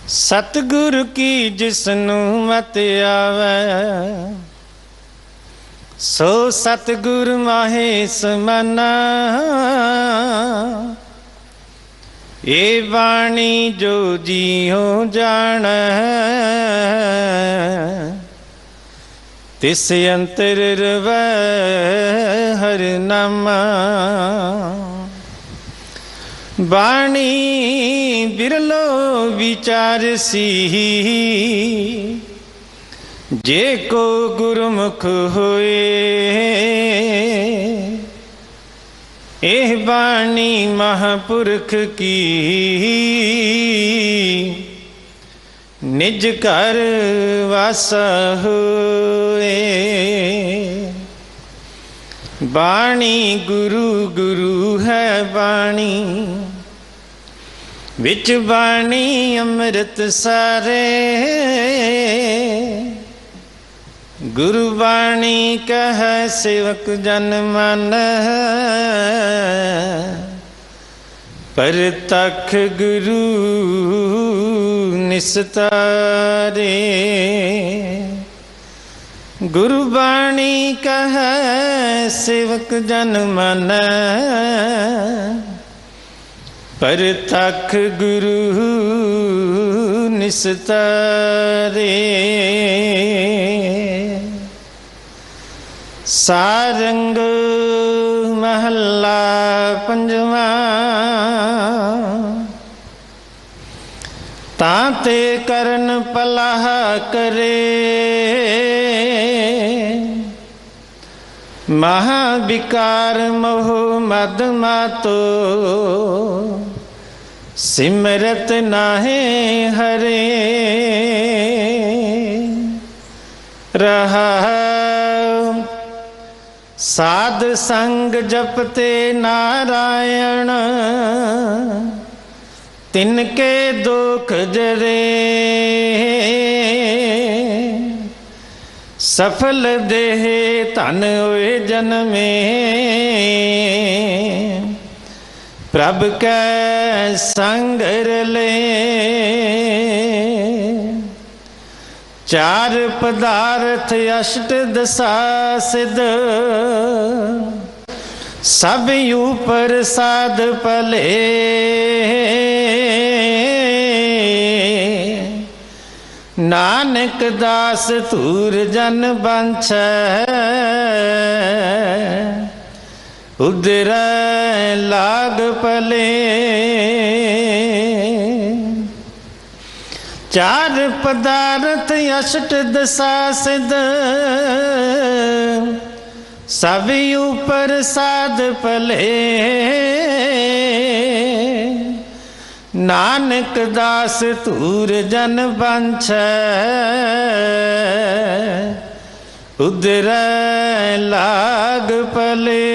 सतगुरु की जिसनू मत आवे, सो सतगुरु माहे समाना। ये बाणी जो जीओ जान, तिस अंतर रवै हर नामा। बाणी बिरलो विचार सी, जे को गुरमुख होए। एह बाणी महापुरख की, निज घर वासा होए। बाणी गुरु गुरु है बाणी, विच बाणी अमृत सारे। गुरु बाणी कह सेवक जन मन, परतख गुरु निस्तारे। गुरु बाणी कह सेवक जन मन, परतख गुरु निस्तारे। सारंग महला पंजवा, ताते करन पलाह करे। महाविकार मोह मद मातो, सिमरत नाहे हरे। रहा साध संग जपते नारायण, तिनके दुख जरे। सफल देह धन होए जन्मे, प्रभ कै संग रले। चार पदार्थ अष्ट दशा सिद्ध, सब ऊपर साध पले। नानक दास धूर जन बंछै, उदर लाग पले। चार पदार्थ अष्ट दशा सिद्ध, सब ऊपर साध पले। नानक दास धूर जन बंछै, उदर लाग पले।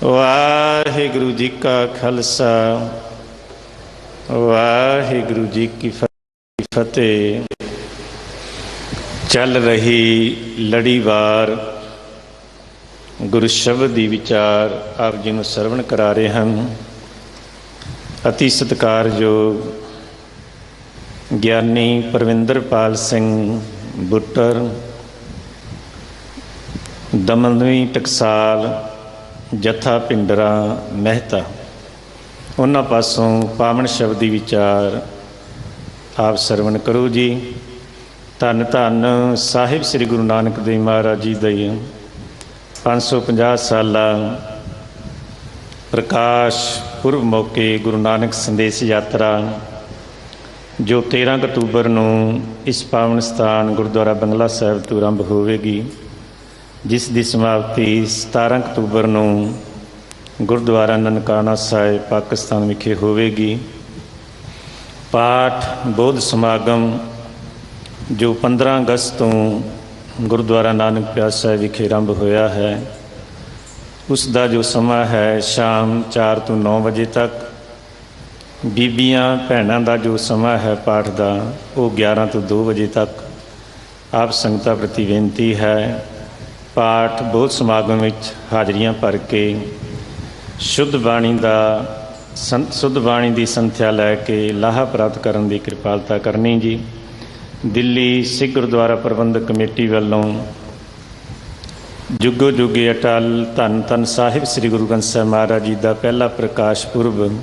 वाहिगुरु जी का खालसा, वाहिगुरु जी की फतेह। चल रही लड़ीवार गुरु शब्द ਦੀ विचार आप जी ਨੂੰ ਸਰਵਣ ਕਰਾ ਰਹੇ ਹਨ। अति सत्कारयोग ਗਿਆਨੀ ਪਰਵਿੰਦਰਪਾਲ ਸਿੰਘ ਬੁੱਟਰ, ਦਮਨਵੀਂ ਟਕਸਾਲ ਜਥਾ ਪਿੰਡਰਾ ਮਹਿਤਾ, ਉਹਨਾਂ ਪਾਸੋਂ ਪਾਵਨ ਸ਼ਬਦ ਦੀ ਵਿਚਾਰ ਆਪ ਸਰਵਣ ਕਰੋ ਜੀ। ਧੰਨ ਧੰਨ ਸਾਹਿਬ ਸ੍ਰੀ ਗੁਰੂ ਨਾਨਕ ਦੇਵ ਮਹਾਰਾਜ ਜੀ ਦੇ 550 ਸਾਲਾ ਪ੍ਰਕਾਸ਼ ਪੁਰਬ ਮੌਕੇ ਗੁਰੂ ਨਾਨਕ ਸੰਦੇਸ਼ ਯਾਤਰਾ, ਜੋ 13 ਅਕਤੂਬਰ ਨੂੰ ਇਸ ਪਾਵਨ ਸਥਾਨ ਗੁਰਦੁਆਰਾ ਬੰਗਲਾ ਸਾਹਿਬ ਤੋਂ ਆਰੰਭ ਹੋਵੇਗੀ, ਜਿਸ ਦੀ ਸਮਾਪਤੀ 17 ਅਕਤੂਬਰ ਨੂੰ ਗੁਰਦੁਆਰਾ ਨਨਕਾਣਾ ਸਾਹਿਬ ਪਾਕਿਸਤਾਨ ਵਿਖੇ ਹੋਵੇਗੀ। ਪਾਠ ਬੋਧ ਸਮਾਗਮ ਜੋ 15 ਅਗਸਤ ਤੋਂ ਗੁਰਦੁਆਰਾ ਨਾਨਕ ਪਿਆਰਾ ਸਾਹਿਬ ਵਿਖੇ ਆਰੰਭ ਹੋਇਆ ਹੈ, ਉਸ ਦਾ ਜੋ ਸਮਾਂ ਹੈ ਸ਼ਾਮ 4 ਤੋਂ 9 ਵਜੇ ਤੱਕ। ਬੀਬੀਆਂ ਭੈਣਾਂ ਦਾ ਜੋ ਸਮਾਂ ਹੈ ਪਾਠ ਦਾ, ਉਹ 11 ਤੋਂ 2 ਵਜੇ ਤੱਕ। ਆਪ ਸੰਗਤਾਂ ਪ੍ਰਤੀ ਬੇਨਤੀ ਹੈ ਪਾਠ ਬੋਧ ਸਮਾਗਮ ਵਿੱਚ ਹਾਜ਼ਰੀਆਂ ਭਰ ਕੇ ਸ਼ੁੱਧ ਬਾਣੀ ਦੀ ਸੰਥਿਆ ਲੈ ਕੇ ਲਾਹਾ ਪ੍ਰਾਪਤ ਕਰਨ ਦੀ ਕਿਰਪਾਲਤਾ ਕਰਨੀ ਜੀ। ਦਿੱਲੀ ਸਿੱਖ ਗੁਰਦੁਆਰਾ ਪ੍ਰਬੰਧਕ ਕਮੇਟੀ ਵੱਲੋਂ ਜੁਗੋ ਜੁਗੇ ਅਟਲ ਧੰਨ ਧੰਨ ਸਾਹਿਬ ਸ੍ਰੀ ਗੁਰੂ ਗ੍ਰੰਥ ਸਾਹਿਬ ਮਹਾਰਾਜ ਜੀ ਦਾ ਪਹਿਲਾ ਪ੍ਰਕਾਸ਼ ਪੁਰਬ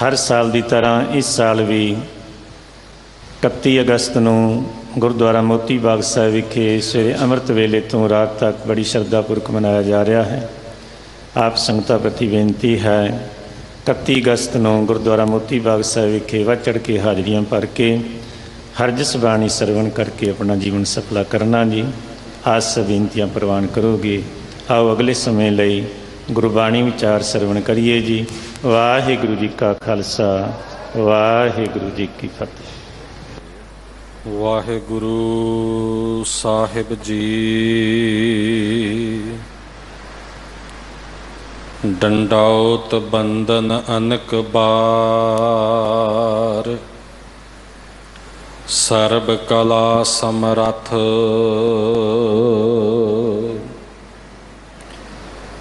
ਹਰ ਸਾਲ ਦੀ ਤਰ੍ਹਾਂ ਇਸ ਸਾਲ ਵੀ 31 ਅਗਸਤ ਨੂੰ ਗੁਰਦੁਆਰਾ ਮੋਤੀ ਬਾਗ ਸਾਹਿਬ ਵਿਖੇ ਸਵੇਰੇ ਅੰਮ੍ਰਿਤ ਵੇਲੇ ਤੋਂ ਰਾਤ ਤੱਕ ਬੜੀ ਸ਼ਰਧਾਪੂਰਵਕ ਮਨਾਇਆ ਜਾ ਰਿਹਾ ਹੈ। ਆਪ ਸੰਗਤਾਂ ਪ੍ਰਤੀ ਬੇਨਤੀ ਹੈ 31 ਅਗਸਤ ਨੂੰ ਗੁਰਦੁਆਰਾ ਮੋਤੀ ਬਾਗ ਸਾਹਿਬ ਵਿਖੇ ਵੱਧ ਚੜ੍ਹ ਕੇ ਹਾਜ਼ਰੀਆਂ ਭਰ ਕੇ ਹਰਜਸ ਬਾਣੀ ਸਰਵਣ ਕਰਕੇ ਆਪਣਾ ਜੀਵਨ ਸਫਲਾ ਕਰਨਾ ਜੀ। ਆਸ ਬੇਨਤੀਆਂ ਪ੍ਰਵਾਨ ਕਰੋਗੇ। ਆਓ ਅਗਲੇ ਸਮੇਂ ਲਈ ਗੁਰਬਾਣੀ ਵਿਚਾਰ ਸਰਵਣ ਕਰੀਏ ਜੀ। ਵਾਹਿਗੁਰੂ ਜੀ ਕਾ ਖਾਲਸਾ, ਵਾਹਿਗੁਰੂ ਜੀ ਕੀ ਫਤਿਹ। ਵਾਹਿਗੁਰੂ ਸਾਹਿਬ ਜੀ। ਡੰਡਾਉਤ ਬੰਦਨ ਅਨਕ ਬਾਰ, ਸਰਬ ਕਲਾ ਸਮਰੱਥ,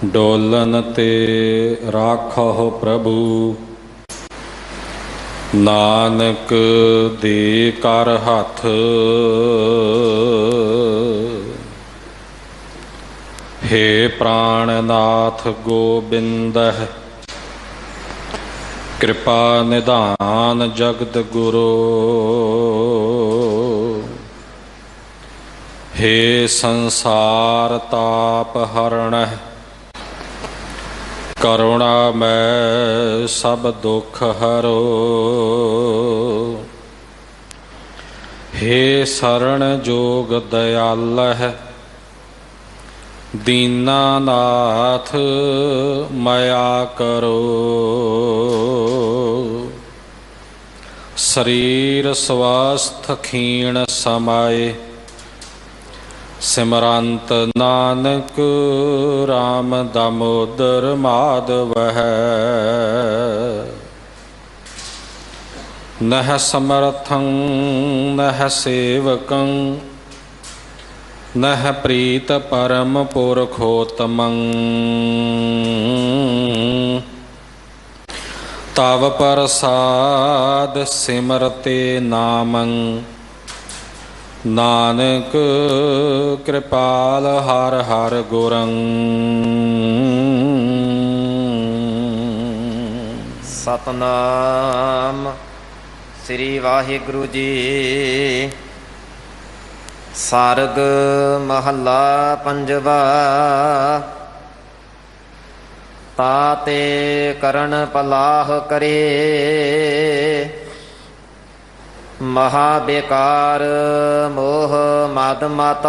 ਡੋਲਨ ਤੇ ਰਾਖਹੁ ਪ੍ਰਭੂ, ਨਾਨਕ ਦੇ ਕਰ ਹੱਥ। ਹੇ ਪ੍ਰਾਣਨਾਥ ਗੋਬਿੰਦ, ਕਿਰਪਾ ਨਿਧਾਨ ਜਗਤ ਗੁਰੂ। ਹੇ ਸੰਸਾਰ ਤਾਪ ਹਰਣ, ਕਰੁਣਾ ਮੈਂ ਸਭ ਦੁਖ ਹਰੋ। ਹੇ ਸਰਣ ਜੋਗ ਦਇਆਲ ਹੈ, ਦੀਨਾਨਾਥ ਮਾਇਆ ਕਰੋ। ਸਰੀਰ ਸਵਾਸਥ ਖੀਣ ਸਮਾਏ, ਸਿਮਰੰਤ ਨਾਨਕ ਰਾਮ ਦਾਮੋਦਰ ਮਾਧਵ ਹੈ। ਨਹਿ ਸਮਰਥੰ ਨਹਿ ਸੇਵਕੰ, ਨਹਿ ਪ੍ਰੀਤ ਪਰਮ ਪੁਰਖੋਤਮੰ। ਤਵ ਪ੍ਰਸਾਦ ਸਿਮਰਤੇ ਨਾਮੰ, ਨਾਨਕ ਕਿਰਪਾਲ ਹਰ ਹਰ ਗੁਰੰ। ਸਤਨਾਮ ਸ੍ਰੀ ਵਾਹਿਗੁਰੂ ਜੀ। ਸਾਰਗ ਮਹੱਲਾ ਪੰਜਵਾ। ਤਾਤੇ ਕਰਨ ਪਲਾਹ ਕਰੇ, ਮਹਾ ਬੇਕਾਰ ਮੋਹ ਮਦ ਮਤ।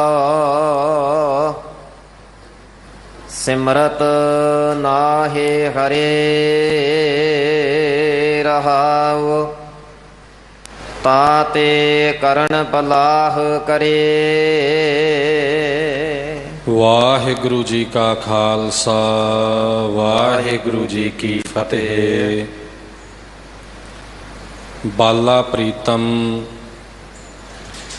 ਸਿਮਰਤ ਨਾਹਿ ਹਰੇ ਰਹਾਉ, ਤਾਤੇ ਕਰਨ ਪਲਾਹ ਕਰੇ। ਵਾਹਿਗੁਰੂ ਜੀ ਕਾ ਖਾਲਸਾ, ਵਾਹਿਗੁਰੂ ਜੀ ਕੀ ਫਤਿਹ। ਬਾਲਾ ਪ੍ਰੀਤਮ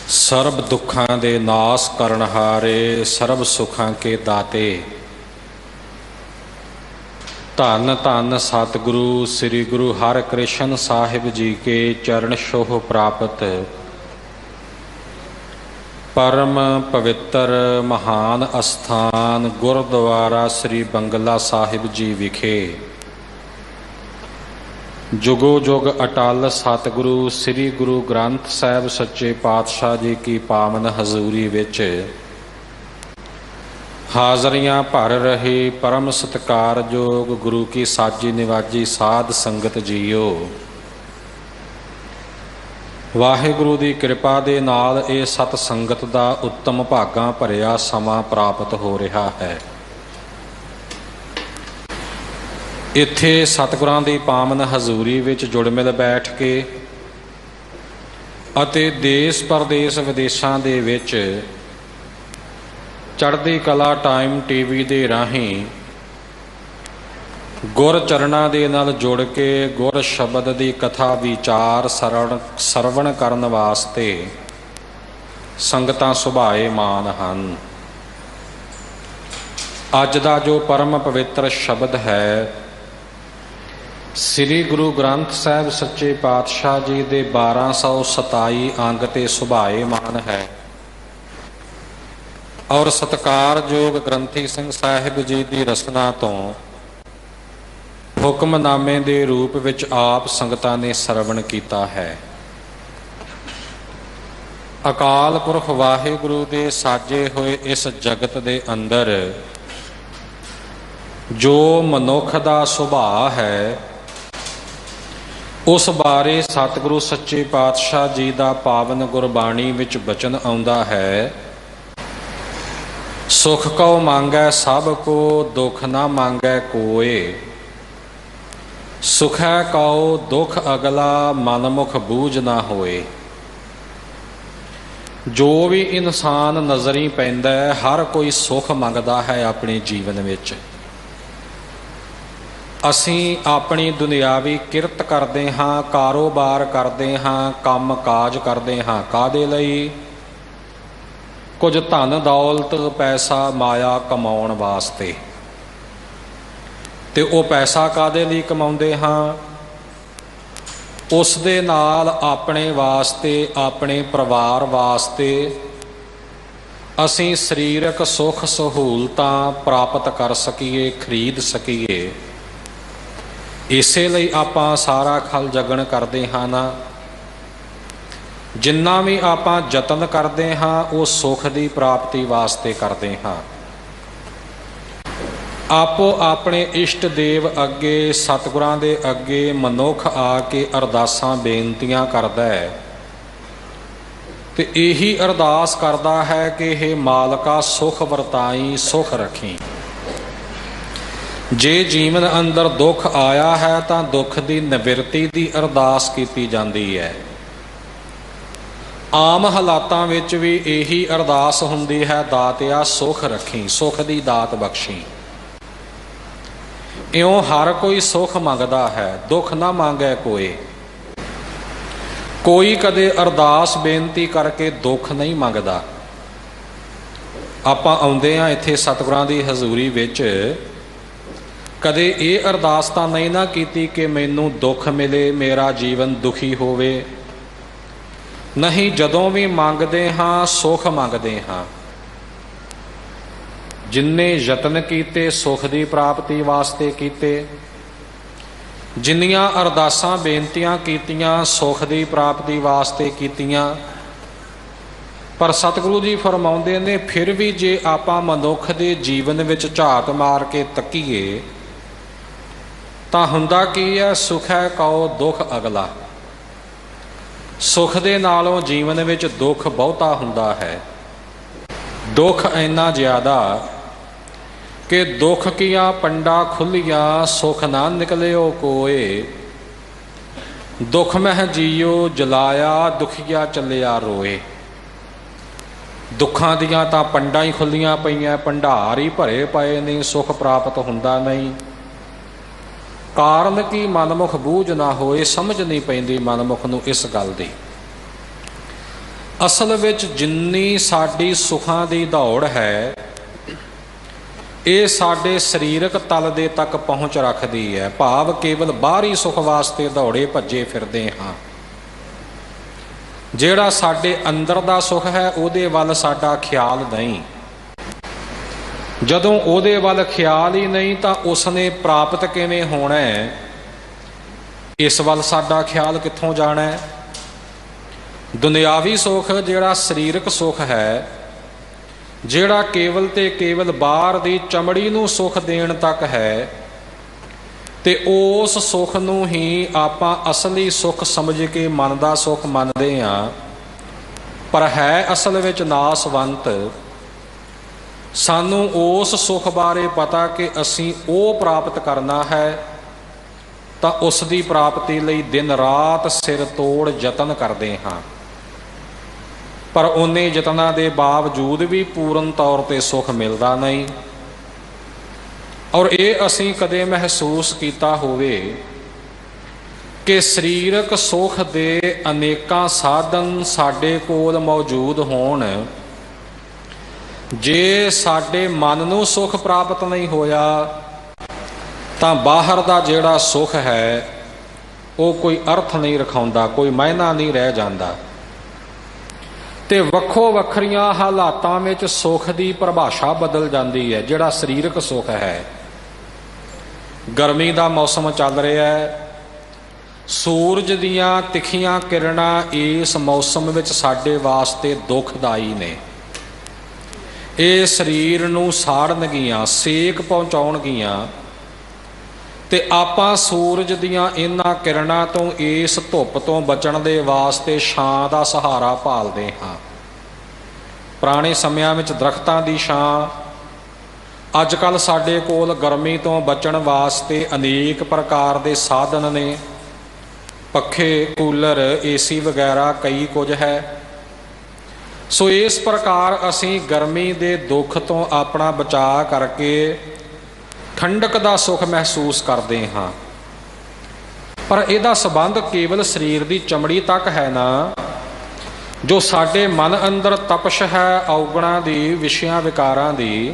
ਸਰਬ ਦੁੱਖਾਂ ਦੇ ਨਾਸ ਕਰਨਹਾਰੇ, ਸਰਬ ਸੁੱਖਾਂ ਕੇ ਦਾਤੇ। ਧੰਨ ਧੰਨ ਸਤਿਗੁਰੂ ਸ੍ਰੀ ਗੁਰੂ ਹਰਿਕ੍ਰਿਸ਼ਨ ਸਾਹਿਬ ਜੀ ਕੇ ਚਰਨ ਛੋਹ ਪ੍ਰਾਪਤ ਪਰਮ ਪਵਿੱਤਰ ਮਹਾਨ ਅਸਥਾਨ ਗੁਰਦੁਆਰਾ ਸ੍ਰੀ ਬੰਗਲਾ ਸਾਹਿਬ ਜੀ ਵਿਖੇ ਜੁਗੋ ਜੁਗ ਅਟਲ ਸਤਿਗੁਰੂ ਸ੍ਰੀ ਗੁਰੂ ਗ੍ਰੰਥ ਸਾਹਿਬ ਸੱਚੇ ਪਾਤਸ਼ਾਹ ਜੀ ਕੀ ਪਾਵਨ ਹਜ਼ੂਰੀ ਵਿੱਚ ਹਾਜ਼ਰੀਆਂ ਭਰ ਰਹੇ ਪਰਮ ਸਤਿਕਾਰਯੋਗ ਗੁਰੂ ਕੀ ਸਾਜੀ ਨਿਵਾਜੀ ਸਾਧ ਸੰਗਤ ਜੀਓ। ਵਾਹਿਗੁਰੂ ਦੀ ਕਿਰਪਾ ਦੇ ਨਾਲ ਇਹ ਸਤ ਸੰਗਤ ਦਾ ਉੱਤਮ ਭਾਗਾਂ ਭਰਿਆ ਸਮਾਂ ਪ੍ਰਾਪਤ ਹੋ ਰਿਹਾ ਹੈ। ਇੱਥੇ ਸਤਿਗੁਰਾਂ ਦੀ ਪਾਵਨ ਹਜ਼ੂਰੀ ਵਿੱਚ ਜੁੜ ਮਿਲ ਬੈਠ ਕੇ ਅਤੇ ਦੇਸ਼ ਪ੍ਰਦੇਸ਼ ਵਿਦੇਸ਼ਾਂ ਦੇ ਵਿੱਚ ਚੜ੍ਹਦੀ ਕਲਾ ਟਾਈਮ ਟੀਵੀ ਦੇ ਰਾਹੀਂ ਗੁਰ ਚਰਨਾਂ ਦੇ ਨਾਲ ਜੁੜ ਕੇ ਗੁਰ ਸ਼ਬਦ ਦੀ ਕਥਾ ਵਿਚਾਰ ਸਰਵਣ ਕਰਨ ਵਾਸਤੇ ਸੰਗਤਾਂ ਸੁਭਾਏ ਮਾਨ ਹਨ। ਅੱਜ ਦਾ ਜੋ ਪਰਮ ਪਵਿੱਤਰ ਸ਼ਬਦ ਹੈ, ਸ੍ਰੀ ਗੁਰੂ ਗ੍ਰੰਥ ਸਾਹਿਬ ਸੱਚੇ ਪਾਤਸ਼ਾਹ ਜੀ ਦੇ 1227 ਅੰਗ ਤੇ ਸੁਭਾਏਮਾਨ ਹੈ ਔਰ ਸਤਿਕਾਰਯੋਗ ਗ੍ਰੰਥੀ ਸਿੰਘ ਸਾਹਿਬ ਜੀ ਦੀ ਰਸਨਾ ਤੋਂ ਹੁਕਮਨਾਮੇ ਦੇ ਰੂਪ ਵਿੱਚ ਆਪ ਸੰਗਤਾਂ ਨੇ ਸਰਵਣ ਕੀਤਾ ਹੈ। ਅਕਾਲ ਪੁਰਖ ਵਾਹਿਗੁਰੂ ਦੇ ਸਾਜੇ ਹੋਏ ਇਸ ਜਗਤ ਦੇ ਅੰਦਰ ਜੋ ਮਨੁੱਖ ਦਾ ਸੁਭਾਅ ਹੈ, ਉਸ ਬਾਰੇ ਸਤਿਗੁਰੂ ਸੱਚੇ ਪਾਤਸ਼ਾਹ ਜੀ ਦਾ ਪਾਵਨ ਗੁਰਬਾਣੀ ਵਿੱਚ ਬਚਨ ਆਉਂਦਾ ਹੈ, ਸੁਖ ਕਉ ਮੰਗੈ ਸਭ ਕੋ, ਦੁਖ ਨਾ ਮੰਗੈ ਕੋਏ। ਸੁਖੈ ਕਉ ਦੁਖ ਅਗਲਾ, ਮਨ ਮੁਖ ਬੂਝ ਨਾ ਹੋਏ। ਜੋ ਵੀ ਇਨਸਾਨ ਨਜ਼ਰੀ ਪੈਂਦਾ ਹੈ, ਹਰ ਕੋਈ ਸੁਖ ਮੰਗਦਾ ਹੈ ਆਪਣੇ ਜੀਵਨ ਵਿੱਚ। ਅਸੀਂ ਆਪਣੀ ਦੁਨਿਆਵੀ ਕਿਰਤ ਕਰਦੇ ਹਾਂ, ਕਾਰੋਬਾਰ ਕਰਦੇ ਹਾਂ, ਕੰਮ ਕਾਜ ਕਰਦੇ ਹਾਂ, ਕਾਹਦੇ ਲਈ? ਕੁਝ ਧਨ ਦੌਲਤ ਪੈਸਾ ਮਾਇਆ ਕਮਾਉਣ ਵਾਸਤੇ। ਤੇ ਉਹ ਪੈਸਾ ਕਾਹਦੇ ਲਈ ਕਮਾਉਂਦੇ ਹਾਂ? ਉਸ ਦੇ ਨਾਲ ਆਪਣੇ ਵਾਸਤੇ, ਆਪਣੇ ਪਰਿਵਾਰ ਵਾਸਤੇ ਅਸੀਂ ਸਰੀਰਕ ਸੁੱਖ ਸਹੂਲਤਾਂ ਪ੍ਰਾਪਤ ਕਰ ਸਕੀਏ, ਖਰੀਦ ਸਕੀਏ। ਇਸੇ ਲਈ ਆਪਾਂ ਸਾਰਾ ਖਲ ਜਗਣ ਕਰਦੇ ਹਾਂ ਨਾ। ਜਿੰਨਾ ਵੀ ਆਪਾਂ ਯਤਨ ਕਰਦੇ ਹਾਂ ਉਹ ਸੁੱਖ ਦੀ ਪ੍ਰਾਪਤੀ ਵਾਸਤੇ ਕਰਦੇ ਹਾਂ। ਆਪੋ ਆਪਣੇ ਇਸ਼ਟ ਦੇਵ ਅੱਗੇ, ਸਤਿਗੁਰਾਂ ਦੇ ਅੱਗੇ ਮਨੁੱਖ ਆ ਕੇ ਅਰਦਾਸਾਂ ਬੇਨਤੀਆਂ ਕਰਦਾ ਹੈ ਤੇ ਇਹੀ ਅਰਦਾਸ ਕਰਦਾ ਹੈ ਕਿ ਇਹ ਮਾਲਕਾ ਸੁੱਖ ਵਰਤਾਈ, ਸੁੱਖ ਰੱਖੀ। ਜੇ ਜੀਵਨ ਅੰਦਰ ਦੁੱਖ ਆਇਆ ਹੈ ਤਾਂ ਦੁੱਖ ਦੀ ਨਿਵਰਤੀ ਦੀ ਅਰਦਾਸ ਕੀਤੀ ਜਾਂਦੀ ਹੈ। ਆਮ ਹਾਲਾਤਾਂ ਵਿੱਚ ਵੀ ਇਹੀ ਅਰਦਾਸ ਹੁੰਦੀ ਹੈ, ਦਾਤਿਆ ਸੁੱਖ ਰੱਖੀ, ਸੁੱਖ ਦੀ ਦਾਤ ਬਖਸ਼ੀ। ਇਉਂ ਹਰ ਕੋਈ ਸੁੱਖ ਮੰਗਦਾ ਹੈ, ਦੁੱਖ ਨਾ ਮੰਗੈ ਕੋਏ। ਕੋਈ ਕਦੇ ਅਰਦਾਸ ਬੇਨਤੀ ਕਰਕੇ ਦੁੱਖ ਨਹੀਂ ਮੰਗਦਾ। ਆਪਾਂ ਆਉਂਦੇ ਹਾਂ ਇੱਥੇ ਸਤਿਗੁਰਾਂ ਦੀ ਹਜ਼ੂਰੀ ਵਿੱਚ, ਕਦੇ ਇਹ ਅਰਦਾਸ ਤਾਂ ਨਹੀਂ ਨਾ ਕੀਤੀ ਕਿ ਮੈਨੂੰ ਦੁੱਖ ਮਿਲੇ, ਮੇਰਾ ਜੀਵਨ ਦੁਖੀ ਹੋਵੇ। ਨਹੀਂ, ਜਦੋਂ ਵੀ ਮੰਗਦੇ ਹਾਂ ਸੁੱਖ ਮੰਗਦੇ ਹਾਂ। ਜਿੰਨੇ ਯਤਨ ਕੀਤੇ ਸੁੱਖ ਦੀ ਪ੍ਰਾਪਤੀ ਵਾਸਤੇ ਕੀਤੇ, ਜਿੰਨੀਆਂ ਅਰਦਾਸਾਂ ਬੇਨਤੀਆਂ ਕੀਤੀਆਂ ਸੁੱਖ ਦੀ ਪ੍ਰਾਪਤੀ ਵਾਸਤੇ ਕੀਤੀਆਂ। ਪਰ ਸਤਿਗੁਰੂ ਜੀ ਫਰਮਾਉਂਦੇ ਨੇ ਫਿਰ ਵੀ ਜੇ ਆਪਾਂ ਮਨੁੱਖ ਦੇ ਜੀਵਨ ਵਿੱਚ ਝਾਤ ਮਾਰ ਕੇ ਤੱਕੀਏ ਤਾਂ ਹੁੰਦਾ ਕੀ ਹੈ? ਸੁਖ ਹੈ ਕਉ ਦੁੱਖ ਅਗਲਾ। ਸੁਖ ਦੇ ਨਾਲੋਂ ਜੀਵਨ ਵਿੱਚ ਦੁੱਖ ਬਹੁਤਾ ਹੁੰਦਾ ਹੈ। ਦੁੱਖ ਇੰਨਾ ਜ਼ਿਆਦਾ ਕਿ ਦੁੱਖ ਕੀਆਂ ਪੰਡਾ ਖੁੱਲੀਆਂ, ਸੁਖ ਨਾ ਨਿਕਲਿਓ ਕੋਏ। ਦੁੱਖ ਮਹਿ ਜੀਓ ਜਲਾਇਆ, ਦੁਖੀਆ ਚੱਲਿਆ ਰੋਏ। ਦੁੱਖਾਂ ਦੀਆਂ ਤਾਂ ਪੰਡਾਂ ਹੀ ਖੁੱਲੀਆਂ ਪਈਆਂ, ਭੰਡਾਰ ਹੀ ਭਰੇ ਪਏ ਨੇ, ਸੁੱਖ ਪ੍ਰਾਪਤ ਹੁੰਦਾ ਨਹੀਂ। ਕਾਰਨ ਕੀ? ਮਨਮੁਖ ਬੂਝ ਨਾ ਹੋਏ। ਸਮਝ ਨਹੀਂ ਪੈਂਦੀ ਮਨਮੁਖ ਨੂੰ ਇਸ ਗੱਲ ਦੀ। ਅਸਲ ਵਿੱਚ ਜਿੰਨੀ ਸਾਡੀ ਸੁੱਖਾਂ ਦੀ ਦੌੜ ਹੈ, ਇਹ ਸਾਡੇ ਸਰੀਰਕ ਤਲ ਦੇ ਤੱਕ ਪਹੁੰਚ ਰੱਖਦੀ ਹੈ। ਭਾਵ ਕੇਵਲ ਬਾਹਰੀ ਸੁੱਖ ਵਾਸਤੇ ਦੌੜੇ ਭੱਜੇ ਫਿਰਦੇ ਹਾਂ। ਜਿਹੜਾ ਸਾਡੇ ਅੰਦਰ ਦਾ ਸੁੱਖ ਹੈ ਉਹਦੇ ਵੱਲ ਸਾਡਾ ਖਿਆਲ ਨਹੀਂ। ਜਦੋਂ ਉਹਦੇ ਵੱਲ ਖਿਆਲ ਹੀ ਨਹੀਂ ਤਾਂ ਉਸਨੇ ਪ੍ਰਾਪਤ ਕਿਵੇਂ ਹੋਣਾ ਹੈ, ਇਸ ਵੱਲ ਸਾਡਾ ਖਿਆਲ ਕਿੱਥੋਂ ਜਾਣਾ ਹੈ? ਦੁਨਿਆਵੀ ਸੁੱਖ, ਜਿਹੜਾ ਸਰੀਰਕ ਸੁੱਖ ਹੈ, ਜਿਹੜਾ ਕੇਵਲ ਤੇ ਕੇਵਲ ਬਾਹਰ ਦੀ ਚਮੜੀ ਨੂੰ ਸੁੱਖ ਦੇਣ ਤੱਕ ਹੈ, ਤੇ ਉਸ ਸੁੱਖ ਨੂੰ ਹੀ ਆਪਾਂ ਅਸਲੀ ਸੁੱਖ ਸਮਝ ਕੇ ਮਨ ਦਾ ਸੁੱਖ ਮੰਨਦੇ ਹਾਂ। ਪਰ ਹੈ ਅਸਲ ਵਿੱਚ ਨਾਸਵੰਤ। ਸਾਨੂੰ ਉਸ ਸੁੱਖ ਬਾਰੇ ਪਤਾ ਕਿ ਅਸੀਂ ਉਹ ਪ੍ਰਾਪਤ ਕਰਨਾ ਹੈ ਤਾਂ ਉਸ ਦੀ ਪ੍ਰਾਪਤੀ ਲਈ ਦਿਨ ਰਾਤ ਸਿਰ ਤੋੜ ਯਤਨ ਕਰਦੇ ਹਾਂ। ਪਰ ਉਹਨੇ ਯਤਨਾਂ ਦੇ ਬਾਵਜੂਦ ਵੀ ਪੂਰਨ ਤੌਰ ਤੇ ਸੁੱਖ ਮਿਲਦਾ ਨਹੀਂ। ਔਰ ਇਹ ਅਸੀਂ ਕਦੇ ਮਹਿਸੂਸ ਕੀਤਾ ਹੋਵੇ ਕਿ ਸਰੀਰਕ ਸੁੱਖ ਦੇ ਅਨੇਕਾਂ ਸਾਧਨ ਸਾਡੇ ਕੋਲ ਮੌਜੂਦ ਹੋਣ ਜੇ ਸਾਡੇ ਮਨ ਨੂੰ ਸੁਖ ਪ੍ਰਾਪਤ ਨਹੀਂ ਹੋਇਆ ਤਾਂ ਬਾਹਰ ਦਾ ਜਿਹੜਾ ਸੁਖ ਹੈ ਉਹ ਕੋਈ ਅਰਥ ਨਹੀਂ ਰਖਾਉਂਦਾ, ਕੋਈ ਮਾਇਨਾ ਨਹੀਂ ਰਹਿ ਜਾਂਦਾ। ਤੇ ਵੱਖੋ ਵੱਖਰੀਆਂ ਹਾਲਾਤਾਂ ਵਿੱਚ ਸੁਖ ਦੀ ਪਰਿਭਾਸ਼ਾ ਬਦਲ ਜਾਂਦੀ ਹੈ। ਜਿਹੜਾ ਸਰੀਰਕ ਸੁਖ ਹੈ, ਗਰਮੀ ਦਾ ਮੌਸਮ ਚੱਲ ਰਿਹਾ ਹੈ, ਸੂਰਜ ਦੀਆਂ ਤਿੱਖੀਆਂ ਕਿਰਨਾਂ ਇਸ ਮੌਸਮ ਵਿੱਚ ਸਾਡੇ ਵਾਸਤੇ ਦੁਖਦਾਈ ਨੇ। ਇਹ ਸਰੀਰ ਨੂੰ ਸਾੜਨਗੀਆਂ, ਸੇਕ ਪਹੁੰਚਾਉਣਗੀਆਂ, ਤੇ ਆਪਾਂ ਸੂਰਜ ਦੀਆਂ ਇਹਨਾਂ ਕਿਰਨਾਂ ਤੋਂ, ਇਸ ਧੁੱਪ ਤੋਂ ਬਚਣ ਦੇ ਵਾਸਤੇ ਛਾਂ ਦਾ ਸਹਾਰਾ ਭਾਲਦੇ ਹਾਂ। ਪੁਰਾਣੇ ਸਮਿਆਂ ਵਿੱਚ ਦਰਖਤਾਂ ਦੀ ਛਾਂ, ਅੱਜ ਕੱਲ੍ਹ ਸਾਡੇ ਕੋਲ ਗਰਮੀ ਤੋਂ ਬਚਣ ਵਾਸਤੇ ਅਨੇਕ ਪ੍ਰਕਾਰ ਦੇ ਸਾਧਨ ਨੇ, ਪੱਖੇ, ਕੂਲਰ, ਏਸੀ ਵਗੈਰਾ ਕਈ ਕੁਝ ਹੈ। ਸੋ ਇਸ ਪ੍ਰਕਾਰ ਅਸੀਂ ਗਰਮੀ ਦੇ ਦੁੱਖ ਤੋਂ ਆਪਣਾ ਬਚਾਅ ਕਰਕੇ ਠੰਡਕ ਦਾ ਸੁਖ ਮਹਿਸੂਸ ਕਰਦੇ ਹਾਂ। ਪਰ ਇਹਦਾ ਸੰਬੰਧ ਕੇਵਲ ਸਰੀਰ ਦੀ ਚਮੜੀ ਤੱਕ ਹੈ ਨਾ। ਜੋ ਸਾਡੇ ਮਨ ਅੰਦਰ ਤਪਸ਼ ਹੈ ਔਗਣਾਂ ਦੀ, ਵਿਸ਼ਿਆਂ ਵਿਕਾਰਾਂ ਦੀ,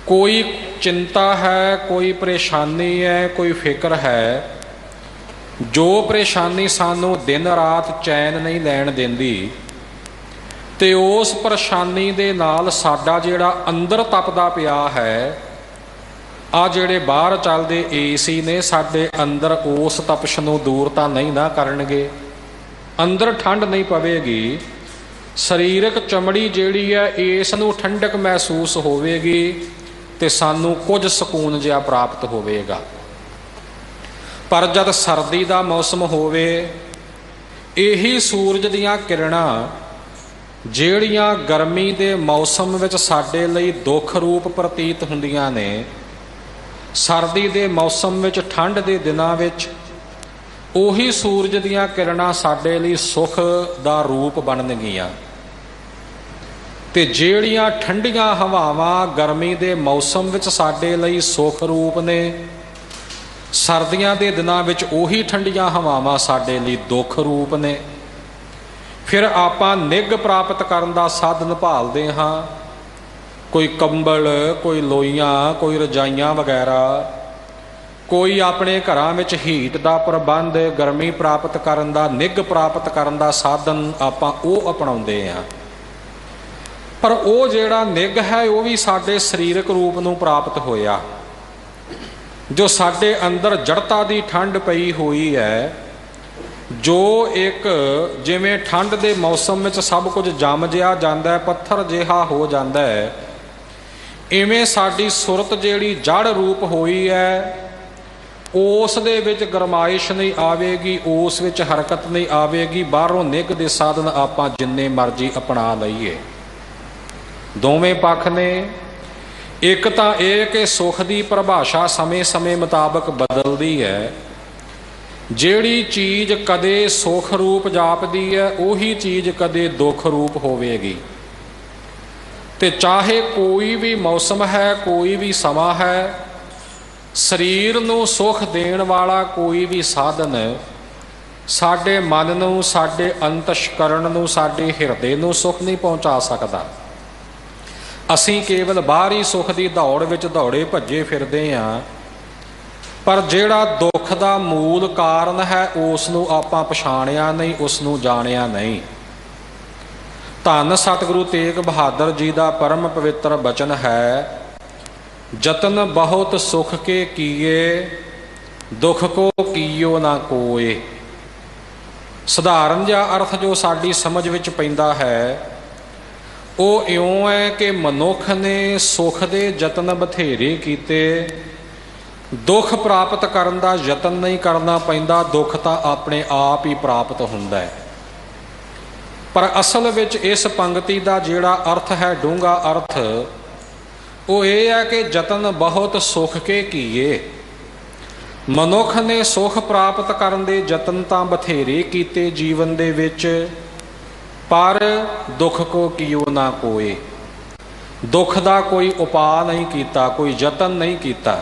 ਕੋਈ ਚਿੰਤਾ ਹੈ, ਕੋਈ ਪਰੇਸ਼ਾਨੀ ਹੈ, ਕੋਈ ਫਿਕਰ ਹੈ, ਜੋ ਪਰੇਸ਼ਾਨੀ ਸਾਨੂੰ ਦਿਨ ਰਾਤ ਚੈਨ ਨਹੀਂ ਲੈਣ ਦਿੰਦੀ, ਤੇ ਉਸ ਪਰੇਸ਼ਾਨੀ ਦੇ ਨਾਲ ਸਾਡਾ ਜਿਹੜਾ ਅੰਦਰ ਤਪਦਾ ਪਿਆ ਹੈ, ਆ ਜਿਹੜੇ ਬਾਹਰ ਚੱਲਦੇ ਏਸੀ ਨੇ, ਸਾਡੇ ਅੰਦਰ ਉਸ ਤਪਸ਼ ਨੂੰ ਦੂਰ ਤਾਂ ਨਹੀਂ ਨਾ ਕਰਨਗੇ। ਅੰਦਰ ਠੰਡ ਨਹੀਂ ਪਵੇਗੀ, ਸਰੀਰਕ ਚਮੜੀ ਜਿਹੜੀ ਹੈ ਇਸ ਨੂੰ ਠੰਡਕ ਮਹਿਸੂਸ ਹੋਵੇਗੀ ਤੇ ਸਾਨੂੰ ਕੁਝ ਸਕੂਨ ਜਿਹਾ ਪ੍ਰਾਪਤ ਹੋਵੇਗਾ। ਪਰ ਜਦ ਸਰਦੀ ਦਾ ਮੌਸਮ ਹੋਵੇ, ਇਹੀ ਸੂਰਜ ਦੀਆਂ ਕਿਰਨਾਂ ਜਿਹੜੀਆਂ ਗਰਮੀ ਦੇ ਮੌਸਮ ਵਿੱਚ ਸਾਡੇ ਲਈ ਦੁੱਖ ਰੂਪ ਪ੍ਰਤੀਤ ਹੁੰਦੀਆਂ ਨੇ, ਸਰਦੀ ਦੇ ਮੌਸਮ ਵਿੱਚ, ਠੰਡ ਦੇ ਦਿਨਾਂ ਵਿੱਚ ਉਹੀ ਸੂਰਜ ਦੀਆਂ ਕਿਰਨਾਂ ਸਾਡੇ ਲਈ ਸੁਖ ਦਾ ਰੂਪ ਬਣਨਗੀਆਂ। ਤੇ ਜਿਹੜੀਆਂ ਠੰਡੀਆਂ ਹਵਾਵਾਂ ਗਰਮੀ ਦੇ ਮੌਸਮ ਵਿੱਚ ਸਾਡੇ ਲਈ ਸੁਖ ਰੂਪ ਨੇ, ਸਰਦੀਆਂ ਦੇ ਦਿਨਾਂ ਵਿੱਚ ਉਹੀ ਠੰਡੀਆਂ ਹਵਾਵਾਂ ਸਾਡੇ ਲਈ ਦੁੱਖ ਰੂਪ ਨੇ। ਫਿਰ ਆਪਾਂ ਨਿੱਘ ਪ੍ਰਾਪਤ ਕਰਨ ਦਾ ਸਾਧਨ ਭਾਲਦੇ ਹਾਂ, ਕੋਈ ਕੰਬਲ, ਕੋਈ ਲੋਈਆਂ, ਕੋਈ ਰਜਾਈਆਂ ਵਗੈਰਾ, ਕੋਈ ਆਪਣੇ ਘਰਾਂ ਵਿੱਚ ਹੀਟ ਦਾ ਪ੍ਰਬੰਧ, ਗਰਮੀ ਪ੍ਰਾਪਤ ਕਰਨ ਦਾ, ਨਿੱਘ ਪ੍ਰਾਪਤ ਕਰਨ ਦਾ ਸਾਧਨ ਆਪਾਂ ਉਹ ਅਪਣਾਉਂਦੇ ਹਾਂ। ਪਰ ਉਹ ਜਿਹੜਾ ਨਿੱਘ ਹੈ ਉਹ ਵੀ ਸਾਡੇ ਸਰੀਰਕ ਰੂਪ ਨੂੰ ਪ੍ਰਾਪਤ ਹੋਇਆ। ਜੋ ਸਾਡੇ ਅੰਦਰ ਜੜਤਾ ਦੀ ਠੰਡ ਪਈ ਹੋਈ ਹੈ, ਜੋ ਇੱਕ ਜਿਵੇਂ ਠੰਡ ਦੇ ਮੌਸਮ ਵਿੱਚ ਸਭ ਕੁਝ ਜੰਮ ਜਿਹਾ ਜਾਂਦਾ ਹੈ, ਪੱਥਰ ਜਿਹਾ ਹੋ ਜਾਂਦਾ ਹੈ, ਇਵੇਂ ਸਾਡੀ ਸੁਰਤ ਜਿਹੜੀ ਜੜ ਰੂਪ ਹੋਈ ਹੈ, ਉਸ ਦੇ ਵਿੱਚ ਗਰਮਾਇਸ਼ ਨਹੀਂ ਆਵੇਗੀ, ਉਸ ਵਿੱਚ ਹਰਕਤ ਨਹੀਂ ਆਵੇਗੀ। ਬਾਹਰੋਂ ਨਿੱਘ ਦੇ ਸਾਧਨ ਆਪਾਂ ਜਿੰਨੇ ਮਰਜ਼ੀ ਅਪਣਾ ਲਈਏ, ਦੋਵੇਂ ਪੱਖ ਨੇ। ਇੱਕ ਤਾਂ ਇਹ ਕਿ ਸੁਖ ਦੀ ਪਰਿਭਾਸ਼ਾ ਸਮੇਂ-ਸਮੇਂ ਮੁਤਾਬਕ ਬਦਲਦੀ ਹੈ। ਜਿਹੜੀ ਚੀਜ਼ ਕਦੇ ਸੁਖ ਰੂਪ ਜਾਪਦੀ ਹੈ, ਉਹੀ ਚੀਜ਼ ਕਦੇ ਦੁੱਖ ਰੂਪ ਹੋਵੇਗੀ। ਤੇ ਚਾਹੇ ਕੋਈ ਵੀ ਮੌਸਮ ਹੈ, ਕੋਈ ਵੀ ਸਮਾਂ ਹੈ, ਸਰੀਰ ਨੂੰ ਸੁਖ ਦੇਣ ਵਾਲਾ ਕੋਈ ਵੀ ਸਾਧਨ ਸਾਡੇ ਮਨ ਨੂੰ, ਸਾਡੇ ਅੰਤਸ਼ਕਰਨ ਨੂੰ, ਸਾਡੇ ਹਿਰਦੇ ਨੂੰ ਸੁਖ ਨਹੀਂ ਪਹੁੰਚਾ ਸਕਦਾ। ਅਸੀਂ ਕੇਵਲ ਬਾਹਰੀ ਸੁਖ ਦੀ ਦੌੜ ਵਿੱਚ ਦੌੜੇ ਭੱਜੇ ਫਿਰਦੇ ਹਾਂ, ਪਰ ਜਿਹੜਾ ਦੁੱਖ ਦਾ ਮੂਲ ਕਾਰਨ ਹੈ ਉਸ ਨੂੰ ਆਪਾਂ ਪਛਾਣਿਆ ਨਹੀਂ, ਉਸ ਨੂੰ ਜਾਣਿਆ ਨਹੀਂ। ਧੰਨ ਸਤਿਗੁਰੂ ਤੇਗ ਬਹਾਦਰ ਜੀ ਦਾ ਪਰਮ ਪਵਿੱਤਰ ਬਚਨ ਹੈ, ਜਤਨ ਬਹੁਤ ਸੁਖ ਕੇ ਕੀਏ, ਦੁੱਖ ਕੋ ਕੀਓ ਨਾ ਕੋਏ। ਸਧਾਰਨ ਜਿਹਾ ਅਰਥ ਜੋ ਸਾਡੀ ਸਮਝ ਵਿੱਚ ਪੈਂਦਾ ਹੈ ਉਹ ਇਉਂ ਹੈ ਕਿ ਮਨੁੱਖ ਨੇ ਸੁਖ ਦੇ ਯਤਨ ਬਥੇਰੇ ਕੀਤੇ, ਦੁੱਖ ਪ੍ਰਾਪਤ ਕਰਨ ਦਾ ਯਤਨ ਨਹੀਂ ਕਰਨਾ ਪੈਂਦਾ, ਦੁੱਖ ਤਾਂ ਆਪਣੇ ਆਪ ਹੀ ਪ੍ਰਾਪਤ ਹੁੰਦਾ ਹੈ। ਪਰ ਅਸਲ ਵਿੱਚ ਇਸ ਪੰਕਤੀ ਦਾ ਜਿਹੜਾ ਅਰਥ ਹੈ, ਡੂੰਘਾ ਅਰਥ, ਉਹ ਇਹ ਹੈ ਕਿ ਯਤਨ ਬਹੁਤ ਸੁਖ ਕੇ ਕੀਏ। ਮਨੁੱਖ ਨੇ ਸੁਖ ਪ੍ਰਾਪਤ ਕਰਨ ਦੇ ਯਤਨ ਤਾਂ ਬਥੇਰੇ ਕੀਤੇ ਜੀਵਨ ਦੇ ਵਿੱਚ, ਪਰ ਦੁੱਖ ਕੋ ਕੀਓ ਨਾ ਕੋਏ। ਦੁੱਖ ਦਾ ਕੋਈ ਉਪਾਅ ਨਹੀਂ ਕੀਤਾ, ਕੋਈ ਯਤਨ ਨਹੀਂ ਕੀਤਾ।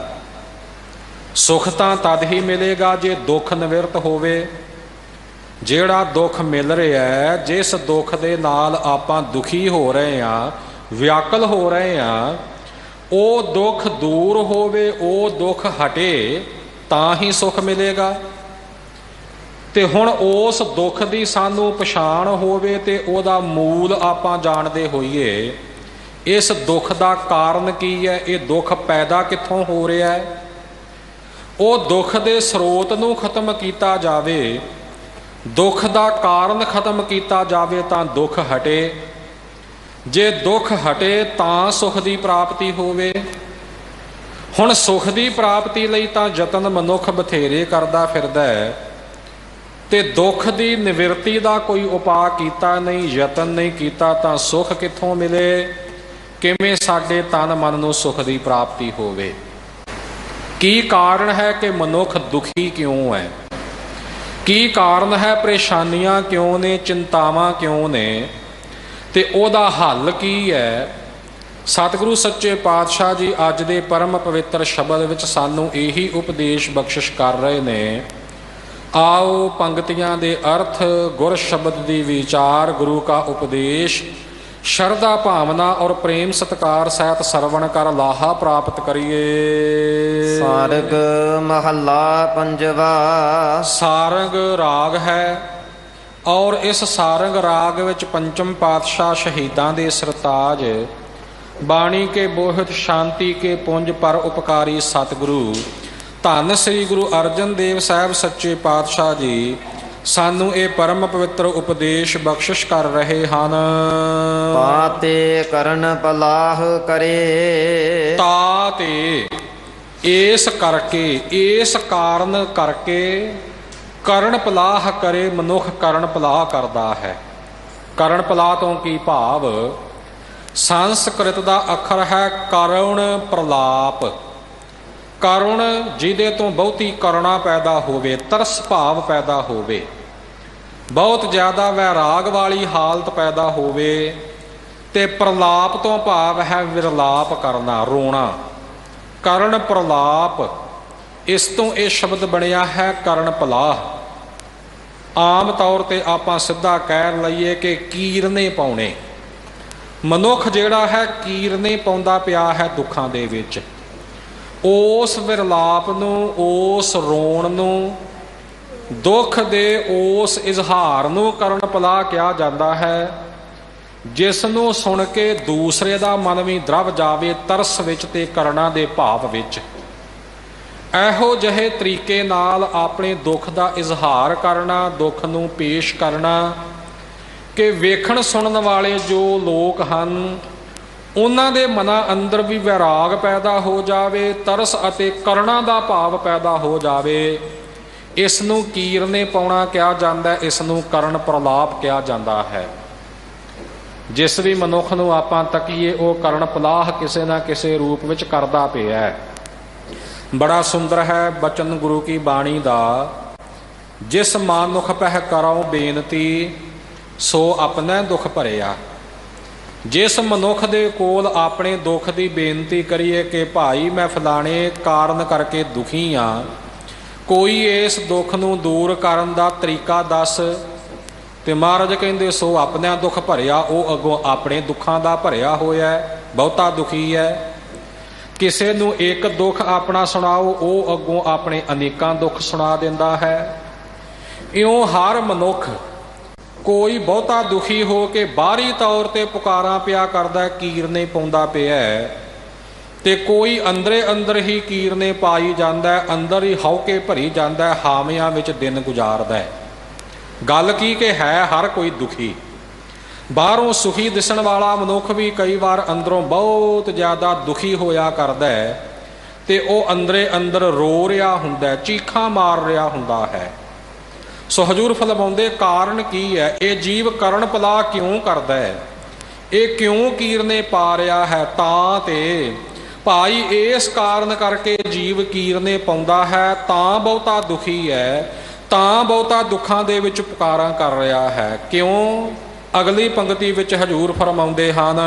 ਸੁਖ ਤਾਂ ਤਦ ਹੀ ਮਿਲੇਗਾ ਜੇ ਦੁੱਖ ਨਿਵਰਤ ਹੋਵੇ। ਜਿਹੜਾ ਦੁੱਖ ਮਿਲ ਰਿਹਾ ਹੈ, ਜਿਸ ਦੁੱਖ ਦੇ ਨਾਲ ਆਪਾਂ ਦੁਖੀ ਹੋ ਰਹੇ ਹਾਂ, ਵਿਆਕਲ ਹੋ ਰਹੇ ਹਾਂ, ਉਹ ਦੁੱਖ ਦੂਰ ਹੋਵੇ, ਉਹ ਦੁੱਖ ਹਟੇ ਤਾਂ ਹੀ ਸੁੱਖ ਮਿਲੇਗਾ। ਤੇ ਹੁਣ ਉਸ ਦੁੱਖ ਦੀ ਸਾਨੂੰ ਪਛਾਣ ਹੋਵੇ ਤੇ ਉਹਦਾ ਮੂਲ ਆਪਾਂ ਜਾਣਦੇ ਹੋਈਏ। ਇਸ ਦੁੱਖ ਦਾ ਕਾਰਨ ਕੀ ਹੈ, ਇਹ ਦੁੱਖ ਪੈਦਾ ਕਿੱਥੋਂ ਹੋ ਰਿਹਾ ਹੈ, ਉਹ ਦੁੱਖ ਦੇ ਸਰੋਤ ਨੂੰ ਖਤਮ ਕੀਤਾ ਜਾਵੇ, ਦੁੱਖ ਦਾ ਕਾਰਨ ਖਤਮ ਕੀਤਾ ਜਾਵੇ ਤਾਂ ਦੁੱਖ ਹਟੇ। ਜੇ ਦੁੱਖ ਹਟੇ ਤਾਂ ਸੁਖ ਦੀ ਪ੍ਰਾਪਤੀ ਹੋਵੇ। ਹੁਣ ਸੁਖ ਦੀ ਪ੍ਰਾਪਤੀ ਲਈ ਤਾਂ ਯਤਨ ਮਨੁੱਖ ਬਥੇਰੇ ਕਰਦਾ ਫਿਰਦਾ ਹੈ, ਤੇ ਦੁੱਖ ਦੀ ਨਿਵਰਤੀ ਦਾ ਕੋਈ ਉਪਾਅ ਕੀਤਾ ਨਹੀਂ, ਯਤਨ ਨਹੀਂ ਕੀਤਾ ਤਾਂ ਸੁਖ ਕਿੱਥੋਂ ਮਿਲੇ? ਕਿਵੇਂ ਸਾਡੇ ਤਨ ਮਨ ਨੂੰ ਸੁਖ ਦੀ ਪ੍ਰਾਪਤੀ ਹੋਵੇ? ਕੀ ਕਾਰਨ ਹੈ ਕਿ ਮਨੁੱਖ ਦੁਖੀ ਕਿਉਂ ਹੈ? ਕੀ ਕਾਰਨ ਹੈ ਪਰੇਸ਼ਾਨੀਆਂ ਕਿਉਂ ਨੇ, ਚਿੰਤਾਵਾਂ ਕਿਉਂ ਨੇ, ਤੇ ਉਹਦਾ ਹੱਲ ਕੀ ਹੈ? ਸਤਿਗੁਰੂ ਸੱਚੇ ਪਾਤਸ਼ਾਹ ਜੀ ਅੱਜ ਦੇ ਪਰਮ ਪਵਿੱਤਰ ਸ਼ਬਦ ਵਿੱਚ ਸਾਨੂੰ ਇਹੀ ਉਪਦੇਸ਼ ਬਖਸ਼ਿਸ਼ ਕਰ ਰਹੇ ਨੇ। ਆਓ ਪੰਕਤੀਆਂ ਦੇ ਅਰਥ, ਗੁਰ ਸ਼ਬਦ ਦੀ ਵਿਚਾਰ, ਗੁਰੂ ਕਾ ਉਪਦੇਸ਼ ਸ਼ਰਧਾ ਭਾਵਨਾ ਔਰ ਪ੍ਰੇਮ ਸਤਿਕਾਰ ਸਹਿਤ ਸਰਵਣ ਕਰ ਲਾਹਾ ਪ੍ਰਾਪਤ ਕਰੀਏ। ਸਾਰਗ ਮਹੱਲਾ ਪੰਜਵਾ। ਸਾਰੰਗ ਰਾਗ ਹੈ ਔਰ ਇਸ ਸਾਰੰਗ ਰਾਗ ਵਿੱਚ ਪੰਚਮ ਪਾਤਸ਼ਾਹ ਸ਼ਹੀਦਾਂ ਦੇ ਸਰਤਾਜ ਬਾਣੀ ਕੇ ਬੋਹਿਤ ਸ਼ਾਂਤੀ ਕੇ ਪੁੰਜ ਪਰ ਉਪਕਾਰੀ ਸਤਿਗੁਰੂ ਧੰਨ ਸ੍ਰੀ ਗੁਰੂ ਅਰਜਨ ਦੇਵ ਸਾਹਿਬ ਸੱਚੇ ਪਾਤਸ਼ਾਹ ਜੀ ਸਾਨੂੰ ਇਹ ਪਰਮ ਪਵਿੱਤਰ ਉਪਦੇਸ਼ ਬਖਸ਼ਿਸ਼ ਕਰ ਰਹੇ ਹਨ। ਪਾਤੇ ਕਰਨ ਪਲਾਹ ਕਰੇ। ਤਾ ਤੇ ਇਸ ਕਰਕੇ, ਇਸ ਕਾਰਨ ਕਰਕੇ ਕਰਨ ਪਲਾਹ ਕਰੇ। ਮਨੁੱਖ ਕਰਨ ਪਲਾਹ ਕਰਦਾ ਹੈ। ਕਰਨ ਪਲਾਹ ਤੋਂ ਕੀ ਭਾਵ? ਸੰਸਕ੍ਰਿਤ ਦਾ ਅੱਖਰ ਹੈ ਕਰੁਣ ਪ੍ਰਲਾਪ। ਕਰੁਣ ਜਿਹਦੇ ਤੋਂ ਬਹੁਤੀ ਕਰੁਣਾ ਪੈਦਾ ਹੋਵੇ, ਤਰਸ ਭਾਵ ਪੈਦਾ ਹੋਵੇ, ਬਹੁਤ ਜ਼ਿਆਦਾ ਵੈਰਾਗ ਵਾਲੀ ਹਾਲਤ ਪੈਦਾ ਹੋਵੇ। ਤੇ ਪ੍ਰਲਾਪ ਤੋਂ ਭਾਵ ਹੈ ਵਿਰਲਾਪ ਕਰਨਾ, ਰੋਣਾ। ਕਰਨ ਪ੍ਰਲਾਪ, ਇਸ ਤੋਂ ਇਹ ਸ਼ਬਦ ਬਣਿਆ ਹੈ ਕਰਨ ਪਲਾਹ। ਆਮ ਤੌਰ ਤੇ ਆਪਾਂ ਸਿੱਧਾ ਕਹਿ ਲਈਏ ਕਿ ਕੀਰਨੇ ਪਾਉਣੇ। ਮਨੁੱਖ ਜਿਹੜਾ ਹੈ ਕੀਰਨੇ ਪਾਉਂਦਾ ਪਿਆ ਹੈ ਦੁੱਖਾਂ ਦੇ ਵਿੱਚ। ਉਸ ਵਿਰਲਾਪ ਨੂੰ, ਉਸ ਰੋਣ ਨੂੰ, ਦੁੱਖ ਦੇ ਉਸ ਇਜ਼ਹਾਰ ਨੂੰ ਕਰਨ ਪਲਾਹ ਕਿਹਾ ਜਾਂਦਾ ਹੈ, ਜਿਸ ਨੂੰ ਸੁਣ ਕੇ ਦੂਸਰੇ ਦਾ ਮਨ ਵੀ ਦਰਵ ਜਾਵੇ ਤਰਸ ਵਿੱਚ ਤੇ ਕਰੁਣਾ ਦੇ ਭਾਵ ਵਿੱਚ। ਇਹੋ ਜਿਹੇ ਤਰੀਕੇ ਨਾਲ ਆਪਣੇ ਦੁੱਖ ਦਾ ਇਜ਼ਹਾਰ ਕਰਨਾ, ਦੁੱਖ ਨੂੰ ਪੇਸ਼ ਕਰਨਾ ਕਿ ਵੇਖਣ ਸੁਣਨ ਵਾਲੇ ਜੋ ਲੋਕ ਹਨ ਉਹਨਾਂ ਦੇ ਮਨਾਂ ਅੰਦਰ ਵੀ ਵੈਰਾਗ ਪੈਦਾ ਹੋ ਜਾਵੇ, ਤਰਸ ਅਤੇ ਕਰੁਣਾ ਦਾ ਭਾਵ ਪੈਦਾ ਹੋ ਜਾਵੇ। ਇਸ ਨੂੰ ਕੀਰਨੇ ਪਾਉਣਾ ਕਿਹਾ ਜਾਂਦਾ ਹੈ, ਇਸ ਨੂੰ ਕਰਨ ਪ੍ਰਲਾਪ ਕਿਹਾ ਜਾਂਦਾ ਹੈ। ਜਿਸ ਵੀ ਮਨੁੱਖ ਨੂੰ ਆਪਾਂ ਤੱਕੀਏ ਉਹ ਕਰਨ ਪਲਾਹ ਕਿਸੇ ਨਾ ਕਿਸੇ ਰੂਪ ਵਿੱਚ ਕਰਦਾ ਪਿਆ ਹੈ। ਬੜਾ ਸੁੰਦਰ ਹੈ ਬਚਨ ਗੁਰੂ ਕੀ ਬਾਣੀ ਦਾ, ਜਿਸ ਮਾਨੁਖ ਪਹਿ ਕਰਉ ਬੇਨਤੀ ਸੋ ਆਪਣੇ ਦੁੱਖ ਭਰਿਆ। ਜਿਸ ਮਨੁੱਖ ਦੇ ਕੋਲ ਆਪਣੇ ਦੁੱਖ ਦੀ ਬੇਨਤੀ ਕਰੀਏ ਕਿ ਭਾਈ ਮੈਂ ਫਲਾਣੇ ਕਾਰਨ ਕਰਕੇ ਦੁਖੀ ਹਾਂ, ਕੋਈ ਇਸ ਦੁੱਖ ਨੂੰ ਦੂਰ ਕਰਨ ਦਾ ਤਰੀਕਾ ਦੱਸ, ਤੇ ਮਹਾਰਾਜ ਕਹਿੰਦੇ ਸੋ ਆਪਣਾ ਦੁੱਖ ਭਰਿਆ। ਉਹ ਅੱਗੋਂ ਆਪਣੇ ਦੁੱਖਾਂ ਦਾ ਭਰਿਆ ਹੋਇਆ, ਬਹੁਤਾ ਦੁਖੀ ਹੈ। ਕਿਸੇ ਨੂੰ ਇੱਕ ਦੁੱਖ ਆਪਣਾ ਸੁਣਾਓ, ਉਹ ਅੱਗੋਂ ਆਪਣੇ ਅਨੇਕਾਂ ਦੁੱਖ ਸੁਣਾ ਦਿੰਦਾ ਹੈ। ਇਉਂ ਹਰ ਮਨੁੱਖ ਕੋਈ ਬਹੁਤਾ ਦੁਖੀ ਹੋ ਕੇ ਬਾਹਰੀ ਤੌਰ ਤੇ ਪੁਕਾਰਾਂ ਪਿਆ ਕਰਦਾ, ਕੀਰਨੇ ਪਾਉਂਦਾ ਪਿਆ, ਤੇ ਕੋਈ ਅੰਦਰੇ ਅੰਦਰ ਹੀ ਕੀਰਨੇ ਪਾਈ ਜਾਂਦਾ, ਅੰਦਰ ਹੀ ਹਉਕੇ ਭਰੀ ਜਾਂਦਾ, ਹਾਵਿਆਂ ਵਿੱਚ ਦਿਨ ਗੁਜ਼ਾਰਦਾ। ਗੱਲ ਕੀ ਕਿ ਹੈ ਹਰ ਕੋਈ ਦੁਖੀ। ਬਾਹਰੋਂ ਸੁਖੀ ਦਿਸਣ ਵਾਲਾ ਮਨੁੱਖ ਵੀ ਕਈ ਵਾਰ ਅੰਦਰੋਂ ਬਹੁਤ ਜ਼ਿਆਦਾ ਦੁਖੀ ਹੋਇਆ ਕਰਦਾ ਹੈ, ਤੇ ਉਹ ਅੰਦਰੇ ਅੰਦਰ ਰੋ ਰਿਹਾ ਹੁੰਦਾ, ਚੀਖਾਂ ਮਾਰ ਰਿਹਾ ਹੁੰਦਾ ਹੈ। ਸੋ ਹਜ਼ੂਰ ਫਰਮਾਉਂਦੇ ਕਾਰਨ ਕੀ ਹੈ? ਇਹ ਜੀਵ ਕਰਨ ਪਲਾਹ ਕਿਉਂ ਕਰਦਾ ਹੈ? ਇਹ ਕਿਉਂ ਕੀਰਨੇ ਪਾ ਰਿਹਾ ਹੈ? ਤਾਂ ਤੇ ਭਾਈ ਇਸ ਕਾਰਨ ਕਰਕੇ ਜੀਵ ਕੀਰਨੇ ਪਾਉਂਦਾ ਹੈ, ਤਾਂ ਬਹੁਤਾ ਦੁਖੀ ਹੈ, ਤਾਂ ਬਹੁਤਾ ਦੁੱਖਾਂ ਦੇ ਵਿੱਚ ਪੁਕਾਰਾਂ ਕਰ ਰਿਹਾ ਹੈ। ਕਿਉਂ? ਅਗਲੀ ਪੰਕਤੀ ਵਿੱਚ ਹਜ਼ੂਰ ਫਰਮਾਉਂਦੇ ਹਨ,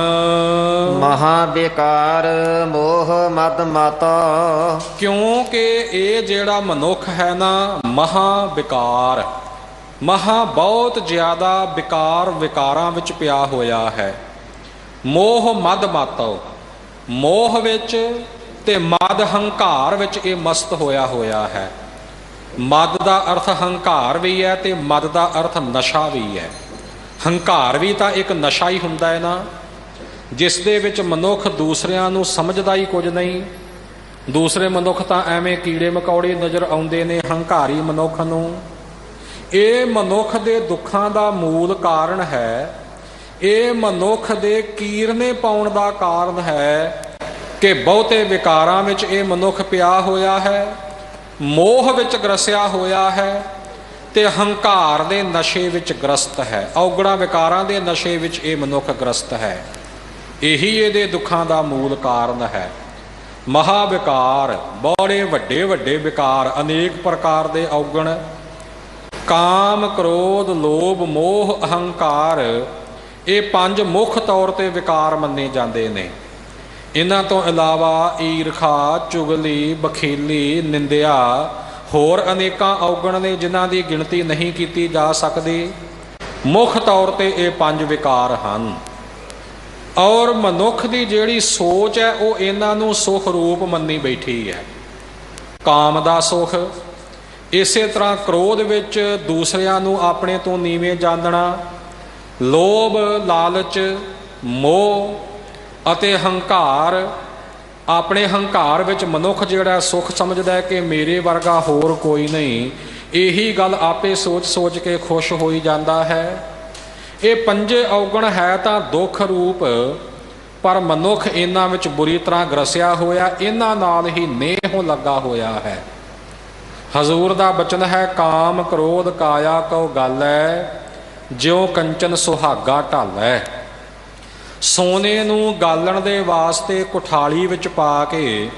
ਮਹਾ ਬੇਕਾਰ ਮੋਹ ਮਦ ਮਾਤਾ। ਕਿਉਂਕਿ ਇਹ ਜਿਹੜਾ ਮਨੁੱਖ ਹੈ ਨਾ, ਮਹਾ ਵਿਕਾਰ, ਮਹਾ ਬਹੁਤ ਜ਼ਿਆਦਾ ਵਿਕਾਰ, ਵਿਕਾਰਾਂ ਵਿੱਚ ਪਿਆ ਹੋਇਆ ਹੈ। ਮੋਹ ਮਦ ਮਾਤੋ, ਮੋਹ ਵਿੱਚ ਤੇ ਮਦ ਹੰਕਾਰ ਵਿੱਚ ਇਹ ਮਸਤ ਹੋਇਆ ਹੈ। ਮਦ ਦਾ ਅਰਥ ਹੰਕਾਰ ਵੀ ਹੈ ਤੇ ਮਦ ਦਾ ਅਰਥ ਨਸ਼ਾ ਵੀ ਹੈ। ਹੰਕਾਰ ਵੀ ਤਾਂ ਇੱਕ ਨਸ਼ਾ ਹੀ ਹੁੰਦਾ ਹੈ ਨਾ, ਜਿਸ ਦੇ ਵਿੱਚ ਮਨੁੱਖ ਦੂਸਰਿਆਂ ਨੂੰ ਸਮਝਦਾ ਹੀ ਕੁਝ ਨਹੀਂ। ਦੂਸਰੇ ਮਨੁੱਖ ਤਾਂ ਐਵੇਂ ਕੀੜੇ ਮਕੌੜੇ ਨਜ਼ਰ ਆਉਂਦੇ ਨੇ ਹੰਕਾਰੀ ਮਨੁੱਖ ਨੂੰ। ਇਹ ਮਨੁੱਖ ਦੇ ਦੁੱਖਾਂ ਦਾ ਮੂਲ ਕਾਰਨ ਹੈ। ਇਹ ਮਨੁੱਖ ਦੇ ਕੀਰਨੇ ਪਾਉਣ ਦਾ ਕਾਰਨ ਹੈ ਕਿ ਬਹੁਤੇ ਵਿਕਾਰਾਂ ਵਿੱਚ ਇਹ ਮਨੁੱਖ ਪਿਆ ਹੋਇਆ ਹੈ, ਮੋਹ ਵਿੱਚ ਗਰਸਿਆ ਹੋਇਆ ਹੈ ਤੇ ਹੰਕਾਰ ਦੇ ਨਸ਼ੇ ਵਿੱਚ ਗ੍ਰਸਤ ਹੈ। ਔਗਣਾ ਵਿਕਾਰਾਂ ਦੇ ਨਸ਼ੇ ਵਿੱਚ ਇਹ ਮਨੁੱਖ ਗ੍ਰਸਤ ਹੈ। ਇਹੀ ਇਹਦੇ ਦੁੱਖਾਂ ਦਾ ਮੂਲ ਕਾਰਨ ਹੈ। ਮਹਾਵਿਕਾਰ, ਬੜੇ ਵੱਡੇ ਵੱਡੇ ਵਿਕਾਰ, ਅਨੇਕ ਪ੍ਰਕਾਰ ਦੇ ਔਗਣ, ਕਾਮ, ਕ੍ਰੋਧ, ਲੋਭ, ਮੋਹ, ਅਹੰਕਾਰ, ਇਹ ਪੰਜ ਮੁੱਖ ਤੌਰ ਤੇ ਵਿਕਾਰ ਮੰਨੇ ਜਾਂਦੇ ਨੇ। ਇਹਨਾਂ ਤੋਂ ਇਲਾਵਾ ਈਰਖਾ, ਚੁਗਲੀ, ਬਖੀਲੀ, ਨਿੰਦਿਆ, ਹੋਰ ਅਨੇਕਾਂ ਔਗਣ ਨੇ ਜਿਨ੍ਹਾਂ ਦੀ ਗਿਣਤੀ ਨਹੀਂ ਕੀਤੀ ਜਾ ਸਕਦੀ। ਮੁੱਖ ਤੌਰ ਤੇ ਇਹ ਪੰਜ ਵਿਕਾਰ ਹਨ। ਔਰ ਮਨੁੱਖ ਦੀ ਜਿਹੜੀ ਸੋਚ ਹੈ ਉਹ ਇਹਨਾਂ ਨੂੰ ਸੁਖ ਰੂਪ ਮੰਨੀ ਬੈਠੀ ਹੈ। ਕਾਮ ਦਾ ਸੁਖ, ਇਸੇ ਤਰ੍ਹਾਂ ਕ੍ਰੋਧ ਵਿੱਚ ਦੂਸਰਿਆਂ ਨੂੰ ਆਪਣੇ ਤੋਂ ਨੀਵੇਂ ਜਾਣਨਾ, ਲੋਭ, ਲਾਲਚ, ਮੋਹ ਅਤੇ ਹੰਕਾਰ। ਆਪਣੇ ਹੰਕਾਰ ਵਿੱਚ ਮਨੁੱਖ ਜਿਹੜਾ ਸੁੱਖ ਸਮਝਦਾ ਹੈ ਕਿ ਮੇਰੇ ਵਰਗਾ ਹੋਰ ਕੋਈ ਨਹੀਂ, ਇਹੀ ਗੱਲ ਆਪੇ ਸੋਚ ਸੋਚ ਕੇ ਖੁਸ਼ ਹੋਈ ਜਾਂਦਾ ਹੈ। ਇਹ ਪੰਜੇ ਔਗਣ ਹੈ ਤਾਂ ਦੁੱਖ ਰੂਪ, ਪਰ ਮਨੁੱਖ ਇਹਨਾਂ ਵਿੱਚ ਬੁਰੀ ਤਰ੍ਹਾਂ ਗਰਸਿਆ ਹੋਇਆ, ਇਹਨਾਂ ਨਾਲ ਹੀ ਨੇਹ ਲੱਗਾ ਹੋਇਆ ਹੈ। ਹਜ਼ੂਰ ਦਾ ਬਚਨ ਹੈ, ਕਾਮ ਕ੍ਰੋਧ ਕਾਇਆ ਕਉ ਗਾਲੈ, ਜਿਉ ਕੰਚਨ ਸੁਹਾਗਾ ਢਾਲੈ। ਸੋਨੇ ਨੂੰ ਗਾਲਣ ਦੇ ਵਾਸਤੇ ਕੁਠਾਲੀ ਵਿੱਚ ਪਾ ਕੇ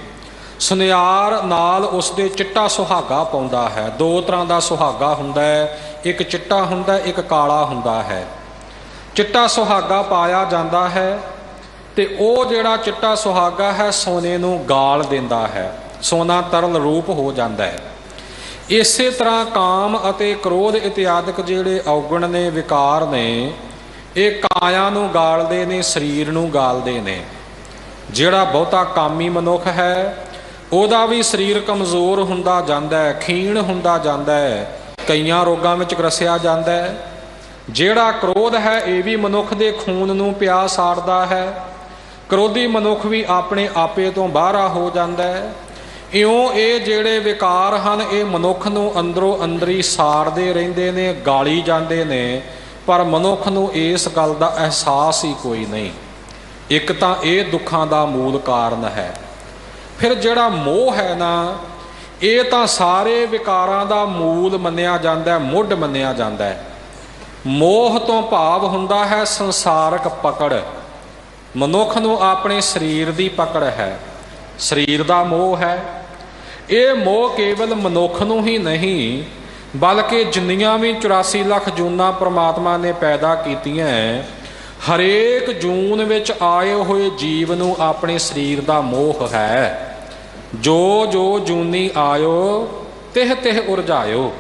ਸੁਨਿਆਰ ਨਾਲ ਉਸ ਦੇ ਚਿੱਟਾ ਸੁਹਾਗਾ ਪਾਉਂਦਾ ਹੈ। ਦੋ ਤਰ੍ਹਾਂ ਦਾ ਸੁਹਾਗਾ ਹੁੰਦਾ ਹੈ, ਇੱਕ ਚਿੱਟਾ ਹੁੰਦਾ, ਇੱਕ ਕਾਲਾ ਹੁੰਦਾ ਹੈ। ਚਿੱਟਾ ਸੁਹਾਗਾ ਪਾਇਆ ਜਾਂਦਾ ਹੈ ਤੇ ਉਹ ਜਿਹੜਾ ਚਿੱਟਾ ਸੁਹਾਗਾ ਹੈ ਸੋਨੇ ਨੂੰ ਗਾਲ ਦਿੰਦਾ ਹੈ, ਸੋਨਾ ਤਰਲ ਰੂਪ ਹੋ ਜਾਂਦਾ ਹੈ। ਇਸੇ ਤਰ੍ਹਾਂ ਕਾਮ ਅਤੇ ਕ੍ਰੋਧ ਇਤਿਆਦਿਕ ਜਿਹੜੇ ਔਗਣ ਨੇ, ਵਿਕਾਰ ਨੇ, ਇਹ ਕਾਇਆ ਨੂੰ ਗਾਲਦੇ ਨੇ, ਸਰੀਰ ਨੂੰ ਗਾਲਦੇ ਨੇ। ਜਿਹੜਾ ਬਹੁਤਾ ਕਾਮੀ ਮਨੁੱਖ ਹੈ ਉਹਦਾ ਵੀ ਸਰੀਰ ਕਮਜ਼ੋਰ ਹੁੰਦਾ ਜਾਂਦਾ ਹੈ, ਖੀਣ ਹੁੰਦਾ ਜਾਂਦਾ ਹੈ, ਕਈਆਂ ਰੋਗਾਂ ਵਿੱਚ ਗਰਸਿਆ ਜਾਂਦਾ ਹੈ। ਜਿਹੜਾ ਕ੍ਰੋਧ ਹੈ ਇਹ ਵੀ ਮਨੁੱਖ ਦੇ ਖੂਨ ਨੂੰ ਪਿਆ ਸਾੜਦਾ ਹੈ। ਕ੍ਰੋਧੀ ਮਨੁੱਖ ਵੀ ਆਪਣੇ ਆਪੇ ਤੋਂ ਬਾਹਰਾ ਹੋ ਜਾਂਦਾ ਹੈ। ਇਉਂ ਇਹ ਜਿਹੜੇ ਵਿਕਾਰ ਹਨ ਇਹ ਮਨੁੱਖ ਨੂੰ ਅੰਦਰੋਂ ਅੰਦਰੀ ਸਾੜਦੇ ਰਹਿੰਦੇ ਨੇ, ਗਾਲੀ ਜਾਂਦੇ ਨੇ, ਪਰ ਮਨੁੱਖ ਨੂੰ ਇਸ ਗੱਲ ਦਾ ਅਹਿਸਾਸ ਹੀ ਕੋਈ ਨਹੀਂ। ਇੱਕ ਤਾਂ ਇਹ ਦੁੱਖਾਂ ਦਾ ਮੂਲ ਕਾਰਨ ਹੈ। ਫਿਰ ਜਿਹੜਾ ਮੋਹ ਹੈ ਨਾ, ਇਹ ਤਾਂ ਸਾਰੇ ਵਿਕਾਰਾਂ ਦਾ ਮੂਲ ਮੰਨਿਆ ਜਾਂਦਾ ਹੈ, ਮੁੱਢ ਮੰਨਿਆ ਜਾਂਦਾ ਹੈ। ਮੋਹ ਤੋਂ ਭਾਵ ਹੁੰਦਾ ਹੈ ਸੰਸਾਰਕ ਪਕੜ। ਮਨੁੱਖ ਨੂੰ ਆਪਣੇ ਸਰੀਰ ਦੀ ਪਕੜ ਹੈ, ਸਰੀਰ ਦਾ ਮੋਹ ਹੈ। ਇਹ ਮੋਹ ਕੇਵਲ ਮਨੁੱਖ ਨੂੰ ਹੀ ਨਹੀਂ ਬਲਕਿ ਜਿੰਨੀਆਂ ਵੀ 84 ਲੱਖ ਜੂਨਾਂ ਪ੍ਰਮਾਤਮਾ ਨੇ ਪੈਦਾ ਕੀਤੀਆਂ, ਹਰੇਕ ਜੂਨ ਵਿੱਚ ਆਏ ਹੋਏ ਜੀਵ ਨੂੰ ਆਪਣੇ ਸਰੀਰ ਦਾ ਮੋਹ ਹੈ। ਜੋ ਜੋ ਜੂਨੀ ਆਇਓ ਤਿਹ ਤਿਹ ਉਰਝਾਇਓ।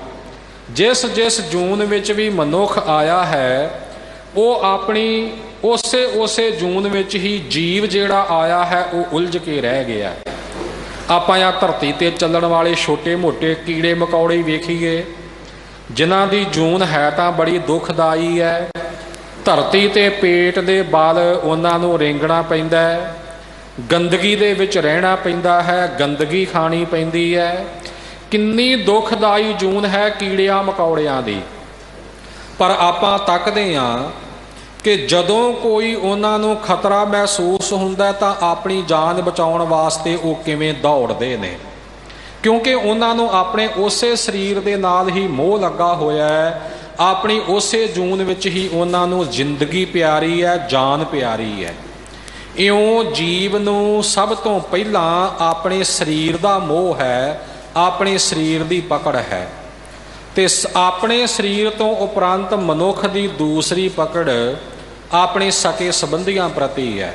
ਜਿਸ ਜਿਸ ਜੂਨ ਵਿੱਚ ਵੀ ਮਨੁੱਖ ਆਇਆ ਹੈ ਉਹ ਆਪਣੀ ਉਸੇ ਜੂਨ ਵਿੱਚ ਹੀ ਜੀਵ ਜਿਹੜਾ ਆਇਆ ਹੈ ਉਹ ਉਲਝ ਕੇ ਰਹਿ ਗਿਆ। ਆਪਾਂ ਆ ਧਰਤੀ ਤੇ ਚੱਲਣ ਵਾਲੇ ਛੋਟੇ ਮੋਟੇ ਕੀੜੇ ਮਕੌੜੇ ਵੇਖੀਏ, ਜਿਨ੍ਹਾਂ ਦੀ ਜੂਨ ਹੈ ਤਾਂ ਬੜੀ ਦੁਖਦਾਈ ਹੈ। ਧਰਤੀ ਤੇ ਪੇਟ ਦੇ ਬਲ ਉਹਨਾਂ ਨੂੰ ਰੇਂਗਣਾ ਪੈਂਦਾ ਹੈ, ਗੰਦਗੀ ਦੇ ਵਿੱਚ ਰਹਿਣਾ ਪੈਂਦਾ ਹੈ, ਗੰਦਗੀ ਖਾਣੀ ਪੈਂਦੀ ਹੈ। ਕਿੰਨੀ ਦੁਖਦਾਈ ਜੂਨ ਹੈ ਕੀੜਿਆਂ ਮਕੌੜਿਆਂ ਦੀ। ਪਰ ਆਪਾਂ ਤੱਕਦੇ ਹਾਂ ਕਿ ਜਦੋਂ ਕੋਈ ਉਹਨਾਂ ਨੂੰ ਖਤਰਾ ਮਹਿਸੂਸ ਹੁੰਦਾ ਤਾਂ ਆਪਣੀ ਜਾਨ ਬਚਾਉਣ ਵਾਸਤੇ ਉਹ ਕਿਵੇਂ ਦੌੜਦੇ ਨੇ, ਕਿਉਂਕਿ ਉਹਨਾਂ ਨੂੰ ਆਪਣੇ ਉਸੇ ਸਰੀਰ ਦੇ ਨਾਲ ਹੀ ਮੋਹ ਲੱਗਾ ਹੋਇਆ ਹੈ। ਆਪਣੀ ਉਸੇ ਜੂਨ ਵਿੱਚ ਹੀ ਉਹਨਾਂ ਨੂੰ ਜ਼ਿੰਦਗੀ ਪਿਆਰੀ ਹੈ, ਜਾਨ ਪਿਆਰੀ ਹੈ। ਇਉਂ ਜੀਵ ਨੂੰ ਸਭ ਤੋਂ ਪਹਿਲਾਂ ਆਪਣੇ ਸਰੀਰ ਦਾ ਮੋਹ ਹੈ, ਆਪਣੇ ਸਰੀਰ ਦੀ ਪਕੜ ਹੈ। ਤੇ ਆਪਣੇ ਸਰੀਰ ਤੋਂ ਉਪਰੰਤ ਮਨੁੱਖ ਦੀ ਦੂਸਰੀ ਪਕੜ ਆਪਣੇ ਸਕੇ ਸੰਬੰਧੀਆਂ ਪ੍ਰਤੀ ਹੈ।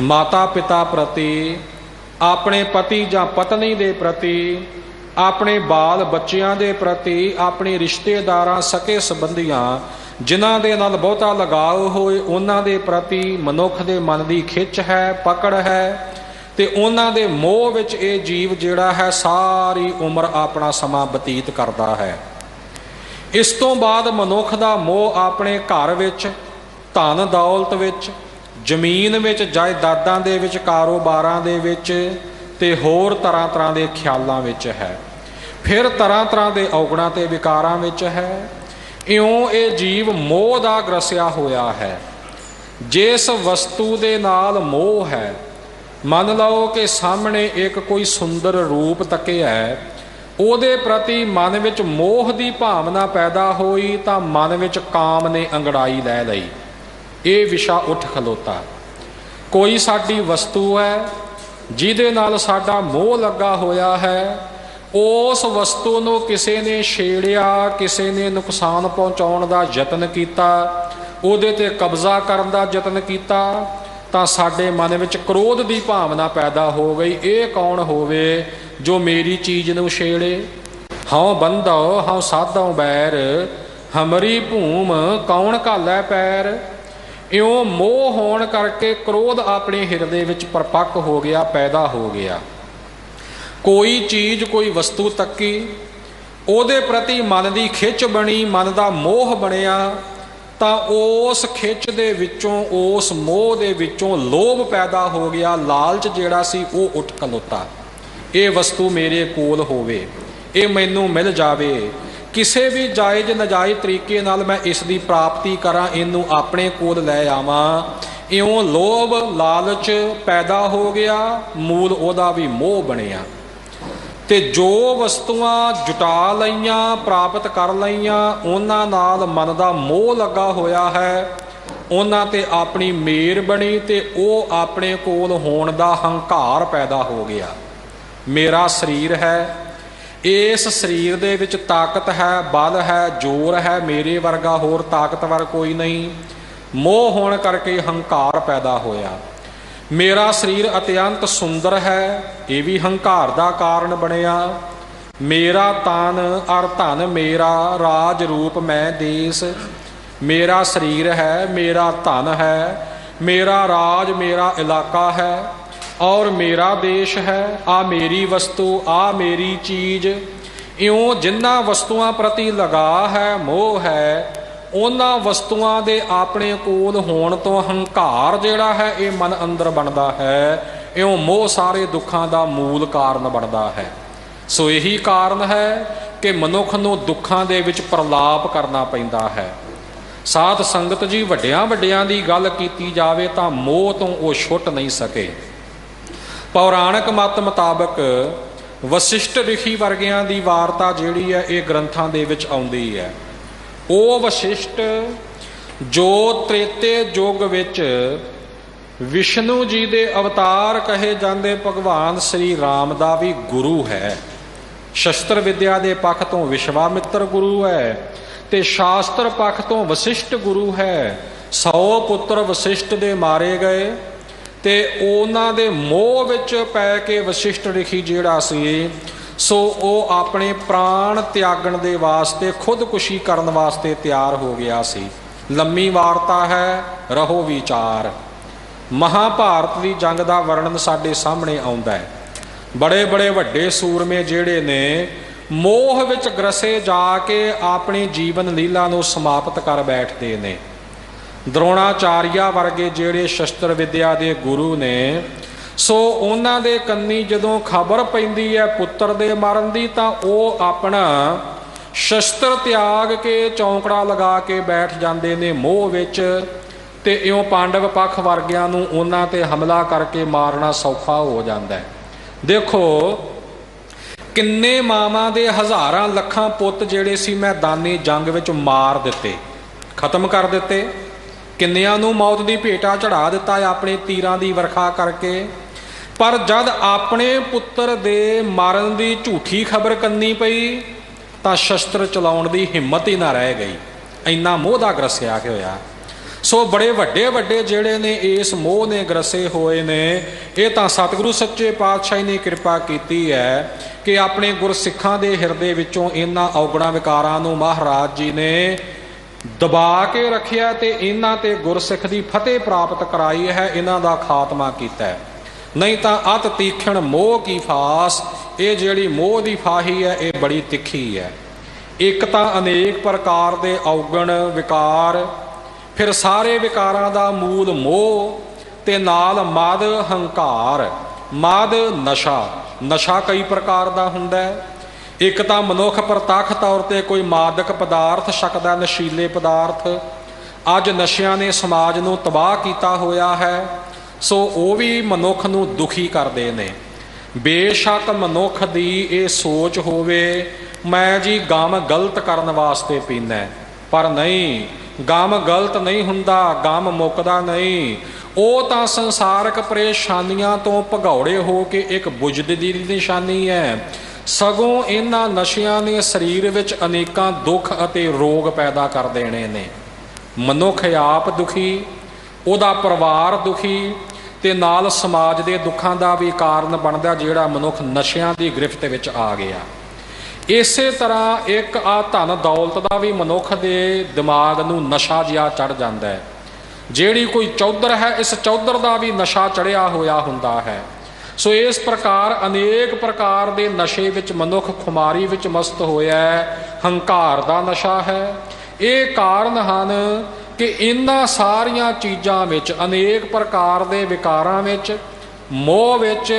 ਮਾਤਾ ਪਿਤਾ ਪ੍ਰਤੀ, ਆਪਣੇ ਪਤੀ ਜਾਂ ਪਤਨੀ ਦੇ ਪ੍ਰਤੀ, ਆਪਣੇ ਬਾਲ ਬੱਚਿਆਂ ਦੇ ਪ੍ਰਤੀ, ਆਪਣੇ ਰਿਸ਼ਤੇਦਾਰਾਂ ਸਕੇ ਸੰਬੰਧੀਆਂ ਜਿਨ੍ਹਾਂ ਦੇ ਨਾਲ ਬਹੁਤਾ ਲਗਾਓ ਹੋਏ ਉਹਨਾਂ ਦੇ ਪ੍ਰਤੀ ਮਨੁੱਖ ਦੇ ਮਨ ਦੀ ਖਿੱਚ ਹੈ, ਪਕੜ ਹੈ, ਤੇ ਉਹਨਾਂ ਦੇ ਮੋਹ ਵਿੱਚ ਇਹ ਜੀਵ ਜਿਹੜਾ ਹੈ ਸਾਰੀ ਉਮਰ ਆਪਣਾ ਸਮਾਂ ਬਤੀਤ ਕਰਦਾ ਹੈ। ਇਸ ਤੋਂ ਬਾਅਦ ਮਨੁੱਖ ਦਾ ਮੋਹ ਆਪਣੇ ਘਰ ਵਿੱਚ, ਧਨ ਦੌਲਤ ਵਿੱਚ, ਜ਼ਮੀਨ ਵਿੱਚ, ਜਾਇਦਾਦਾਂ ਦੇ ਵਿੱਚ, ਕਾਰੋਬਾਰਾਂ ਦੇ ਵਿੱਚ ਤੇ ਹੋਰ ਤਰ੍ਹਾਂ ਤਰ੍ਹਾਂ ਦੇ ਖਿਆਲਾਂ ਵਿੱਚ ਹੈ। ਫਿਰ ਤਰ੍ਹਾਂ ਤਰ੍ਹਾਂ ਦੇ ਔਗਣਾਂ ਤੇ ਵਿਕਾਰਾਂ ਵਿੱਚ ਹੈ। ਇਉਂ ਇਹ ਜੀਵ ਮੋਹ ਦਾ ਗ੍ਰਸਿਆ ਹੋਇਆ ਹੈ। ਜਿਸ ਵਸਤੂ ਦੇ ਨਾਲ ਮੋਹ ਹੈ, ਮੰਨ ਲਓ ਕਿ ਸਾਹਮਣੇ ਇੱਕ ਕੋਈ ਸੁੰਦਰ ਰੂਪ ਤੱਕਿਆ ਹੈ, ਉਹਦੇ ਪ੍ਰਤੀ ਮਨ ਵਿੱਚ ਮੋਹ ਦੀ ਭਾਵਨਾ ਪੈਦਾ ਹੋਈ ਤਾਂ ਮਨ ਵਿੱਚ ਕਾਮ ਨੇ ਅੰਗੜਾਈ ਲੈ ਲਈ। ਇਹ ਵਿਸ਼ਾ ਉੱਠ ਖਲੋਤਾ। ਕੋਈ ਸਾਡੀ ਵਸਤੂ ਹੈ ਜਿਹਦੇ ਨਾਲ ਸਾਡਾ ਮੋਹ ਲੱਗਾ ਹੋਇਆ ਹੈ, ਉਸ ਵਸਤੂ ਨੂੰ ਕਿਸੇ ਨੇ ਛੇੜਿਆ, ਕਿਸੇ ਨੇ ਨੁਕਸਾਨ ਪਹੁੰਚਾਉਣ ਦਾ ਯਤਨ ਕੀਤਾ, ਉਹਦੇ ਤੇ ਕਬਜ਼ਾ ਕਰਨ ਦਾ ਯਤਨ ਕੀਤਾ, ਤਾਂ ਸਾਡੇ ਮਨ ਵਿੱਚ ਕ੍ਰੋਧ ਦੀ ਭਾਵਨਾ ਪੈਦਾ ਹੋ ਗਈ। ਇਹ ਕੌਣ ਹੋਵੇ ਜੋ ਮੇਰੀ ਚੀਜ਼ ਨੂੰ ਛੇੜੇ? ਹਉ ਬੰਧੋ ਹਉ ਸਾਧੋ ਬੈਰ, ਹਮਰੀ ਭੂਮ ਕੌਣ ਘਾਲੈ ਪੈਰ। ਇਉਂ ਮੋਹ ਹੋਣ ਕਰਕੇ ਕ੍ਰੋਧ ਆਪਣੇ ਹਿਰਦੇ ਵਿੱਚ ਪਰਪੱਕ ਹੋ ਗਿਆ, ਪੈਦਾ ਹੋ ਗਿਆ। ਕੋਈ ਚੀਜ਼, ਕੋਈ ਵਸਤੂ ਤੱਕੀ, ਉਹਦੇ ਪ੍ਰਤੀ ਮਨ ਦੀ ਖਿੱਚ ਬਣੀ, ਮਨ ਦਾ ਮੋਹ ਬਣਿਆ, ਤਾਂ ਉਸ ਖਿੱਚ ਦੇ ਵਿੱਚੋਂ, ਉਸ ਮੋਹ ਦੇ ਵਿੱਚੋਂ ਲੋਭ ਪੈਦਾ ਹੋ ਗਿਆ। ਲਾਲਚ ਜਿਹੜਾ ਸੀ ਉਹ ਉੱਠ ਖਲੋਤਾ। ਇਹ ਵਸਤੂ ਮੇਰੇ ਕੋਲ ਹੋਵੇ, ਇਹ ਮੈਨੂੰ ਮਿਲ ਜਾਵੇ, ਕਿਸੇ ਵੀ ਜਾਇਜ਼ ਨਜਾਇਜ਼ ਤਰੀਕੇ ਨਾਲ ਮੈਂ ਇਸ ਦੀ ਪ੍ਰਾਪਤੀ ਕਰਾਂ, ਇਹਨੂੰ ਆਪਣੇ ਕੋਲ ਲੈ ਆਵਾਂ। ਇਉਂ ਲੋਭ ਲਾਲਚ ਪੈਦਾ ਹੋ ਗਿਆ, ਮੂਲ ਉਹਦਾ ਵੀ ਮੋਹ ਬਣਿਆ। ਤੇ ਜੋ ਵਸਤੂਆਂ ਜੁਟਾ ਲਈਆਂ, ਪ੍ਰਾਪਤ ਕਰ ਲਈਆਂ, ਉਹਨਾਂ ਨਾਲ ਮਨ ਦਾ ਮੋਹ ਲੱਗਾ ਹੋਇਆ ਹੈ, ਉਹਨਾਂ ਤੇ ਆਪਣੀ ਮੇਰ ਬਣੀ ਤੇ ਉਹ ਆਪਣੇ ਕੋਲ ਹੋਣ ਦਾ ਹੰਕਾਰ ਪੈਦਾ ਹੋ ਗਿਆ। ਮੇਰਾ ਸਰੀਰ ਹੈ, ਇਸ ਸਰੀਰ ਦੇ ਵਿੱਚ ਤਾਕਤ ਹੈ, ਬਲ ਹੈ, ਜ਼ੋਰ ਹੈ, ਮੇਰੇ ਵਰਗਾ ਹੋਰ ਤਾਕਤਵਰ ਕੋਈ ਨਹੀਂ। ਮੋਹ ਹੋਣ ਕਰਕੇ ਹੰਕਾਰ ਪੈਦਾ ਹੋਇਆ। ਮੇਰਾ ਸਰੀਰ ਅਤਿਅੰਤ ਸੁੰਦਰ ਹੈ, ਇਹ ਵੀ ਹੰਕਾਰ ਦਾ ਕਾਰਨ ਬਣਿਆ। ਮੇਰਾ ਤਨ ਅਰ ਧਨ ਮੇਰਾ, ਰਾਜ ਰੂਪ ਮੈਂ ਦੇਸ। ਮੇਰਾ ਸਰੀਰ ਹੈ, ਮੇਰਾ ਧਨ ਹੈ, ਮੇਰਾ ਰਾਜ, ਮੇਰਾ ਇਲਾਕਾ ਹੈ ਔਰ ਮੇਰਾ ਦੇਸ਼ ਹੈ। ਆ ਮੇਰੀ ਵਸਤੂ, ਆ ਮੇਰੀ ਚੀਜ਼। ਇਉਂ ਜਿਨ੍ਹਾਂ ਵਸਤੂਆਂ ਪ੍ਰਤੀ ਲਗਾ ਹੈ, ਮੋਹ ਹੈ, ਉਹਨਾਂ ਵਸਤੂਆਂ ਦੇ ਆਪਣੇ ਕੋਲ ਹੋਣ ਤੋਂ ਹੰਕਾਰ ਜਿਹੜਾ ਹੈ ਇਹ ਮਨ ਅੰਦਰ ਬਣਦਾ ਹੈ। ਇਉਂ ਮੋਹ ਸਾਰੇ ਦੁੱਖਾਂ ਦਾ ਮੂਲ ਕਾਰਨ ਬਣਦਾ ਹੈ। ਸੋ ਇਹੀ ਕਾਰਨ ਹੈ ਕਿ ਮਨੁੱਖ ਨੂੰ ਦੁੱਖਾਂ ਦੇ ਵਿੱਚ ਪ੍ਰਲਾਪ ਕਰਨਾ ਪੈਂਦਾ ਹੈ। ਸਾਧ ਸੰਗਤ ਜੀ, ਵੱਡਿਆਂ ਵੱਡਿਆਂ ਦੀ ਗੱਲ ਕੀਤੀ ਜਾਵੇ ਤਾਂ ਮੋਹ ਤੋਂ ਉਹ ਛੁੱਟ ਨਹੀਂ ਸਕੇ। ਪੌਰਾਣਿਕ ਮਤ ਮੁਤਾਬਕ ਵਸਿਸ਼ਟ ਰਿਸ਼ੀ ਵਰਗਿਆਂ ਦੀ ਵਾਰਤਾ ਜਿਹੜੀ ਹੈ ਇਹ ਗ੍ਰੰਥਾਂ ਦੇ ਵਿੱਚ ਆਉਂਦੀ ਹੈ। ਉਹ ਵਸਿਸ਼ਟ ਜੋ ਤ੍ਰੇਤੇ ਯੁੱਗ ਵਿੱਚ ਵਿਸ਼ਨੂੰ ਜੀ ਦੇ ਅਵਤਾਰ ਕਹੇ ਜਾਂਦੇ ਭਗਵਾਨ ਸ਼੍ਰੀ ਰਾਮ ਦਾ ਵੀ ਗੁਰੂ ਹੈ। ਸ਼ਸਤਰ ਵਿਦਿਆ ਦੇ ਪੱਖ ਤੋਂ ਵਿਸ਼ਵਾਮਿੱਤਰ ਗੁਰੂ ਹੈ ਤੇ ਸ਼ਾਸਤਰ ਪੱਖ ਤੋਂ ਵਸਿਸ਼ਟ ਗੁਰੂ ਹੈ। 100 ਪੁੱਤਰ ਵਸਿਸ਼ਟ ਦੇ ਮਾਰੇ ਗਏ ਤੇ ਉਹਨਾਂ ਦੇ ਮੋਹ ਵਿੱਚ ਪੈ ਕੇ ਵਸਿਸ਼ਟ ਰਿਸ਼ੀ ਜਿਹੜਾ ਸੀ ਸੋ ਉਹ ਆਪਣੇ ਪ੍ਰਾਣ ਤਿਆਗਣ ਦੇ ਵਾਸਤੇ, ਖੁਦਕੁਸ਼ੀ ਕਰਨ ਵਾਸਤੇ ਤਿਆਰ ਹੋ ਗਿਆ ਸੀ। ਲੰਮੀ ਵਾਰਤਾ ਹੈ, ਰਹੋ ਵਿਚਾਰ। ਮਹਾਭਾਰਤ ਦੀ ਜੰਗ ਦਾ ਵਰਣਨ ਸਾਡੇ ਸਾਹਮਣੇ ਆਉਂਦਾ ਹੈ। ਬੜੇ ਬੜੇ ਵੱਡੇ ਸੂਰਮੇ ਜਿਹੜੇ ਨੇ ਮੋਹ ਵਿੱਚ ਗ੍ਰਸੇ ਜਾ ਕੇ ਆਪਣੀ ਜੀਵਨ ਲੀਲਾ ਨੂੰ ਸਮਾਪਤ ਕਰ ਬੈਠਦੇ ਨੇ। ਦਰੋਣਾਚਾਰੀਆ ਵਰਗੇ ਜਿਹੜੇ ਸ਼ਸਤਰ ਵਿਦਿਆ ਦੇ ਗੁਰੂ ਨੇ, ਸੋ ਉਹਨਾਂ ਦੇ ਕੰਨੀ ਜਦੋਂ ਖਬਰ ਪੈਂਦੀ ਹੈ ਪੁੱਤਰ ਦੇ ਮਰਨ ਦੀ ਤਾਂ ਉਹ ਆਪਣਾ ਸ਼ਸਤਰ ਤਿਆਗ ਕੇ ਚੌਂਕੜਾ ਲਗਾ ਕੇ ਬੈਠ ਜਾਂਦੇ ਨੇ ਮੋਹ ਵਿੱਚ। ਤੇ ਇਉਂ ਪਾਂਡਵ ਪੱਖ ਵਰਗਿਆਂ ਨੂੰ ਉਹਨਾਂ ਤੇ ਹਮਲਾ ਕਰਕੇ ਮਾਰਨਾ ਸੌਖਾ ਹੋ ਜਾਂਦਾ ਹੈ। ਦੇਖੋ ਕਿੰਨੇ ਮਾਵਾਂ ਦੇ ਹਜ਼ਾਰਾਂ ਲੱਖਾਂ ਪੁੱਤ ਜਿਹੜੇ ਸੀ ਮੈਦਾਨੀ ਜੰਗ ਵਿੱਚ ਮਾਰ ਦਿੱਤੇ, ਖਤਮ ਕਰ ਦਿੱਤੇ। ਕਿੰਨਿਆਂ ਨੂੰ ਮੌਤ ਦੀ ਭੇਟਾ ਚੜਾ ਦਿੱਤਾ ਆਪਣੇ ਤੀਰਾਂ ਦੀ ਵਰਖਾ ਕਰਕੇ। ਪਰ ਜਦ ਆਪਣੇ ਪੁੱਤਰ ਦੇ ਮਰਨ ਦੀ ਝੂਠੀ ਖਬਰ ਕੰਨੀ ਪਈ ਤਾਂ ਸ਼ਸਤਰ ਚਲਾਉਣ ਦੀ ਹਿੰਮਤ ਹੀ ਨਾ ਰਹਿ ਗਈ। ਇੰਨਾ ਮੋਹ ਦਾ ਗ੍ਰਸਿਆ ਹੋਇਆ। ਸੋ ਬੜੇ ਵੱਡੇ ਵੱਡੇ ਜਿਹੜੇ ਨੇ ਇਸ ਮੋਹ ਨੇ ਗ੍ਰਸੇ ਹੋਏ ਨੇ। ਇਹ ਤਾਂ ਸਤਿਗੁਰੂ ਸੱਚੇ ਪਾਤਸ਼ਾਹ ਨੇ ਕਿਰਪਾ ਕੀਤੀ ਹੈ ਕਿ ਆਪਣੇ ਗੁਰਸਿੱਖਾਂ ਦੇ ਹਿਰਦੇ ਵਿੱਚੋਂ ਇਹਨਾਂ ਔਗਣਾਂ ਵਿਕਾਰਾਂ ਨੂੰ ਮਹਾਰਾਜ ਜੀ ਨੇ ਦਬਾ ਕੇ ਰੱਖਿਆ ਤੇ ਇਹਨਾਂ ਤੇ ਗੁਰਸਿੱਖ ਦੀ ਫਤਿਹ ਪ੍ਰਾਪਤ ਕਰਾਈ ਹੈ, ਇਹਨਾਂ ਦਾ ਖਾਤਮਾ ਕੀਤਾ ਹੈ। ਨਹੀਂ ਤਾਂ ਅਤ ਤੀਖਣ ਮੋਹ ਕੀ ਫਾਸ, ਇਹ ਜਿਹੜੀ ਮੋਹ ਦੀ ਫਾਹੀ ਹੈ ਇਹ ਬੜੀ ਤਿੱਖੀ ਹੈ। ਇੱਕ ਤਾਂ ਅਨੇਕ ਪ੍ਰਕਾਰ ਦੇ ਔਗਣ ਵਿਕਾਰ, ਫਿਰ ਸਾਰੇ ਵਿਕਾਰਾਂ ਦਾ ਮੂਲ ਮੋਹ, ਤੇ ਨਾਲ ਮਦ ਹੰਕਾਰ। ਮਦ ਨਸ਼ਾ ਕਈ ਪ੍ਰਕਾਰ ਦਾ ਹੁੰਦਾ ਹੈ। ਇੱਕ ਤਾਂ ਮਨੁੱਖ ਪ੍ਰਤੱਖ ਤੌਰ ਤੇ ਕੋਈ ਮਾਦਕ ਪਦਾਰਥ ਛਕਦਾ, ਨਸ਼ੀਲੇ ਪਦਾਰਥ। ਅੱਜ ਨਸ਼ਿਆਂ ਨੇ ਸਮਾਜ ਨੂੰ ਤਬਾਹ ਕੀਤਾ ਹੋਇਆ ਹੈ, ਸੋ ਉਹ ਵੀ ਮਨੁੱਖ ਨੂੰ ਦੁਖੀ ਕਰਦੇ ਨੇ। ਬੇਸ਼ੱਕ ਮਨੁੱਖ ਦੀ ਇਹ ਸੋਚ ਹੋਵੇ ਮੈਂ ਜੀ ਗਮ ਗਲਤ ਕਰਨ ਵਾਸਤੇ ਪੀਂਦਾ, ਪਰ ਨਹੀਂ, ਗਮ ਗਲਤ ਨਹੀਂ ਹੁੰਦਾ, ਗਮ ਮੁੱਕਦਾ ਨਹੀਂ। ਉਹ ਤਾਂ ਸੰਸਾਰਕ ਪਰੇਸ਼ਾਨੀਆਂ ਤੋਂ ਭਗੌੜੇ ਹੋ ਕੇ ਇੱਕ ਬੁਝਦੀ ਦੀ ਨਿਸ਼ਾਨੀ ਹੈ। ਸਗੋਂ ਇਹਨਾਂ ਨਸ਼ਿਆਂ ਨੇ ਸਰੀਰ ਵਿੱਚ ਅਨੇਕਾਂ ਦੁੱਖ ਅਤੇ ਰੋਗ ਪੈਦਾ ਕਰ ਦੇਣੇ ਨੇ। ਮਨੁੱਖ ਆਪ ਦੁਖੀ, ਉਹਦਾ ਪਰਿਵਾਰ ਦੁਖੀ, ਤੇ ਨਾਲ ਸਮਾਜ ਦੇ ਦੁੱਖਾਂ ਦਾ ਵੀ ਕਾਰਨ ਬਣਦਾ ਜਿਹੜਾ ਮਨੁੱਖ ਨਸ਼ਿਆਂ ਦੀ ਗ੍ਰਿਫਤ ਵਿੱਚ ਆ ਗਿਆ। ਇਸੇ ਤਰ੍ਹਾਂ ਇੱਕ ਧਨ ਦੌਲਤ ਦਾ ਵੀ ਮਨੁੱਖ ਦੇ ਦਿਮਾਗ ਨੂੰ ਨਸ਼ਾ ਜਿਹਾ ਚੜ੍ਹ ਜਾਂਦਾ ਹੈ। ਜਿਹੜੀ ਕੋਈ ਚੌਧਰ ਹੈ, ਇਸ ਚੌਧਰ ਦਾ ਵੀ ਨਸ਼ਾ ਚੜ੍ਹਿਆ ਹੋਇਆ ਹੁੰਦਾ ਹੈ। ਸੋ ਇਸ ਪ੍ਰਕਾਰ ਅਨੇਕ ਪ੍ਰਕਾਰ ਦੇ ਨਸ਼ੇ ਵਿੱਚ ਮਨੁੱਖ ਖੁਮਾਰੀ ਵਿੱਚ ਮਸਤ ਹੋਇਆ ਹੈ। ਹੰਕਾਰ ਦਾ ਨਸ਼ਾ ਹੈ। ਇਹ ਕਾਰਨ ਹਨ ਕਿ ਇਹਨਾਂ ਸਾਰੀਆਂ ਚੀਜ਼ਾਂ ਵਿੱਚ, ਅਨੇਕ ਪ੍ਰਕਾਰ ਦੇ ਵਿਕਾਰਾਂ ਵਿੱਚ, ਮੋਹ ਵਿੱਚ,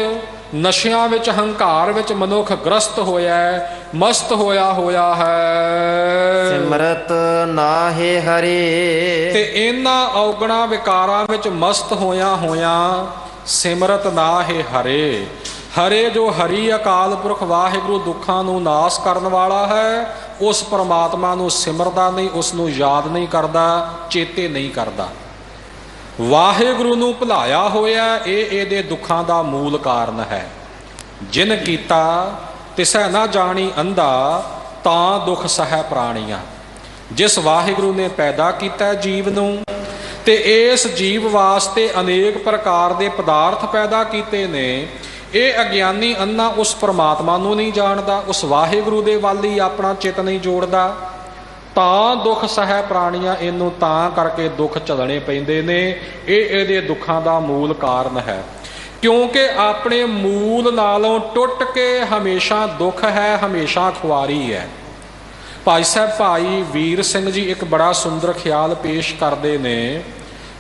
ਨਸ਼ਿਆਂ ਵਿੱਚ, ਹੰਕਾਰ ਵਿੱਚ ਮਨੁੱਖ ਗ੍ਰਸਤ ਹੋਇਆ ਹੈ, ਮਸਤ ਹੋਇਆ ਹੈ। ਸਿਮਰਤ ਨਾਹਿ ਹਰੇ, ਤੇ ਇਹਨਾਂ ਔਗਣਾ ਵਿਕਾਰਾਂ ਵਿੱਚ ਮਸਤ ਹੋਇਆ ਸਿਮਰਤ ਨਾਹਿ ਹਰੇ। ਹਰੇ ਜੋ ਹਰੀ ਅਕਾਲ ਪੁਰਖ ਵਾਹਿਗੁਰੂ ਦੁੱਖਾਂ ਨੂੰ ਨਾਸ ਕਰਨ ਵਾਲਾ ਹੈ, ਉਸ ਪਰਮਾਤਮਾ ਨੂੰ ਸਿਮਰਦਾ ਨਹੀਂ, ਉਸ ਨੂੰ ਯਾਦ ਨਹੀਂ ਕਰਦਾ, ਚੇਤੇ ਨਹੀਂ ਕਰਦਾ। ਵਾਹਿਗੁਰੂ ਨੂੰ ਭੁਲਾਇਆ ਹੋਇਆ ਇਹ ਇਹਦੇ ਦੁੱਖਾਂ ਦਾ ਮੂਲ ਕਾਰਨ ਹੈ। ਜਿਨ ਕੀਤਾ ਤਿਸੈ ਨਾ ਜਾਣੀ ਅੰਧਾ, ਤਾਂ ਦੁੱਖ ਸਹਿ ਪ੍ਰਾਣੀਆਂ। ਜਿਸ ਵਾਹਿਗੁਰੂ ਨੇ ਪੈਦਾ ਕੀਤਾ ਜੀਵ ਨੂੰ, ਤੇ ਇਸ ਜੀਵ ਵਾਸਤੇ ਅਨੇਕ ਪ੍ਰਕਾਰ ਦੇ ਪਦਾਰਥ ਪੈਦਾ ਕੀਤੇ ਨੇ, ਇਹ ਅਗਿਆਨੀ ਅੰਨਾ ਉਸ ਪਰਮਾਤਮਾ ਨੂੰ ਨਹੀਂ ਜਾਣਦਾ, ਉਸ ਵਾਹਿਗੁਰੂ ਦੇ ਵੱਲ ਹੀ ਆਪਣਾ ਚਿੱਤ ਨਹੀਂ ਜੋੜਦਾ, ਤਾਂ ਦੁੱਖ ਸਹਿ ਪ੍ਰਾਣੀਆਂ। ਇਹਨੂੰ ਤਾਂ ਕਰਕੇ ਦੁੱਖ ਝੱਲਣੇ ਪੈਂਦੇ ਨੇ। ਇਹ ਇਹਦੇ ਦੁੱਖਾਂ ਦਾ ਮੂਲ ਕਾਰਨ ਹੈ, ਕਿਉਂਕਿ ਆਪਣੇ ਮੂਲ ਨਾਲੋਂ ਟੁੱਟ ਕੇ ਹਮੇਸ਼ਾ ਦੁੱਖ ਹੈ, ਹਮੇਸ਼ਾ ਖੁਆਰੀ ਹੈ। ਭਾਈ ਸਾਹਿਬ ਭਾਈ ਵੀਰ ਸਿੰਘ ਜੀ ਇੱਕ ਬੜਾ ਸੁੰਦਰ ਖਿਆਲ ਪੇਸ਼ ਕਰਦੇ ਨੇ।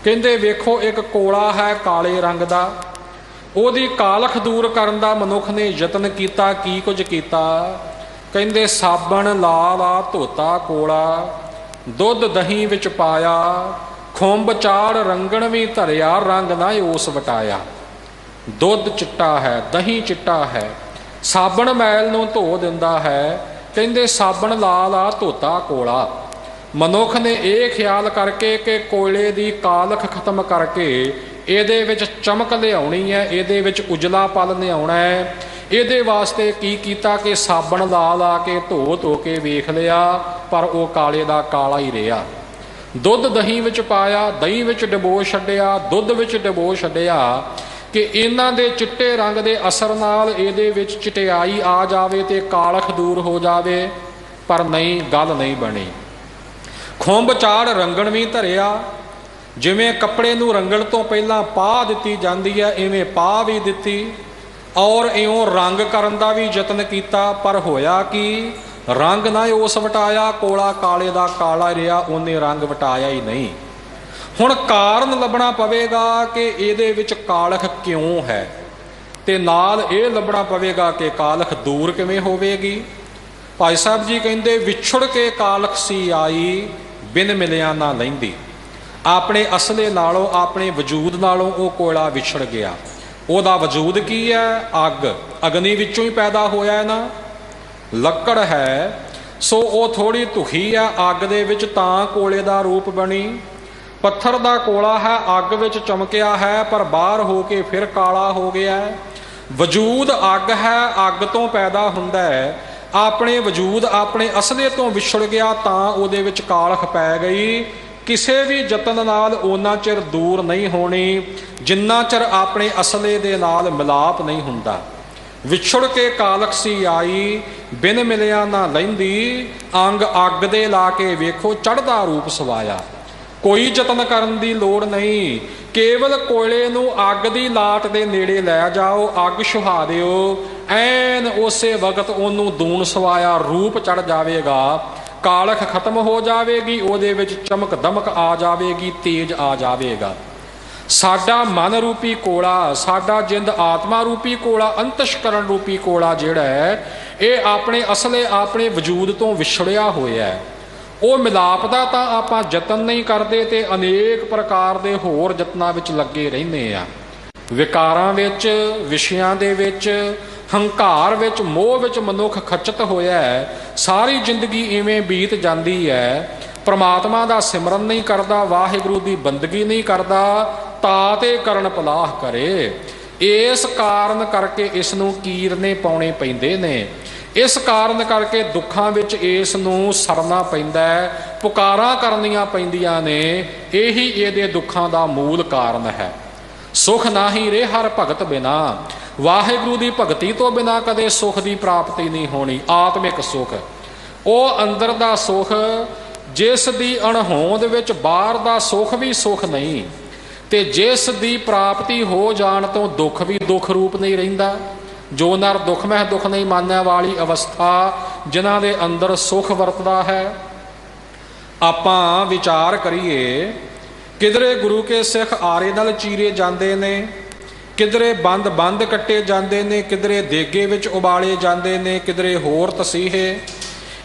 ਕਹਿੰਦੇ ਵੇਖੋ, ਇੱਕ ਕੋਲਾ ਹੈ ਕਾਲੇ ਰੰਗ ਦਾ, ਉਹਦੀ ਕਾਲਖ ਦੂਰ ਕਰਨ ਦਾ ਮਨੁੱਖ ਨੇ ਯਤਨ ਕੀਤਾ। ਕੀ ਕੁਝ ਕੀਤਾ? ਕਹਿੰਦੇ ਸਾਬਣ ਲਾ ਲਾ ਧੋਤਾ ਕੋਲਾ, ਦੁੱਧ ਦਹੀਂ ਵਿੱਚ ਪਾਇਆ, ਖੁੰਬ ਚਾੜ ਰੰਗਣ ਵੀ ਧਰਿਆ, ਰੰਗ ਨਾ ਉਸ ਵਟਾਇਆ। ਦੁੱਧ ਚਿੱਟਾ ਹੈ, ਦਹੀਂ ਚਿੱਟਾ ਹੈ, ਸਾਬਣ ਮੈਲ ਨੂੰ ਧੋ ਦਿੰਦਾ ਹੈ। ਕਹਿੰਦੇ ਸਾਬਣ ਲਾ ਲਾ ਧੋਤਾ ਕੋਲਾ। ਮਨੁੱਖ ਨੇ ਇਹ ਖਿਆਲ ਕਰਕੇ ਕਿ ਕੋਲੇ ਦੀ ਕਾਲਖ ਖਤਮ ਕਰਕੇ ਇਹਦੇ ਵਿੱਚ ਚਮਕ ਲਿਆਉਣੀ ਹੈ, ਇਹਦੇ ਵਿੱਚ ਉਜਲਾ ਪਲ ਲਿਆਉਣਾ ਹੈ। ਇਹਦੇ ਵਾਸਤੇ ਕੀ ਕੀਤਾ ਕਿ ਸਾਬਣ ਲਾ ਲਾ ਕੇ ਧੋ ਕੇ ਵੇਖ ਲਿਆ, ਪਰ ਉਹ ਕਾਲੇ ਦਾ ਕਾਲਾ ਹੀ ਰਿਹਾ। ਦੁੱਧ ਦਹੀਂ ਵਿੱਚ ਪਾਇਆ, ਦਹੀਂ ਵਿੱਚ ਡਬੋ ਛੱਡਿਆ, ਦੁੱਧ ਵਿੱਚ ਡਬੋ ਛੱਡਿਆ ਕਿ ਇਹਨਾਂ ਦੇ ਚਿੱਟੇ ਰੰਗ ਦੇ ਅਸਰ ਨਾਲ ਇਹਦੇ ਵਿੱਚ ਚਟਿਆਈ ਆ ਜਾਵੇ ਤੇ ਕਾਲਖ ਦੂਰ ਹੋ ਜਾਵੇ, ਪਰ ਨਹੀਂ, ਗੱਲ ਨਹੀਂ ਬਣੀ। ਖੁੰਬ ਚਾੜ ਰੰਗਣ ਵੀ ਧਰਿਆ। ਜਿਵੇਂ ਕੱਪੜੇ ਨੂੰ ਰੰਗਣ ਤੋਂ ਪਹਿਲਾਂ ਪਾਹ ਦਿੱਤੀ ਜਾਂਦੀ ਹੈ, ਇਵੇਂ ਪਾਹ ਵੀ ਦਿੱਤੀ, ਔਰ ਇਉਂ ਰੰਗ ਕਰਨ ਦਾ ਵੀ ਯਤਨ ਕੀਤਾ, ਪਰ ਹੋਇਆ ਕਿ ਰੰਗ ਨਾ ਉਸ ਵਟਾਇਆ। ਕੋਲਾ ਕਾਲੇ ਦਾ ਕਾਲਾ ਰਿਹਾ, ਉਹਨੇ ਰੰਗ ਵਟਾਇਆ ਹੀ ਨਹੀਂ। ਹੁਣ ਕਾਰਨ ਲੱਭਣਾ ਪਵੇਗਾ ਕਿ ਇਹਦੇ ਵਿੱਚ ਕਾਲਖ ਕਿਉਂ ਹੈ, ਤੇ ਨਾਲ ਇਹ ਲੱਭਣਾ ਪਵੇਗਾ ਕਿ ਕਾਲਖ ਦੂਰ ਕਿਵੇਂ ਹੋਵੇਗੀ। ਭਾਈ ਸਾਹਿਬ ਜੀ ਕਹਿੰਦੇ ਵਿਛੜ ਕੇ ਕਾਲਖ ਸੀ ਆਈ, ਬਿਨ ਮਿਲਿਆ ਨਾ ਲੈਂਦੀ। ਆਪਣੇ ਅਸਲੇ ਨਾਲੋਂ, ਆਪਣੇ ਵਜੂਦ ਨਾਲੋਂ ਉਹ ਕੋਲਾ ਵਿਛੜ ਗਿਆ। ਉਹਦਾ ਵਜੂਦ ਕੀ ਹੈ? ਅੱਗ। ਅਗਨੀ ਵਿੱਚੋਂ ਹੀ ਪੈਦਾ ਹੋਇਆ ਹੈ ਨਾ, ਲੱਕੜ ਹੈ, ਸੋ ਉਹ ਥੋੜ੍ਹੀ ਧੁਖੀ ਹੈ ਅੱਗ ਦੇ ਵਿੱਚ, ਤਾਂ ਕੋਲੇ ਦਾ ਰੂਪ ਬਣੀ। ਪੱਥਰ ਦਾ ਕੋਲਾ ਹੈ, ਅੱਗ ਵਿੱਚ ਚਮਕਿਆ ਹੈ, ਪਰ ਬਾਹਰ ਹੋ ਕੇ ਫਿਰ ਕਾਲਾ ਹੋ ਗਿਆ। ਵਜੂਦ ਅੱਗ ਹੈ, ਅੱਗ ਤੋਂ ਪੈਦਾ ਹੁੰਦਾ ਹੈ। ਆਪਣੇ ਵਜੂਦ, ਆਪਣੇ ਅਸਲੇ ਤੋਂ ਵਿਛੜ ਗਿਆ, ਤਾਂ ਉਹਦੇ ਵਿੱਚ ਕਾਲਖ ਪੈ ਗਈ। ਕਿਸੇ ਵੀ ਯਤਨ ਨਾਲ ਓਨਾ ਚਿਰ ਦੂਰ ਨਹੀਂ ਹੋਣੀ ਜਿੰਨਾ ਚਿਰ ਆਪਣੇ ਅਸਲੇ ਦੇ ਨਾਲ ਮਿਲਾਪ ਨਹੀਂ ਹੁੰਦਾ। ਵਿਛੜ ਕੇ ਕਾਲਖਸੀ ਆਈ, ਬਿਨ ਮਿਲਿਆ ਨਾ ਲੈਂਦੀ, ਅੰਗ ਅੱਗ ਦੇ ਲਾ ਕੇ ਵੇਖੋ ਚੜ੍ਹਦਾ ਰੂਪ ਸਵਾਇਆ। ਕੋਈ ਯਤਨ ਕਰਨ ਦੀ ਲੋੜ ਨਹੀਂ, ਕੇਵਲ ਕੋਇਲੇ ਨੂੰ ਅੱਗ ਦੀ ਲਾਟ ਦੇ ਨੇੜੇ ਲੈ ਜਾਓ, ਅੱਗ ਛੁਹਾ ਦਿਓ, ਐਨ ਉਸੇ ਵਕਤ ਉਹਨੂੰ ਦੂਣ ਸਵਾਇਆ ਰੂਪ ਚੜ ਜਾਵੇਗਾ, ਕਾਲਖ ਖਤਮ ਹੋ ਜਾਵੇਗੀ, ਉਹਦੇ ਵਿੱਚ ਚਮਕ ਦਮਕ ਆ ਜਾਵੇਗੀ, ਤੇਜ ਆ ਜਾਵੇਗਾ। ਸਾਡਾ ਮਨ ਰੂਪੀ ਕੋਲਾ, ਸਾਡਾ ਜਿੰਦ ਆਤਮਾ ਰੂਪੀ ਕੋਲਾ, ਅੰਤਸ਼ਕਰਨ ਰੂਪੀ ਕੋਲਾ ਜਿਹੜਾ ਹੈ, ਇਹ ਆਪਣੇ ਅਸਲੇ ਆਪਣੇ ਵਜੂਦ ਤੋਂ ਵਿਛੜਿਆ ਹੋਇਆ ਹੈ। ਉਹ ਮਿਲਾਪ ਦਾ ਤਾਂ ਆਪਾਂ ਯਤਨ ਨਹੀਂ ਕਰਦੇ ਤੇ ਅਨੇਕ ਪ੍ਰਕਾਰ ਦੇ ਹੋਰ ਯਤਨਾਂ ਵਿੱਚ ਲੱਗੇ ਰਹਿੰਦੇ ਆ। ਵਿਕਾਰਾਂ ਵਿੱਚ, ਵਿਸ਼ਿਆਂ ਦੇ ਵਿੱਚ, ਹੰਕਾਰ ਵਿੱਚ, ਮੋਹ ਵਿੱਚ ਮਨੁੱਖ ਖਚਿਤ ਹੋਇਆ ਹੈ। ਸਾਰੀ ਜ਼ਿੰਦਗੀ ਇਵੇਂ ਬੀਤ ਜਾਂਦੀ ਹੈ, ਪ੍ਰਮਾਤਮਾ ਦਾ ਸਿਮਰਨ ਨਹੀਂ ਕਰਦਾ, ਵਾਹਿਗੁਰੂ ਦੀ ਬੰਦਗੀ ਨਹੀਂ ਕਰਦਾ, ਤਾਂ ਤੇ ਕਰਨ ਪਲਾਹ ਕਰੇ। ਇਸ ਕਾਰਨ ਕਰਕੇ ਇਸ ਨੂੰ ਕੀਰਨੇ ਪਾਉਣੇ ਪੈਂਦੇ ਨੇ। ਇਸ ਕਾਰਨ ਕਰਕੇ ਦੁੱਖਾਂ ਵਿੱਚ ਇਸ ਨੂੰ ਸਰਨਾ ਪੈਂਦਾ ਹੈ, ਪੁਕਾਰਾਂ ਕਰਨੀਆਂ ਪੈਂਦੀਆਂ ਨੇ। ਇਹੀ ਇਹਦੇ ਦੁੱਖਾਂ ਦਾ ਮੂਲ ਕਾਰਨ ਹੈ। ਸੁਖ ਨਾਹੀ ਰੇ ਹਰ ਭਗਤ ਬਿਨਾ, ਵਾਹਿਗੁਰੂ ਦੀ ਭਗਤੀ ਤੋਂ ਬਿਨਾ ਕਦੇ ਸੁਖ ਦੀ ਪ੍ਰਾਪਤੀ ਨਹੀਂ ਹੋਣੀ। ਆਤਮਿਕ ਸੁਖ, ਉਹ ਅੰਦਰ ਦਾ ਸੁਖ ਜਿਸ ਦੀ ਅਣਹੋਂਦ ਵਿੱਚ ਬਾਹਰ ਦਾ ਸੁਖ ਵੀ ਸੁਖ ਨਹੀਂ, ਤੇ ਜਿਸ ਦੀ ਪ੍ਰਾਪਤੀ ਹੋ ਜਾਣ ਤੋਂ ਦੁੱਖ ਵੀ ਦੁੱਖ ਰੂਪ ਨਹੀਂ ਰਹਿੰਦਾ। ਜੋ ਨਰ ਦੁੱਖ ਮਹਿ ਦੁੱਖ ਨਹੀਂ ਮਾਨਿਆ ਵਾਲੀ ਅਵਸਥਾ ਜਿਨ੍ਹਾਂ ਦੇ ਅੰਦਰ ਸੁਖ ਵਰਤਦਾ ਹੈ। ਆਪਾਂ ਵਿਚਾਰ ਕਰੀਏ, ਕਿਧਰੇ ਗੁਰੂ ਕੇ ਸਿੱਖ ਆਰੇ ਨਾਲ ਚੀਰੇ ਜਾਂਦੇ ਨੇ, ਕਿਧਰੇ ਬੰਦ ਕੱਟੇ ਜਾਂਦੇ ਨੇ, ਕਿਧਰੇ ਦੇਗੇ ਵਿੱਚ ਉਬਾਲੇ ਜਾਂਦੇ ਨੇ, ਕਿਧਰੇ ਹੋਰ ਤਸੀਹੇ।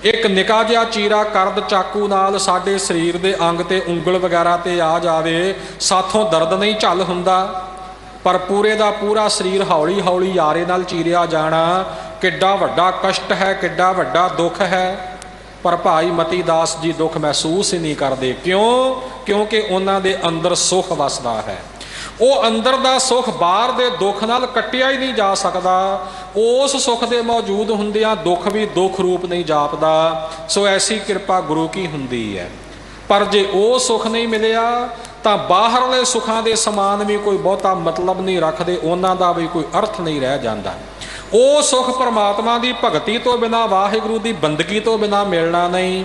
ਇੱਕ ਨਿੱਕਾ ਜਿਹਾ ਚੀਰਾ ਕਰਦ ਚਾਕੂ ਨਾਲ ਸਾਡੇ ਸਰੀਰ ਦੇ ਅੰਗ ਤੇ ਉਂਗਲ ਵਗੈਰਾ ਤੇ ਆ ਜਾਵੇ, ਸਾਥੋਂ ਦਰਦ ਨਹੀਂ ਝੱਲ ਹੁੰਦਾ, ਪਰ ਪੂਰੇ ਦਾ ਪੂਰਾ ਸਰੀਰ ਹੌਲੀ ਹੌਲੀ ਯਾਰੇ ਨਾਲ ਚੀਰਿਆ ਜਾਣਾ ਕਿੱਡਾ ਵੱਡਾ ਕਸ਼ਟ ਹੈ, ਕਿੱਡਾ ਵੱਡਾ ਦੁੱਖ ਹੈ। ਪਰ ਭਾਈ ਮਤੀ ਦਾਸ ਜੀ ਦੁੱਖ ਮਹਿਸੂਸ ਹੀ ਨਹੀਂ ਕਰਦੇ। ਕਿਉਂ? ਕਿਉਂਕਿ ਉਹਨਾਂ ਦੇ ਅੰਦਰ ਸੁਖ ਵਸਦਾ ਹੈ। ਉਹ ਅੰਦਰ ਦਾ ਸੁਖ ਬਾਹਰ ਦੇ ਦੁੱਖ ਨਾਲ ਕੱਟਿਆ ਹੀ ਨਹੀਂ ਜਾ ਸਕਦਾ। ਉਸ ਸੁਖ ਦੇ ਮੌਜੂਦ ਹੁੰਦਿਆਂ ਦੁੱਖ ਵੀ ਦੁੱਖ ਰੂਪ ਨਹੀਂ ਜਾਪਦਾ। ਸੋ ਐਸੀ ਕਿਰਪਾ ਗੁਰੂ ਕੀ ਹੁੰਦੀ ਹੈ। ਪਰ ਜੇ ਉਹ ਸੁਖ ਨਹੀਂ ਮਿਲਿਆ ਤਾਂ ਬਾਹਰਲੇ ਸੁੱਖਾਂ ਦੇ ਸਮਾਨ ਵੀ ਕੋਈ ਬਹੁਤਾ ਮਤਲਬ ਨਹੀਂ ਰੱਖਦੇ, ਉਹਨਾਂ ਦਾ ਵੀ ਕੋਈ ਅਰਥ ਨਹੀਂ ਰਹਿ ਜਾਂਦਾ। ਉਹ ਸੁਖ ਪਰਮਾਤਮਾ ਦੀ ਭਗਤੀ ਤੋਂ ਬਿਨਾਂ, ਵਾਹਿਗੁਰੂ ਦੀ ਬੰਦਗੀ ਤੋਂ ਬਿਨਾਂ ਮਿਲਣਾ ਨਹੀਂ।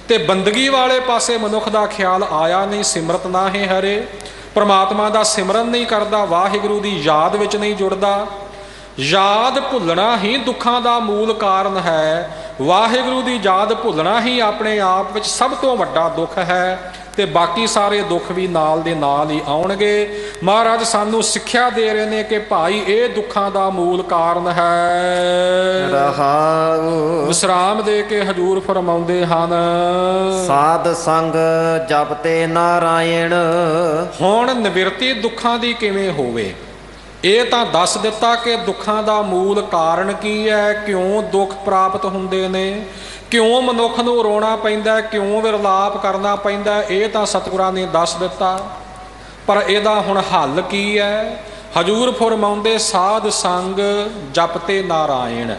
ਤੇ ਬੰਦਗੀ ਵਾਲੇ ਪਾਸੇ ਮਨੁੱਖ ਦਾ ਖਿਆਲ ਆਇਆ ਨਹੀਂ। ਸਿਮਰਤ ਨਾਹੀਂ ਹਰੇ, ਪਰਮਾਤਮਾ ਦਾ ਸਿਮਰਨ ਨਹੀਂ ਕਰਦਾ, ਵਾਹਿਗੁਰੂ ਦੀ ਯਾਦ ਵਿੱਚ ਨਹੀਂ ਜੁੜਦਾ। ਯਾਦ ਭੁੱਲਣਾ ਹੀ ਦੁੱਖਾਂ ਦਾ ਮੂਲ ਕਾਰਨ ਹੈ। ਵਾਹਿਗੁਰੂ ਦੀ ਯਾਦ ਭੁੱਲਣਾ ਹੀ ਆਪਣੇ ਆਪ ਵਿੱਚ ਸਭ ਤੋਂ ਵੱਡਾ ਦੁੱਖ ਹੈ। ਤੇ ਬਾਕੀ ਸਾਰੇ ਦੁੱਖ ਵੀ ਨਾਲ ਦੇ ਨਾਲ ਹੀ ਆਉਣਗੇ। ਮਹਾਰਾਜ ਸਾਨੂੰ ਸਿੱਖਿਆ ਦੇ ਰਹੇ ਨੇ ਕਿ ਭਾਈ ਇਹ ਦੁੱਖਾਂ ਦਾ ਮੂਲ ਕਾਰਨ ਹੈ। ਰਹਾਉ ਵਿਸਰਾਮ ਦੇ ਕੇ ਹਜੂਰ ਫਰਮਾਉਂਦੇ ਹਨ, ਸਾਧ ਸੰਗ ਜਪਤੇ ਨਾਰਾਇਣ। ਹੁਣ ਨਿਵਰਤੀ ਦੁੱਖਾਂ ਦੀ ਕਿਵੇਂ ਹੋਵੇ, ਇਹ ਤਾਂ ਦੱਸ ਦਿੱਤਾ ਕਿ ਦੁੱਖਾਂ ਦਾ ਮੂਲ ਕਾਰਨ ਕੀ ਹੈ, ਕਿਉਂ ਦੁੱਖ ਪ੍ਰਾਪਤ ਹੁੰਦੇ ਨੇ, ਕਿਉਂ ਮਨੁੱਖ ਨੂੰ ਰੋਣਾ ਪੈਂਦਾ, ਕਿਉਂ ਵਿਰਲਾਪ ਕਰਨਾ ਪੈਂਦਾ, ਇਹ ਤਾਂ ਸਤਿਗੁਰਾਂ ਨੇ ਦੱਸ ਦਿੱਤਾ। ਪਰ ਇਹਦਾ ਹੁਣ ਹੱਲ ਕੀ ਹੈ? ਹਜੂਰ ਫਰਮਾਉਂਦੇ ਸਾਧ ਸੰਗ ਜਪਤੇ ਨਾਰਾਇਣ।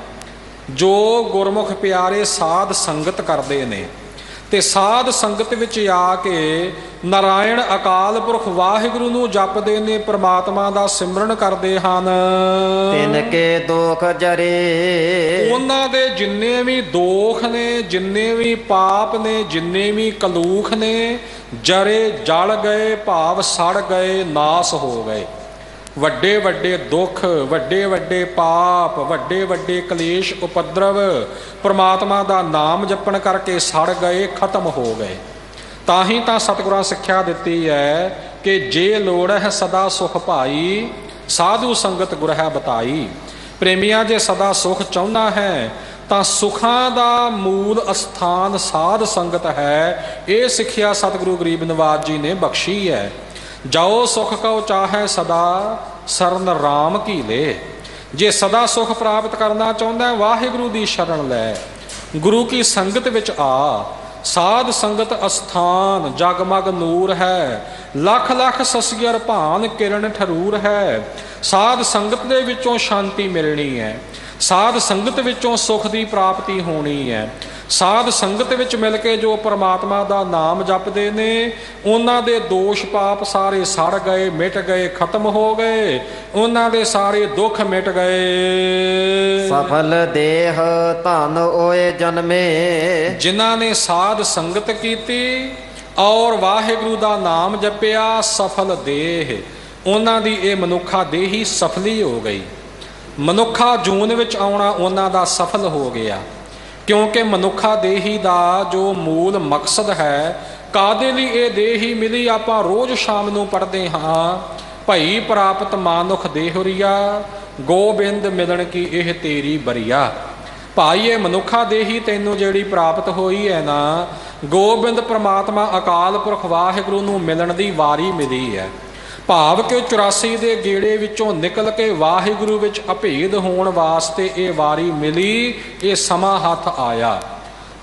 ਜੋ ਗੁਰਮੁਖ ਪਿਆਰੇ ਸਾਧ ਸੰਗਤ ਕਰਦੇ ਨੇ ਤੇ ਸਾਧ ਸੰਗਤ ਵਿੱਚ ਆ ਕੇ ਨਾਰਾਇਣ ਅਕਾਲ ਪੁਰਖ ਵਾਹਿਗੁਰੂ ਨੂੰ ਜਪਦੇ ਨੇ, ਪ੍ਰਮਾਤਮਾ ਦਾ ਸਿਮਰਨ ਕਰਦੇ ਹਨ, ਤਿਨ ਕੇ ਦੋਖ ਜਰੇ। ਉਹਨਾਂ ਦੇ ਜਿੰਨੇ ਵੀ ਦੋਖ ਨੇ, ਜਿੰਨੇ ਵੀ ਪਾਪ ਨੇ, ਜਿੰਨੇ ਵੀ ਕਲੂਖ ਨੇ, ਜਰੇ ਜਲ ਗਏ, ਭਾਵ ਸੜ ਗਏ, ਨਾਸ ਹੋ ਗਏ। ਵੱਡੇ ਵੱਡੇ ਦੁੱਖ, ਵੱਡੇ ਵੱਡੇ ਪਾਪ, ਵੱਡੇ ਵੱਡੇ ਕਲੇਸ਼ ਉਪਦਰਵ ਪ੍ਰਮਾਤਮਾ ਦਾ ਨਾਮ ਜਪਣ ਕਰਕੇ ਸੜ ਗਏ, ਖਤਮ ਹੋ ਗਏ। ਤਾਂ ਹੀ ਤਾਂ ਸਤਿਗੁਰਾਂ ਸਿੱਖਿਆ ਦਿੱਤੀ ਹੈ ਕਿ ਜੇ ਲੋੜ ਹੈ ਸਦਾ ਸੁਖ ਭਾਈ, ਸਾਧੂ ਸੰਗਤ ਗੁਰ ਹੈ ਬਤਾਈ। ਪ੍ਰੇਮੀਆਂ, ਜੇ ਸਦਾ ਸੁਖ ਚਾਹੁੰਦਾ ਹੈ ਤਾਂ ਸੁਖਾਂ ਦਾ ਮੂਲ ਅਸਥਾਨ ਸਾਧ ਸੰਗਤ ਹੈ। ਇਹ ਸਿੱਖਿਆ ਸਤਿਗੁਰੂ ਗਰੀਬ ਨਿਵਾਜ ਜੀ ਨੇ ਬਖਸ਼ੀ ਹੈ। ਜਾਓ ਸੁਖ ਕਉ ਚਾਹੈ ਸਦਾ, ਸਰਨ ਰਾਮ ਕੀ ਲੈ। ਜੇ ਸਦਾ ਸੁਖ ਪ੍ਰਾਪਤ ਕਰਨਾ ਚਾਹੁੰਦਾ, ਵਾਹਿਗੁਰੂ ਦੀ ਸ਼ਰਨ ਲੈ, ਗੁਰੂ ਕੀ ਸੰਗਤ ਵਿੱਚ ਆ। ਸਾਧ ਸੰਗਤ ਅਸਥਾਨ ਜਗਮਗ ਨੂਰ ਹੈ, ਲੱਖ ਲੱਖ ਸਸਿਅਰ ਭਾਨ ਕਿਰਨ ਠਰੂਰ ਹੈ। ਸਾਧ ਸੰਗਤ ਦੇ ਵਿੱਚੋਂ ਸ਼ਾਂਤੀ ਮਿਲਣੀ ਹੈ, ਸਾਧ ਸੰਗਤ ਵਿੱਚੋਂ ਸੁਖ ਦੀ ਪ੍ਰਾਪਤੀ ਹੋਣੀ ਹੈ। ਸਾਧ ਸੰਗਤ ਵਿੱਚ ਮਿਲ ਕੇ ਜੋ ਪਰਮਾਤਮਾ ਦਾ ਨਾਮ ਜਪਦੇ ਨੇ, ਉਹਨਾਂ ਦੇ ਦੋਸ਼ ਪਾਪ ਸਾਰੇ ਸੜ ਗਏ, ਮਿਟ ਗਏ, ਖਤਮ ਹੋ ਗਏ। ਉਹਨਾਂ ਦੇ ਸਾਰੇ ਦੁੱਖ ਮਿਟ ਗਏ। ਸਫਲ ਦੇਹ ਧਨ ਓਏ ਜਨਮੇ। ਜਿਨ੍ਹਾਂ ਨੇ ਸਾਧ ਸੰਗਤ ਕੀਤੀ ਔਰ ਵਾਹਿਗੁਰੂ ਦਾ ਨਾਮ ਜਪਿਆ, ਸਫਲ ਦੇਹ, ਉਹਨਾਂ ਦੀ ਇਹ ਮਨੁੱਖਾ ਦੇਹ ਹੀ ਸਫਲੀ ਹੋ ਗਈ। ਮਨੁੱਖਾ ਜੂਨ ਵਿੱਚ ਆਉਣਾ ਉਹਨਾਂ ਦਾ ਸਫਲ ਹੋ ਗਿਆ, ਕਿਉਂਕਿ ਮਨੁੱਖਾ ਦੇਹੀ ਦਾ ਜੋ ਮੂਲ ਮਕਸਦ ਹੈ, ਕਾਦੇ ਲਈ ਇਹ ਦੇਹੀ ਮਿਲੀ। ਆਪਾਂ ਰੋਜ਼ ਸ਼ਾਮ ਨੂੰ ਪੜ੍ਹਦੇ ਹਾਂ, ਭਈ ਪ੍ਰਾਪਤ ਮਾਨੁਖ ਦੇਹੁਰੀਆ, ਗੋਬਿੰਦ ਮਿਲਣ ਕੀ ਇਹ ਤੇਰੀ ਬਰੀਆ। ਭਾਈ ਇਹ ਮਨੁੱਖਾ ਦੇਹੀ ਤੈਨੂੰ ਜਿਹੜੀ ਪ੍ਰਾਪਤ ਹੋਈ ਹੈ ਨਾ, ਗੋਬਿੰਦ ਪ੍ਰਮਾਤਮਾ ਅਕਾਲ ਪੁਰਖ ਵਾਹਿਗੁਰੂ ਨੂੰ ਮਿਲਣ ਦੀ ਵਾਰੀ ਮਿਲੀ ਹੈ। ਭਾਵ ਕਿ 84 ਦੇ ਗੇੜੇ ਵਿੱਚੋਂ ਨਿਕਲ ਕੇ ਵਾਹਿਗੁਰੂ ਵਿੱਚ ਅਭੇਦ ਹੋਣ ਵਾਸਤੇ ਇਹ ਵਾਰੀ ਮਿਲੀ, ਇਹ ਸਮਾਂ ਹੱਥ ਆਇਆ।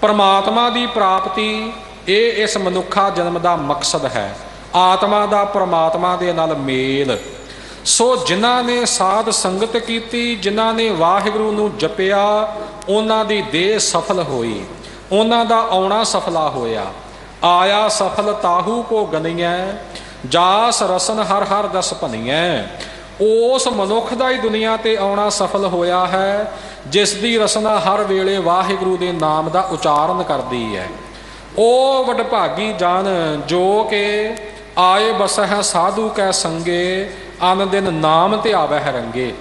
ਪਰਮਾਤਮਾ ਦੀ ਪ੍ਰਾਪਤੀ ਇਹ ਇਸ ਮਨੁੱਖਾ ਜਨਮ ਦਾ ਮਕਸਦ ਹੈ, ਆਤਮਾ ਦਾ ਪਰਮਾਤਮਾ ਦੇ ਨਾਲ ਮੇਲ। ਸੋ ਜਿਨ੍ਹਾਂ ਨੇ ਸਾਧ ਸੰਗਤ ਕੀਤੀ, ਜਿਨ੍ਹਾਂ ਨੇ ਵਾਹਿਗੁਰੂ ਨੂੰ ਜਪਿਆ, ਉਹਨਾਂ ਦੀ ਦੇਹ ਸਫਲ ਹੋਈ, ਉਹਨਾਂ ਦਾ ਆਉਣਾ ਸਫਲਾ ਹੋਇਆ। ਆਇਆ ਸਫਲ ਤਾਹੂ ਕੋ ਗਨੀਐ, ਜਾਸ ਰਸਨ ਹਰ ਹਰ ਦਸ ਭਨੀਐ। ਉਸ ਮਨੁੱਖ ਦਾ ਹੀ ਦੁਨੀਆ ਤੇ ਆਉਣਾ ਸਫਲ ਹੋਇਆ ਹੈ, ਜਿਸ ਦੀ ਰਸਨਾ ਹਰ ਵੇਲੇ ਵਾਹਿਗੁਰੂ ਦੇ ਨਾਮ ਦਾ ਉਚਾਰਨ ਕਰਦੀ ਹੈ। ਉਹ ਵਡਭਾਗੀ ਜਨ ਜੋ ਕਿ ਆਏ ਬਸਹਿ ਸਾਧੂ ਕੈ ਸੰਗੇ, ਅਨ ਦਿਨ ਨਾਮ ਤੇ ਆਵਹਿ ਰੰਗੇ।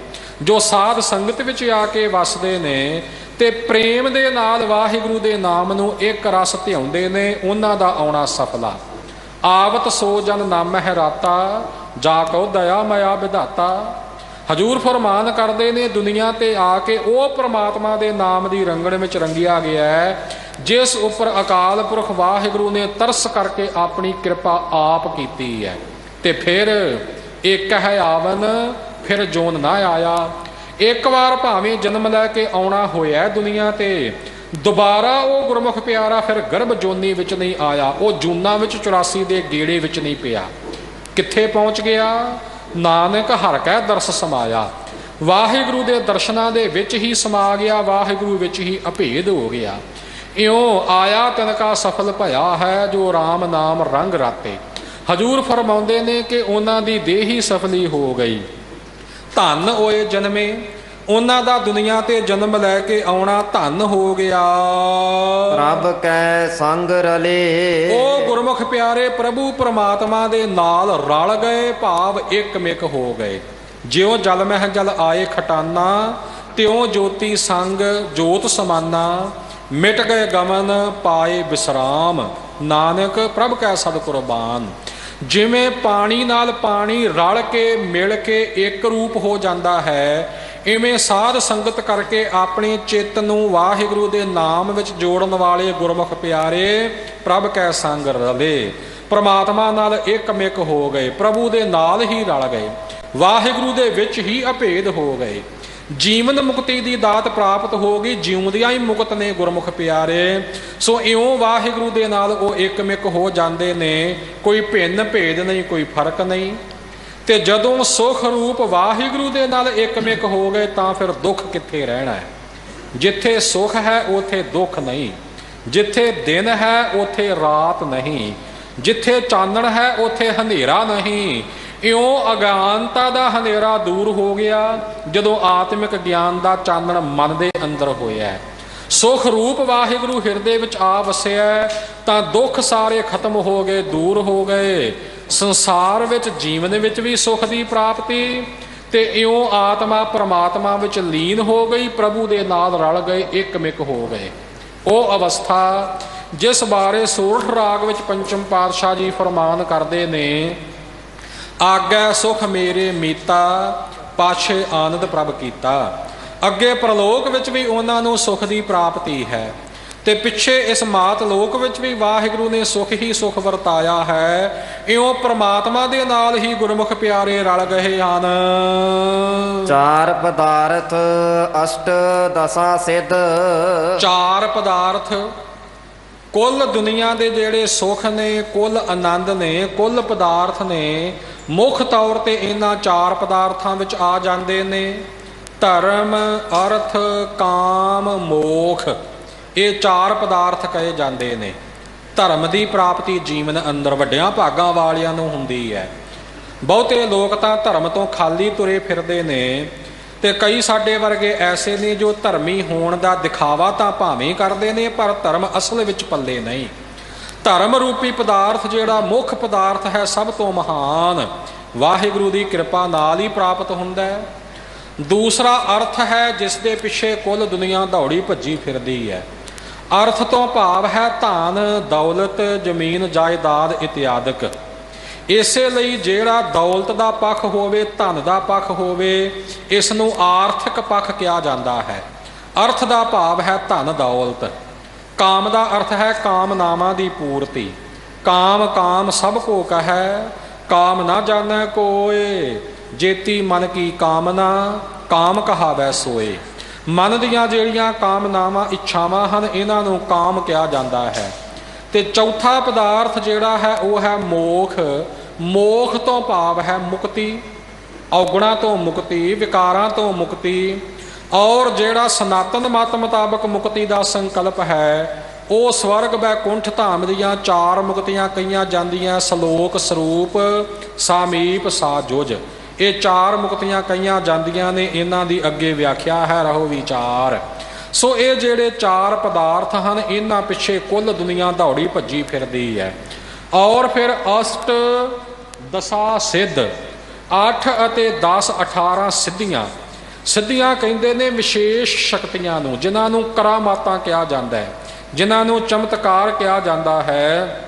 ਜੋ ਸਾਧ ਸੰਗਤ ਵਿੱਚ ਆ ਕੇ ਵਸਦੇ ਨੇ ਤੇ ਪ੍ਰੇਮ ਦੇ ਨਾਲ ਵਾਹਿਗੁਰੂ ਦੇ ਨਾਮ ਨੂੰ ਇੱਕ ਰਸ ਧਿਆਉਂਦੇ ਨੇ, ਉਹਨਾਂ ਦਾ ਆਉਣਾ ਸਫਲਾ। ਆਵਤ ਸੋ ਜਨ ਨਾਮਹਿ ਰਾਤਾ, ਜਾ ਕਉ ਦਇਆ ਮਇਆ ਵਿਧਾਤਾ। ਹਜੂਰ ਫਰਮਾਨ ਕਰਦੇ ਨੇ, ਦੁਨੀਆ ਤੇ ਆ ਕੇ ਉਹ ਪ੍ਰਮਾਤਮਾ ਦੇ ਨਾਮ ਦੀ ਰੰਗਣ ਵਿੱਚ ਰੰਗਿਆ ਗਿਆ ਹੈ, ਜਿਸ ਉੱਪਰ ਅਕਾਲ ਪੁਰਖ ਵਾਹਿਗੁਰੂ ਨੇ ਤਰਸ ਕਰਕੇ ਆਪਣੀ ਕਿਰਪਾ ਆਪ ਕੀਤੀ ਹੈ। ਤੇ ਫਿਰ ਇੱਕ ਹੈ ਆਵਨ, ਫਿਰ ਜੋਨ ਨਾ ਆਇਆ। ਇੱਕ ਵਾਰ ਭਾਵੇਂ ਜਨਮ ਲੈ ਕੇ ਆਉਣਾ ਹੋਇਆ ਦੁਨੀਆ ਤੇ, ਦੁਬਾਰਾ ਉਹ ਗੁਰਮੁਖ ਪਿਆਰਾ ਫਿਰ ਗਰਭ ਜੋਨੀ ਵਿੱਚ ਨਹੀਂ ਆਇਆ। ਉਹ ਜੂਨਾਂ ਵਿੱਚ 84 ਦੇ ਗੇੜੇ ਵਿੱਚ ਨਹੀਂ ਪਿਆ। ਕਿੱਥੇ ਪਹੁੰਚ ਗਿਆ? ਨਾਨਕ ਹਰਿ ਕੈ ਦਰਸ ਸਮਾਇਆ। ਵਾਹਿਗੁਰੂ ਦੇ ਦਰਸ਼ਨਾਂ ਦੇ ਵਿੱਚ ਹੀ ਸਮਾ ਗਿਆ, ਵਾਹਿਗੁਰੂ ਵਿੱਚ ਹੀ ਅਭੇਦ ਹੋ ਗਿਆ। ਇਉਂ ਆਇਆ ਤਿਨਕਾ ਸਫਲ ਭਇਆ ਹੈ, ਜੋ ਰਾਮ ਨਾਮ ਰੰਗ ਰਾਤੇ। ਹਜੂਰ ਫਰਮਾਉਂਦੇ ਨੇ ਕਿ ਉਹਨਾਂ ਦੀ ਦੇਹ ਹੀ ਸਫਲੀ ਹੋ ਗਈ। ਧਨ ਹੋਏ ਜਨਮੇ, ਉਹਨਾਂ ਦਾ ਦੁਨੀਆ ਤੇ ਜਨਮ ਲੈ ਕੇ ਆਉਣਾ ਧਨ ਹੋ ਗਿਆ। ਪ੍ਰਭ ਕੈ ਸੰਗ ਰਲੇ, ਉਹ ਗੁਰਮੁਖ ਪਿਆਰੇ ਪ੍ਰਭੂ ਪਰਮਾਤਮਾ ਦੇ ਨਾਲ ਰਲ ਗਏ, ਭਾਵ ਇੱਕ ਮਿਕ ਹੋ ਗਏ। ਜਿਉਂ ਜਲ ਮਹਿ ਜਲ ਆਏ ਖਟਾਨਾ, ਤਿਉਂ ਜੋਤੀ ਸੰਗ ਜੋਤ ਸਮਾਨਾ। ਮਿਟ ਗਏ ਗਮਨ ਪਾਏ ਵਿਸਰਾਮ, ਨਾਨਕ ਪ੍ਰਭ ਕੈ ਸਦ ਕੁਰਬਾਨ। ਜਿਵੇਂ ਪਾਣੀ ਨਾਲ ਪਾਣੀ ਰਲ ਕੇ ਮਿਲ ਕੇ ਇੱਕ ਰੂਪ ਹੋ ਜਾਂਦਾ ਹੈ, ਇਵੇਂ ਸਾਧ ਸੰਗਤ ਕਰਕੇ ਆਪਣੇ ਚਿੱਤ ਨੂੰ ਵਾਹਿਗੁਰੂ ਦੇ ਨਾਮ ਵਿੱਚ ਜੋੜਨ ਵਾਲੇ ਗੁਰਮੁਖ ਪਿਆਰੇ ਪ੍ਰਭ ਕੈ ਸੰਗ ਰਲੇ, ਪਰਮਾਤਮਾ ਨਾਲ ਇੱਕ ਮਿਕ ਹੋ ਗਏ, ਪ੍ਰਭੂ ਦੇ ਨਾਲ ਹੀ ਰਲ ਗਏ, ਵਾਹਿਗੁਰੂ ਦੇ ਵਿੱਚ ਹੀ ਅਭੇਦ ਹੋ ਗਏ। ਜੀਵਨ ਮੁਕਤੀ ਦੀ ਦਾਤ ਪ੍ਰਾਪਤ ਹੋ ਗਈ, ਜਿਉਂਦਿਆਂ ਹੀ ਮੁਕਤ ਨੇ ਗੁਰਮੁਖ ਪਿਆਰੇ। ਸੋ ਇਉਂ ਵਾਹਿਗੁਰੂ ਦੇ ਨਾਲ ਉਹ ਇੱਕ ਮਿਕ ਹੋ ਜਾਂਦੇ ਨੇ, ਕੋਈ ਭਿੰਨ ਭੇਦ ਨਹੀਂ, ਕੋਈ ਫਰਕ ਨਹੀਂ। ਤੇ ਜਦੋਂ ਸੁਖ ਰੂਪ ਵਾਹਿਗੁਰੂ ਦੇ ਨਾਲ ਇੱਕ ਮਿਕ ਹੋ ਗਏ ਤਾਂ ਫਿਰ ਦੁੱਖ ਕਿੱਥੇ ਰਹਿਣਾ ਹੈ? ਜਿੱਥੇ ਸੁਖ ਹੈ ਉੱਥੇ ਦੁੱਖ ਨਹੀਂ, ਜਿੱਥੇ ਦਿਨ ਹੈ ਉੱਥੇ ਰਾਤ ਨਹੀਂ, ਜਿੱਥੇ ਚਾਨਣ ਹੈ ਉੱਥੇ ਹਨੇਰਾ ਨਹੀਂ। ਇਉਂ ਅਗਿਆਨਤਾ ਦਾ ਹਨੇਰਾ ਦੂਰ ਹੋ ਗਿਆ ਜਦੋਂ ਆਤਮਿਕ ਗਿਆਨ ਦਾ ਚਾਨਣ ਮਨ ਦੇ ਅੰਦਰ ਹੋਇਆ। ਸੁਖ ਰੂਪ ਵਾਹਿਗੁਰੂ ਹਿਰਦੇ ਵਿੱਚ ਆ ਵਸਿਆ ਤਾਂ ਦੁੱਖ ਸਾਰੇ ਖਤਮ ਹੋ ਗਏ, ਦੂਰ ਹੋ ਗਏ। ਸੰਸਾਰ ਵਿੱਚ ਜੀਵਨ ਵਿੱਚ ਵੀ ਸੁਖ ਦੀ ਪ੍ਰਾਪਤੀ, ਤੇ ਇਉਂ ਆਤਮਾ ਪਰਮਾਤਮਾ ਵਿੱਚ ਲੀਨ ਹੋ ਗਈ, ਪ੍ਰਭੂ ਦੇ ਨਾਲ ਰਲ ਗਏ, ਇੱਕ ਮਿਕ ਹੋ ਗਏ। ਉਹ ਅਵਸਥਾ ਜਿਸ ਬਾਰੇ ਸੋਰਠ ਰਾਗ ਵਿੱਚ ਪੰਚਮ ਪਾਤਸ਼ਾਹ ਜੀ ਫਰਮਾਨ ਕਰਦੇ ਨੇ, ਆਗੈ ਸੁਖ ਮੇਰੇ ਮੀਤਾ, ਪਾਛੇ ਆਨੰਦ ਪ੍ਰਭ ਕੀਤਾ। ਅੱਗੇ ਪ੍ਰਲੋਕ ਵਿੱਚ ਵੀ ਉਹਨਾਂ ਨੂੰ ਸੁਖ ਦੀ ਪ੍ਰਾਪਤੀ ਹੈ, ਤੇ ਪਿੱਛੇ ਇਸ ਮਾਤ ਲੋਕ ਵਿੱਚ ਵੀ ਵਾਹਿਗੁਰੂ ਨੇ ਸੁਖ ਹੀ ਸੁਖ ਵਰਤਾਇਆ ਹੈ। ਇਉਂ ਪ੍ਰਮਾਤਮਾ ਦੇ ਨਾਲ ਹੀ ਗੁਰਮੁਖ ਪਿਆਰੇ ਰਲ ਗਏ ਹਨ। ਚਾਰ ਪਦਾਰਥ ਅਸ਼ਟ ਦਸਾਂ ਸਿੱਧ, ਚਾਰ ਪਦਾਰਥ ਕੁੱਲ ਦੁਨੀਆ ਦੇ ਜਿਹੜੇ ਸੁਖ ਨੇ, ਕੁੱਲ ਆਨੰਦ ਨੇ, ਕੁੱਲ ਪਦਾਰਥ ਨੇ, ਮੁੱਖ ਤੌਰ ਤੇ ਇਹਨਾਂ ਚਾਰ ਪਦਾਰਥਾਂ ਵਿੱਚ ਆ ਜਾਂਦੇ ਨੇ। ਧਰਮ, ਅਰਥ, ਕਾਮ, ਮੋਖ, ਇਹ ਚਾਰ ਪਦਾਰਥ ਕਹੇ ਜਾਂਦੇ ਨੇ। ਧਰਮ ਦੀ ਪ੍ਰਾਪਤੀ ਜੀਵਨ ਅੰਦਰ ਵੱਡਿਆਂ ਭਾਗਾਂ ਵਾਲਿਆਂ ਨੂੰ ਹੁੰਦੀ ਹੈ। ਬਹੁਤੇ ਲੋਕ ਤਾਂ ਧਰਮ ਤੋਂ ਖਾਲੀ ਤੁਰੇ ਫਿਰਦੇ ਨੇ, ਤੇ ਕਈ ਸਾਡੇ ਵਰਗੇ ਐਸੇ ਨੇ ਜੋ ਧਰਮੀ ਹੋਣ ਦਾ ਦਿਖਾਵਾ ਤਾਂ ਭਾਵੇਂ ਕਰਦੇ ਨੇ, ਪਰ ਧਰਮ ਅਸਲ ਵਿੱਚ ਪੱਲੇ ਨਹੀਂ। ਧਰਮ ਰੂਪੀ ਪਦਾਰਥ ਜਿਹੜਾ ਮੁੱਖ ਪਦਾਰਥ ਹੈ, ਸਭ ਤੋਂ ਮਹਾਨ, ਵਾਹਿਗੁਰੂ ਦੀ ਕਿਰਪਾ ਨਾਲ ਹੀ ਪ੍ਰਾਪਤ ਹੁੰਦਾ ਹੈ। ਦੂਸਰਾ ਅਰਥ ਹੈ ਜਿਸ ਦੇ ਪਿੱਛੇ ਕੁੱਲ ਦੁਨੀਆ ਦੌੜੀ ਭੱਜੀ ਫਿਰਦੀ ਹੈ। ਅਰਥ ਤੋਂ ਭਾਵ ਹੈ ਧਨ, ਦੌਲਤ, ਜ਼ਮੀਨ, ਜਾਇਦਾਦ ਇਤਿਆਦਿਕ। ਇਸੇ ਲਈ ਜਿਹੜਾ ਦੌਲਤ ਦਾ ਪੱਖ ਹੋਵੇ, ਧਨ ਦਾ ਪੱਖ ਹੋਵੇ, ਇਸ ਨੂੰ ਆਰਥਿਕ ਪੱਖ ਕਿਹਾ ਜਾਂਦਾ ਹੈ। ਅਰਥ ਦਾ ਭਾਵ ਹੈ ਧਨ, ਦੌਲਤ। ਕਾਮ ਦਾ ਅਰਥ ਹੈ ਕਾਮਨਾਵਾਂ ਦੀ ਪੂਰਤੀ। ਕਾਮ ਕਾਮ ਸਭ ਕੋ ਕਹੈ, ਕਾਮ ਨਾ ਜਾਣੈ ਕੋਏ, ਜੇਤੀ ਮਨ ਕੀ ਕਾਮਨਾ, ਕਾਮ ਕਹਾਵੈ ਸੋਏ। ਮਨ ਦੀਆਂ ਜਿਹੜੀਆਂ ਕਾਮਨਾਵਾਂ, ਇੱਛਾਵਾਂ ਹਨ, ਇਹਨਾਂ ਨੂੰ ਕਾਮ ਕਿਹਾ ਜਾਂਦਾ ਹੈ। ਤੇ ਚੌਥਾ ਪਦਾਰਥ ਜਿਹੜਾ ਹੈ ਉਹ ਹੈ ਮੋਖ। ਮੋਖ ਤੋਂ ਭਾਵ ਹੈ ਮੁਕਤੀ, ਔਗੁਣਾਂ ਤੋਂ ਮੁਕਤੀ, ਵਿਕਾਰਾਂ ਤੋਂ ਮੁਕਤੀ। ਔਰ ਜਿਹੜਾ ਸਨਾਤਨ ਮਤ ਮੁਤਾਬਕ ਮੁਕਤੀ ਦਾ ਸੰਕਲਪ ਹੈ, ਉਹ ਸਵਰਗ ਬੈਕੁੰਠ ਧਾਮ ਦੀਆਂ 4 ਮੁਕਤੀਆਂ ਕਹੀਆਂ ਜਾਂਦੀਆਂ। ਸਲੋਕ, ਸਰੂਪ, ਸਾਮੀਪ, ਸਾਜੁਜ, ਇਹ 4 ਮੁਕਤੀਆਂ ਕਹੀਆਂ ਜਾਂਦੀਆਂ ਨੇ। ਇਹਨਾਂ ਦੀ ਅੱਗੇ ਵਿਆਖਿਆ ਹੈ, ਰਹੋ ਵਿਚਾਰ। ਸੋ ਇਹ ਜਿਹੜੇ 4 ਪਦਾਰਥ ਹਨ, ਇਹਨਾਂ ਪਿੱਛੇ ਕੁੱਲ ਦੁਨੀਆ ਦੌੜੀ ਭੱਜੀ ਫਿਰਦੀ ਹੈ। ਔਰ ਫਿਰ ਅਸ਼ਟ ਦਸਾ ਸਿੱਧ, 8 ਅਤੇ 10, 18 ਸਿੱਧੀਆਂ। ਸਿੱਧੀਆਂ ਕਹਿੰਦੇ ਨੇ ਵਿਸ਼ੇਸ਼ ਸ਼ਕਤੀਆਂ ਨੂੰ, ਜਿਨ੍ਹਾਂ ਨੂੰ ਕਰਾਮਾਤਾਂ ਕਿਹਾ ਜਾਂਦਾ ਹੈ, ਜਿਨ੍ਹਾਂ ਨੂੰ ਚਮਤਕਾਰ ਕਿਹਾ ਜਾਂਦਾ ਹੈ।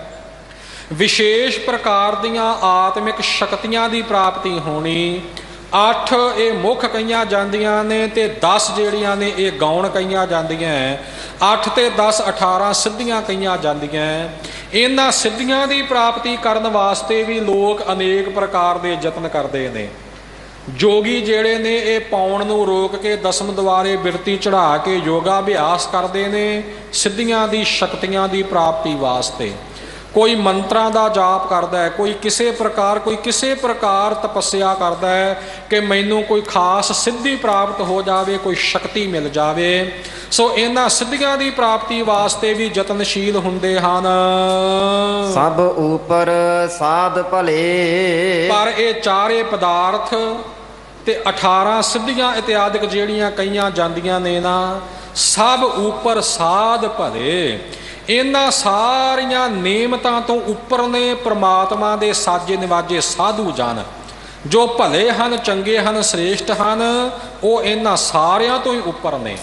ਵਿਸ਼ੇਸ਼ ਪ੍ਰਕਾਰ ਦੀਆਂ ਆਤਮਿਕ ਸ਼ਕਤੀਆਂ ਦੀ ਪ੍ਰਾਪਤੀ ਹੋਣੀ। 8 ਇਹ ਮੁੱਖ ਕਹੀਆਂ ਜਾਂਦੀਆਂ ਨੇ, ਤੇ 10 ਜਿਹੜੀਆਂ ਨੇ ਇਹ ਗੌਣ ਕਹੀਆਂ ਜਾਂਦੀਆਂ। 8 ਤੇ 10, 18 ਸਿੱਧੀਆਂ ਕਹੀਆਂ ਜਾਂਦੀਆਂ। ਇਹਨਾਂ ਸਿੱਧੀਆਂ ਦੀ ਪ੍ਰਾਪਤੀ ਕਰਨ ਵਾਸਤੇ ਵੀ ਲੋਕ ਅਨੇਕ ਪ੍ਰਕਾਰ ਦੇ ਯਤਨ ਕਰਦੇ ਨੇ। ਜੋਗੀ ਜਿਹੜੇ ਨੇ ਇਹ ਪਾਉਣ ਨੂੰ ਰੋਕ ਕੇ ਦਸਮ ਦੁਆਰੇ ਬਿਰਤੀ ਚੜਾ ਕੇ ਯੋਗਾ ਅਭਿਆਸ ਕਰਦੇ ਨੇ ਸਿੱਧੀਆਂ ਦੀ ਸ਼ਕਤੀਆਂ ਦੀ ਪ੍ਰਾਪਤੀ ਵਾਸਤੇ। ਕੋਈ ਮੰਤਰਾਂ ਦਾ ਜਾਪ ਕਰਦਾ ਹੈ, ਕੋਈ ਕਿਸੇ ਪ੍ਰਕਾਰ ਤਪੱਸਿਆ ਕਰਦਾ ਹੈ ਕਿ ਮੈਨੂੰ ਕੋਈ ਖਾਸ ਸਿੱਧੀ ਪ੍ਰਾਪਤ ਹੋ ਜਾਵੇ, ਕੋਈ ਸ਼ਕਤੀ ਮਿਲ ਜਾਵੇ। ਸੋ ਇਹਨਾਂ ਸਿੱਧੀਆਂ ਦੀ ਪ੍ਰਾਪਤੀ ਵਾਸਤੇ ਵੀ ਯਤਨਸ਼ੀਲ ਹੁੰਦੇ ਹਨ। ਸਭ ਉਪਰ ਸਾਧ ਭਲੇ, ਪਰ ਇਹ 4 ਪਦਾਰਥ ਤੇ 18 ਸਿੱਧੀਆਂ ਇਤਿਆਦਿਕ ਜਿਹੜੀਆਂ ਕਹੀਆਂ ਜਾਂਦੀਆਂ ਨੇ ਨਾ, ਸਭ ਉਪਰ ਸਾਧ ਭਲੇ। ਇਹਨਾਂ ਸਾਰੀਆਂ ਨੇਮਤਾਂ ਤੋਂ ਉੱਪਰ ਨੇ ਪ੍ਰਮਾਤਮਾ ਦੇ ਸਾਜੇ ਨਿਵਾਜੇ ਸਾਧੂ ਜਨ, ਜੋ ਭਲੇ ਹਨ, ਚੰਗੇ ਹਨ, ਸ੍ਰੇਸ਼ਟ ਹਨ। ਉਹ ਇਹਨਾਂ ਸਾਰਿਆਂ ਤੋਂ ਹੀ ਉੱਪਰ ਨੇ।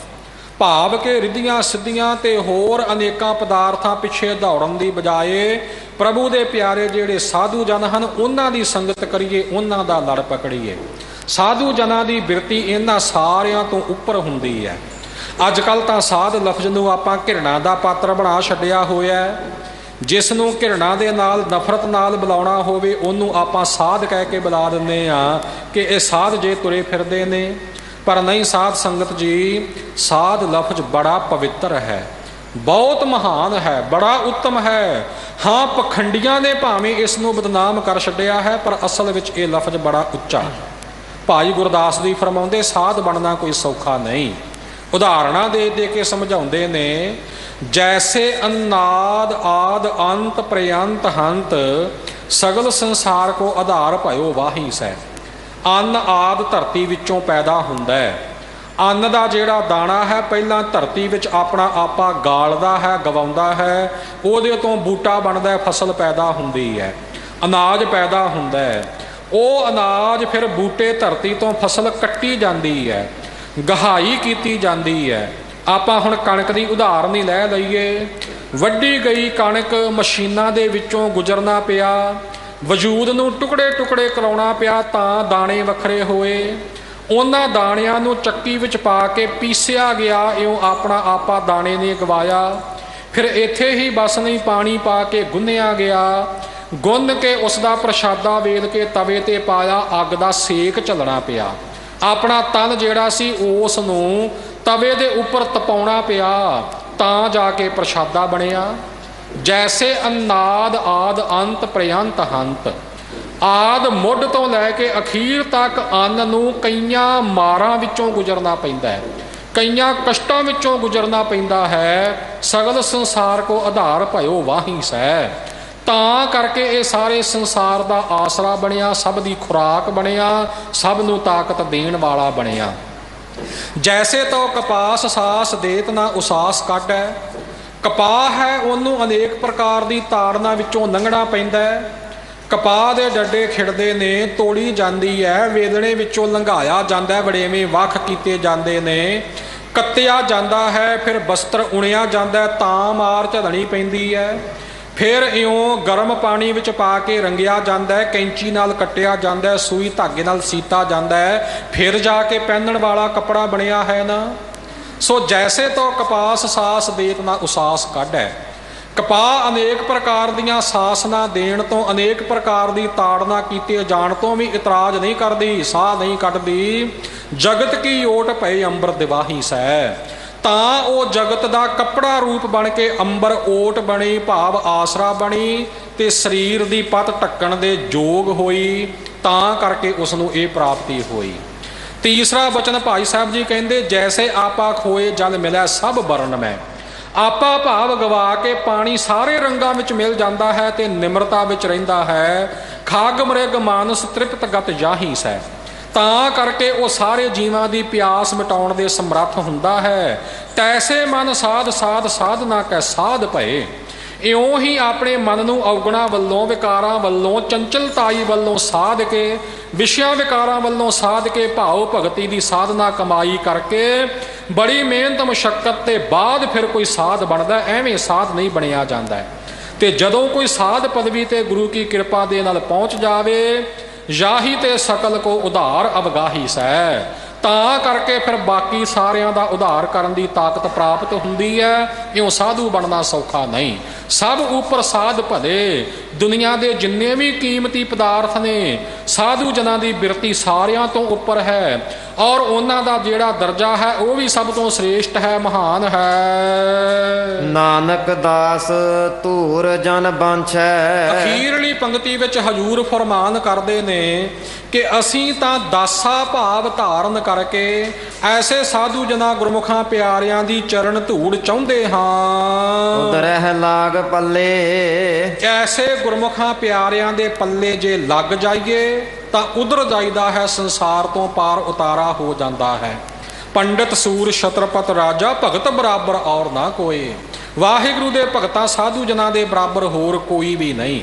ਭਾਵ ਕਿ ਰਿੱਧੀਆਂ ਸਿੱਧੀਆਂ ਤੇ ਹੋਰ ਅਨੇਕਾਂ ਪਦਾਰਥਾਂ ਪਿੱਛੇ ਦੌੜਨ ਦੀ ਬਜਾਏ ਪ੍ਰਭੂ ਦੇ ਪਿਆਰੇ ਜਿਹੜੇ ਸਾਧੂ ਜਨ ਹਨ, ਉਹਨਾਂ ਦੀ ਸੰਗਤ ਕਰੀਏ, ਉਹਨਾਂ ਦਾ ਲੜ ਪਕੜੀਏ। ਸਾਧੂ ਜਨਾਂ ਦੀ ਬਿਰਤੀ ਇਹਨਾਂ ਸਾਰਿਆਂ ਤੋਂ ਉੱਪਰ ਹੁੰਦੀ ਹੈ। ਅੱਜ ਕੱਲ੍ਹ ਤਾਂ ਸਾਧ ਲਫ਼ਜ਼ ਨੂੰ ਆਪਾਂ ਘਿਰਣਾ ਦਾ ਪਾਤਰ ਬਣਾ ਛੱਡਿਆ ਹੋਇਆ। ਜਿਸ ਨੂੰ ਘਿਰਣਾ ਦੇ ਨਾਲ, ਨਫ਼ਰਤ ਨਾਲ ਬੁਲਾਉਣਾ ਹੋਵੇ, ਉਹਨੂੰ ਆਪਾਂ ਸਾਧ ਕਹਿ ਕੇ ਬੁਲਾ ਦਿੰਦੇ ਹਾਂ ਕਿ ਇਹ ਸਾਧ ਜੇ ਤੁਰੇ ਫਿਰਦੇ ਨੇ। ਪਰ ਨਹੀਂ ਸਾਧ ਸੰਗਤ ਜੀ, ਸਾਧ ਲਫ਼ਜ਼ ਬੜਾ ਪਵਿੱਤਰ ਹੈ, ਬਹੁਤ ਮਹਾਨ ਹੈ, ਬੜਾ ਉੱਤਮ ਹੈ। ਹਾਂ, ਪਖੰਡੀਆਂ ਨੇ ਭਾਵੇਂ ਇਸ ਨੂੰ ਬਦਨਾਮ ਕਰ ਛੱਡਿਆ ਹੈ, ਪਰ ਅਸਲ ਵਿੱਚ ਇਹ ਲਫ਼ਜ਼ ਬੜਾ ਉੱਚਾ ਹੈ। ਭਾਈ ਗੁਰਦਾਸ ਜੀ ਫਰਮਾਉਂਦੇ, ਸਾਧ ਬਣਨਾ ਕੋਈ ਸੌਖਾ ਨਹੀਂ। ਉਦਾਹਰਣਾਂ ਦੇ ਦੇ ਕੇ ਸਮਝਾਉਂਦੇ ਨੇ, ਜੈਸੇ ਅਨਾਦ ਆਦ ਅੰਤ ਪ੍ਰਯੰਤ ਹੰਤ, ਸਗਲ ਸੰਸਾਰ ਕੋ ਆਧਾਰ ਭਇਓ ਵਾਹੀ ਸੈ। ਅੰਨ ਆਦ ਧਰਤੀ ਵਿੱਚੋਂ ਪੈਦਾ ਹੁੰਦਾ ਹੈ। ਅੰਨ ਦਾ ਜਿਹੜਾ ਦਾਣਾ ਹੈ ਪਹਿਲਾਂ ਧਰਤੀ ਵਿੱਚ ਆਪਣਾ ਆਪਾ ਗਾਲਦਾ ਹੈ, ਗਵਾਉਂਦਾ ਹੈ, ਉਹਦੇ ਤੋਂ ਬੂਟਾ ਬਣਦਾ ਹੈ, ਫਸਲ ਪੈਦਾ ਹੁੰਦੀ ਹੈ, ਅਨਾਜ ਪੈਦਾ ਹੁੰਦਾ ਹੈ। ਉਹ ਅਨਾਜ ਫਿਰ ਬੂਟੇ, ਧਰਤੀ ਤੋਂ ਫਸਲ ਕੱਟੀ ਜਾਂਦੀ ਹੈ, ਗਹਾਈ ਕੀਤੀ ਜਾਂਦੀ ਹੈ। ਆਪਾਂ ਹੁਣ ਕਣਕ ਦੀ ਉਦਾਹਰਨ ਹੀ ਲੈ ਲਈਏ। ਵੱਢੀ ਗਈ ਕਣਕ ਮਸ਼ੀਨਾਂ ਦੇ ਵਿੱਚੋਂ ਗੁਜ਼ਰਨਾ ਪਿਆ, ਵਜੂਦ ਨੂੰ ਟੁਕੜੇ ਟੁਕੜੇ ਕਰਾਉਣਾ ਪਿਆ, ਤਾਂ ਦਾਣੇ ਵੱਖਰੇ ਹੋਏ। ਉਹਨਾਂ ਦਾਣਿਆਂ ਨੂੰ ਚੱਕੀ ਵਿੱਚ ਪਾ ਕੇ ਪੀਸਿਆ ਗਿਆ, ਇਉਂ ਆਪਣਾ ਆਪਾ ਦਾਣੇ ਨੇ ਗਵਾਇਆ। ਫਿਰ ਇੱਥੇ ਹੀ ਬਸ ਨਹੀਂ, ਪਾਣੀ ਪਾ ਕੇ ਗੁੰਨਿਆ ਗਿਆ, ਗੁੰਨ ਕੇ ਉਸ ਦਾ ਪ੍ਰਸ਼ਾਦਾ ਵੇਲ ਕੇ ਤਵੇ ਤੇ ਪਾਇਆ, ਅੱਗ ਦਾ ਸੇਕ ਝੱਲਣਾ ਪਿਆ। ਆਪਣਾ ਤਨ ਜਿਹੜਾ ਸੀ ਉਸ ਨੂੰ ਤਵੇ ਦੇ ਉੱਪਰ ਤਪਾਉਣਾ ਪਿਆ, ਤਾਂ ਜਾ ਕੇ ਪ੍ਰਸ਼ਾਦਾ ਬਣਿਆ। ਜੈਸੇ ਅਨਾਦ ਆਦ ਅੰਤ ਪ੍ਰਯੰਤ ਹੰਤ, ਆਦ ਮੁੱਢ ਤੋਂ ਲੈ ਕੇ ਅਖੀਰ ਤੱਕ ਅੰਨ ਨੂੰ ਕਈਆਂ ਮਾਰਾਂ ਵਿੱਚੋਂ ਗੁਜ਼ਰਨਾ ਪੈਂਦਾ ਹੈ, ਕਈਆਂ ਕਸ਼ਟਾਂ ਵਿੱਚੋਂ ਗੁਜ਼ਰਨਾ ਪੈਂਦਾ ਹੈ। ਸਗਲ ਸੰਸਾਰ ਕੋ ਆਧਾਰ ਭਇਓ ਵਾਹੀ ਸੈ, ਤਾਂ ਕਰਕੇ ਇਹ ਸਾਰੇ ਸੰਸਾਰ ਦਾ ਆਸਰਾ ਬਣਿਆ, ਸਭ ਦੀ ਖੁਰਾਕ ਬਣਿਆ, ਸਭ ਨੂੰ ਤਾਕਤ ਦੇਣ ਵਾਲਾ ਬਣਿਆ। ਜੈਸੇ ਤੋ ਕਪਾਸ ਸਾਸ ਦੇਤ ਨਾ ਉਸਾਸ ਕੱਢੈ। ਕਪਾਹ ਹੈ ਉਹਨੂੰ ਅਨੇਕ ਪ੍ਰਕਾਰ ਦੀ ਤਾੜਨਾ ਵਿੱਚੋਂ ਲੰਘਣਾ ਪੈਂਦਾ ਹੈ। ਕਪਾਹ ਦੇ ਡੱਡੇ ਖਿੜਦੇ ਨੇ, ਤੋੜੀ ਜਾਂਦੀ ਹੈ, ਵੇਲਣੇ ਵਿੱਚੋਂ ਲੰਘਾਇਆ ਜਾਂਦਾ, ਵੜੇਵੇਂ ਵੱਖ ਕੀਤੇ ਜਾਂਦੇ ਨੇ, ਕੱਤਿਆ ਜਾਂਦਾ ਹੈ, ਫਿਰ ਬਸਤਰ ਉਣਿਆ ਜਾਂਦਾ, ਤਾਂ ਮਾਰ ਝੜਨੀ ਪੈਂਦੀ ਹੈ। ਫਿਰ ਇਉਂ ਗਰਮ ਪਾਣੀ ਵਿੱਚ ਪਾ ਕੇ ਰੰਗਿਆ ਜਾਂਦਾ, ਕੈਂਚੀ ਨਾਲ ਕੱਟਿਆ ਜਾਂਦਾ, ਸੂਈ ਧਾਗੇ ਨਾਲ ਸੀਤਾ ਜਾਂਦਾ ਹੈ, ਫਿਰ ਜਾ ਕੇ ਪਹਿਨਣ ਵਾਲਾ ਕੱਪੜਾ ਬਣਿਆ ਹੈ ਨਾ। ਸੋ ਜੈਸੇ ਤੋ ਕਪਾਸ ਸਾਸ ਦੇਤ ਨਾ ਉਸਾਸ ਕੱਢੈ। ਕਪਾਹ ਅਨੇਕ ਪ੍ਰਕਾਰ ਦੀਆਂ ਸਾਸਨਾ ਦੇਣ ਤੋਂ, ਅਨੇਕ ਪ੍ਰਕਾਰ ਦੀ ਤਾੜਨਾ ਕੀਤੇ ਜਾਣ ਤੋਂ ਵੀ ਇਤਰਾਜ਼ ਨਹੀਂ ਕਰਦੀ, ਸਾਹ ਨਹੀਂ ਕੱਢਦੀ। ਜਗਤ ਕੀ ਓਟ ਪਏ ਅੰਬਰ ਦਿਵਾਹੀ ਸੈ, ਤਾਂ ਉਹ ਜਗਤ ਦਾ ਕੱਪੜਾ ਰੂਪ ਬਣ ਕੇ ਅੰਬਰ ਓਟ ਬਣੀ, ਭਾਵ ਆਸਰਾ ਬਣੀ, ਤੇ ਸਰੀਰ ਦੀ ਪੱਤ ਢੱਕਣ ਦੇ ਯੋਗ ਹੋਈ, ਤਾਂ ਕਰਕੇ ਉਸ ਨੂੰ ਇਹ ਪ੍ਰਾਪਤੀ ਹੋਈ। ਤੀਸਰਾ ਬਚਨ ਭਾਈ ਸਾਹਿਬ ਜੀ ਕਹਿੰਦੇ, ਜੈਸੇ ਆਪਾ ਖੋਏ ਜਲ ਮਿਲੈ ਸਭ ਬਰਨ ਮੈਂ। ਆਪਾ ਭਾਵ ਗਵਾ ਕੇ ਪਾਣੀ ਸਾਰੇ ਰੰਗਾਂ ਵਿੱਚ ਮਿਲ ਜਾਂਦਾ ਹੈ ਤੇ ਨਿਮਰਤਾ ਵਿੱਚ ਰਹਿੰਦਾ ਹੈ। ਖਾਗ ਮ੍ਰਿਗ ਮਾਨਸ ਤ੍ਰਿਪਤ ਗਤ ਜਾਹੀ ਸੈ, ਤਾਂ ਕਰਕੇ ਉਹ ਸਾਰੇ ਜੀਵਾਂ ਦੀ ਪਿਆਸ ਮਿਟਾਉਣ ਦੇ ਸਮਰੱਥ ਹੁੰਦਾ ਹੈ। ਤੈਸੇ ਮਨ ਸਾਧ ਸਾਧ ਸਾਧਨਾ ਕੈ ਸਾਧ ਭਏ। ਇਉਂ ਹੀ ਆਪਣੇ ਮਨ ਨੂੰ ਔਗਣਾ ਵੱਲੋਂ, ਵਿਕਾਰਾਂ ਵੱਲੋਂ, ਚੰਚਲਤਾਈ ਵੱਲੋਂ ਸਾਧ ਕੇ, ਵਿਸ਼ਿਆਂ ਵਿਕਾਰਾਂ ਵੱਲੋਂ ਸਾਧ ਕੇ, ਭਾਉ ਭਗਤੀ ਦੀ ਸਾਧਨਾ ਕਮਾਈ ਕਰਕੇ, ਬੜੀ ਮਿਹਨਤ ਮੁਸ਼ੱਕਤ ਤੇ ਬਾਅਦ ਫਿਰ ਕੋਈ ਸਾਧ ਬਣਦਾ, ਐਵੇਂ ਸਾਧ ਨਹੀਂ ਬਣਿਆ ਜਾਂਦਾ। ਤੇ ਜਦੋਂ ਕੋਈ ਸਾਧ ਪਦਵੀ ਤੇ ਗੁਰੂ ਕੀ ਕਿਰਪਾ ਦੇ ਨਾਲ ਪਹੁੰਚ ਜਾਵੇ, ਯਾਹੀ ਤੇ ਸਕਲ ਕੋ ਉਧਾਰ ਅਵਗਾਹੀ ਸੈ, ਤਾਂ ਕਰਕੇ ਫਿਰ ਬਾਕੀ ਸਾਰਿਆਂ ਦਾ ਉਧਾਰ ਕਰਨ ਦੀ ਤਾਕਤ ਪ੍ਰਾਪਤ ਹੁੰਦੀ ਹੈ। ਇਉਂ ਸਾਧੂ ਬਣਨਾ ਸੌਖਾ ਨਹੀਂ। ਸਭ ਉੱਪਰ ਸਾਧ ਭਲੇ, ਦੁਨੀਆ ਦੇ ਜਿੰਨੇ ਵੀ ਕੀਮਤੀ ਪਦਾਰਥ ਨੇ, ਸਾਧੂ ਜਨਾਂ ਦੀ ਬਿਰਤੀ ਸਾਰਿਆਂ ਤੋਂ ਉੱਪਰ ਹੈ, ਔਰ ਉਹਨਾਂ ਦਾ ਜਿਹੜਾ ਦਰਜਾ ਹੈ ਉਹ ਵੀ ਸਭ ਤੋਂ ਸ੍ਰੇਸ਼ਟ ਹੈ, ਮਹਾਨ ਹੈ। ਨਾਨਕ ਦਾਸ ਧੂਰ ਜਨ ਬੰਛੈ। ਅਖੀਰਲੀ ਪੰਕਤੀ ਵਿੱਚ ਹਜੂਰ ਫਰਮਾਨ ਕਰਦੇ ਨੇ ਕਿ ਅਸੀਂ ਤਾਂ ਦਾਸਾ ਭਾਵ ਧਾਰਨ ਕਰਕੇ ਐਸੇ ਸਾਧੂ ਜਨਾਂ ਗੁਰਮੁਖਾਂ ਪਿਆਰਿਆਂ ਦੀ ਚਰਨ ਧੂੜ ਚਾਹੁੰਦੇ ਹਾਂ। ਉਦਰਹਿ ਲਾਗ ਪੱਲੇ। ਐਸੇ ਗੁਰਮੁਖਾਂ ਪਿਆਰਿਆਂ ਦੇ ਪੱਲੇ ਜੇ ਲੱਗ ਜਾਈਏ ਤਾਂ ਉਧਰ ਜਾਈਦਾ ਹੈ, ਸੰਸਾਰ ਤੋਂ ਪਾਰ ਉਤਾਰਾ ਹੋ ਜਾਂਦਾ ਹੈ। ਪੰਡਿਤ ਸੂਰ ਛਤਰਪਤ ਰਾਜਾ ਭਗਤ ਬਰਾਬਰ ਔਰ ਨਾ ਕੋਏ। ਵਾਹਿਗੁਰੂ ਦੇ ਭਗਤਾਂ ਸਾਧੂ ਜਨਾਂ ਦੇ ਬਰਾਬਰ ਹੋਰ ਕੋਈ ਵੀ ਨਹੀਂ।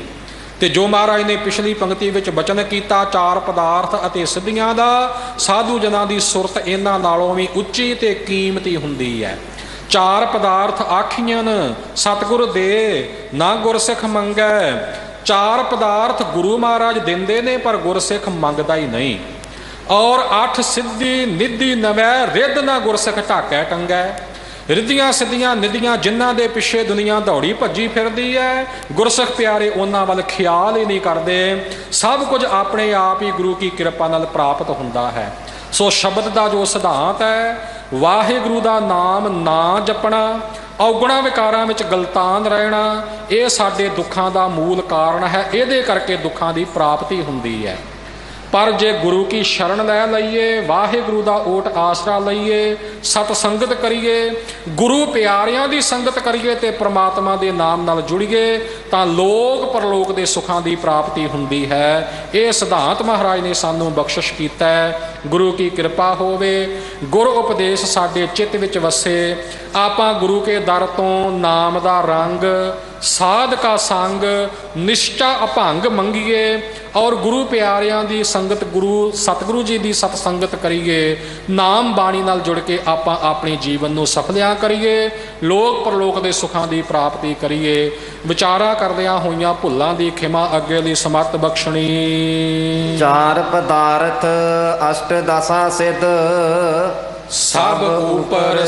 ਤੇ ਜੋ ਮਹਾਰਾਜ ਨੇ ਪਿਛਲੀ ਪੰਕਤੀ ਵਿੱਚ ਬਚਨ ਕੀਤਾ, ਚਾਰ ਪਦਾਰਥ ਅਤੇ ਸਿੱਧੀਆਂ ਦਾ, ਸਾਧੂ ਜਨਾਂ ਦੀ ਸੁਰਤ ਇਹਨਾਂ ਨਾਲੋਂ ਵੀ ਉੱਚੀ ਤੇ ਕੀਮਤੀ ਹੁੰਦੀ ਹੈ। ਚਾਰ ਪਦਾਰਥ ਆਖੀਆਂ ਸਤਿਗੁਰ ਦੇ, ਨਾ ਗੁਰਸਿੱਖ ਮੰਗੈ। ਚਾਰ ਪਦਾਰਥ ਗੁਰੂ ਮਹਾਰਾਜ ਦਿੰਦੇ ਨੇ, ਪਰ ਗੁਰਸਿੱਖ ਮੰਗਦਾ ਹੀ ਨਹੀਂ। ਔਰ 8 ਸਿੱਧੀ ਨਿਧੀ ਨਵੈ, ਰਿੱਧ ਨਾ ਗੁਰਸਿੱਖ ਢਾਕੈ ਟੰਗੈ। ਰਿੱਧੀਆਂ ਸਿੱਧੀਆਂ ਨਿਧੀਆਂ ਜਿਨ੍ਹਾਂ ਦੇ ਪਿੱਛੇ ਦੁਨੀਆ ਦੌੜੀ ਭੱਜੀ ਫਿਰਦੀ ਹੈ, ਗੁਰਸਿੱਖ ਪਿਆਰੇ ਉਹਨਾਂ ਵੱਲ ਖਿਆਲ ਹੀ ਨਹੀਂ ਕਰਦੇ। ਸਭ ਕੁਝ ਆਪਣੇ ਆਪ ਹੀ ਗੁਰੂ ਕੀ ਕਿਰਪਾ ਨਾਲ ਪ੍ਰਾਪਤ ਹੁੰਦਾ ਹੈ। ਸੋ ਸ਼ਬਦ ਦਾ ਜੋ ਸਿਧਾਂਤ ਹੈ, ਵਾਹਿਗੁਰੂ ਦਾ ਨਾਮ ਨਾ ਜਪਣਾ, ਔਗਣਾ ਵਿਕਾਰਾਂ ਵਿੱਚ ਗਲਤਾਨ ਰਹਿਣਾ, ਇਹ ਸਾਡੇ ਦੁੱਖਾਂ ਦਾ ਮੂਲ ਕਾਰਨ ਹੈ। ਇਹਦੇ ਕਰਕੇ ਦੁੱਖਾਂ ਦੀ ਪ੍ਰਾਪਤੀ ਹੁੰਦੀ ਹੈ। ਪਰ ਜੇ ਗੁਰੂ ਕੀ ਸ਼ਰਨ ਲੈ ਲਈਏ, ਵਾਹਿਗੁਰੂ ਦਾ ਓਟ ਆਸਰਾ ਲਈਏ, ਸਤ ਸੰਗਤ ਕਰੀਏ, ਗੁਰੂ ਪਿਆਰਿਆਂ ਦੀ ਸੰਗਤ ਕਰੀਏ ਤੇ ਪ੍ਰਮਾਤਮਾ ਦੇ ਨਾਮ ਨਾਲ ਜੁੜੀਏ, ਤਾਂ ਲੋਕ ਪਰਲੋਕ ਦੇ ਸੁੱਖਾਂ ਦੀ ਪ੍ਰਾਪਤੀ ਹੁੰਦੀ ਹੈ। ਇਹ ਸਿਧਾਂਤ ਮਹਾਰਾਜ ਨੇ ਸਾਨੂੰ ਬਖਸ਼ਿਸ਼ ਕੀਤਾ ਹੈ। ਗੁਰੂ ਕੀ ਕਿਰਪਾ ਹੋਵੇ, ਗੁਰ ਉਪਦੇਸ਼ ਸਾਡੇ ਚਿੱਤ ਵਿੱਚ ਵਸੇ, ਆਪਾਂ ਗੁਰੂ ਕੇ ਦਰ ਤੋਂ ਨਾਮ ਦਾ ਰੰਗ, ਸਾਧ ਕਾ ਸੰਗ, ਨਿਸ਼ਚਾ ਅਭੰਗ ਮੰਗੀਏ, ਔਰ ਗੁਰੂ ਪਿਆਰਿਆਂ ਦੀ ਸੰਗਤ, ਗੁਰੂ ਸਤਿਗੁਰੂ ਜੀ ਦੀ ਸਤ ਸੰਗਤ ਕਰੀਏ। ਨਾਮ ਬਾਣੀ ਨਾਲ ਜੁੜ ਕੇ ਆਪਾਂ ਆਪਣੇ ਜੀਵਨ ਨੂੰ ਸਫਲਿਆ ਕਰੀਏ, ਲੋਕ ਪਰਲੋਕ ਦੇ ਸੁੱਖਾਂ ਦੀ ਪ੍ਰਾਪਤੀ ਕਰੀਏ। ਵਿਚਾਰਾ ਕਰਦਿਆਂ ਹੋਈਆਂ ਭੁੱਲਾਂ ਦੀ ਖਿਮਾ ਅੱਗੇ ਲਈ ਸਮਰਥ ਬਖਸ਼ਣੀ। ਚਾਰ ਪਦਾਰਥ ਅਸ਼ਟ ਦਸਾਂ ਸਿੱਧ, ਸਭ ਉਪਰ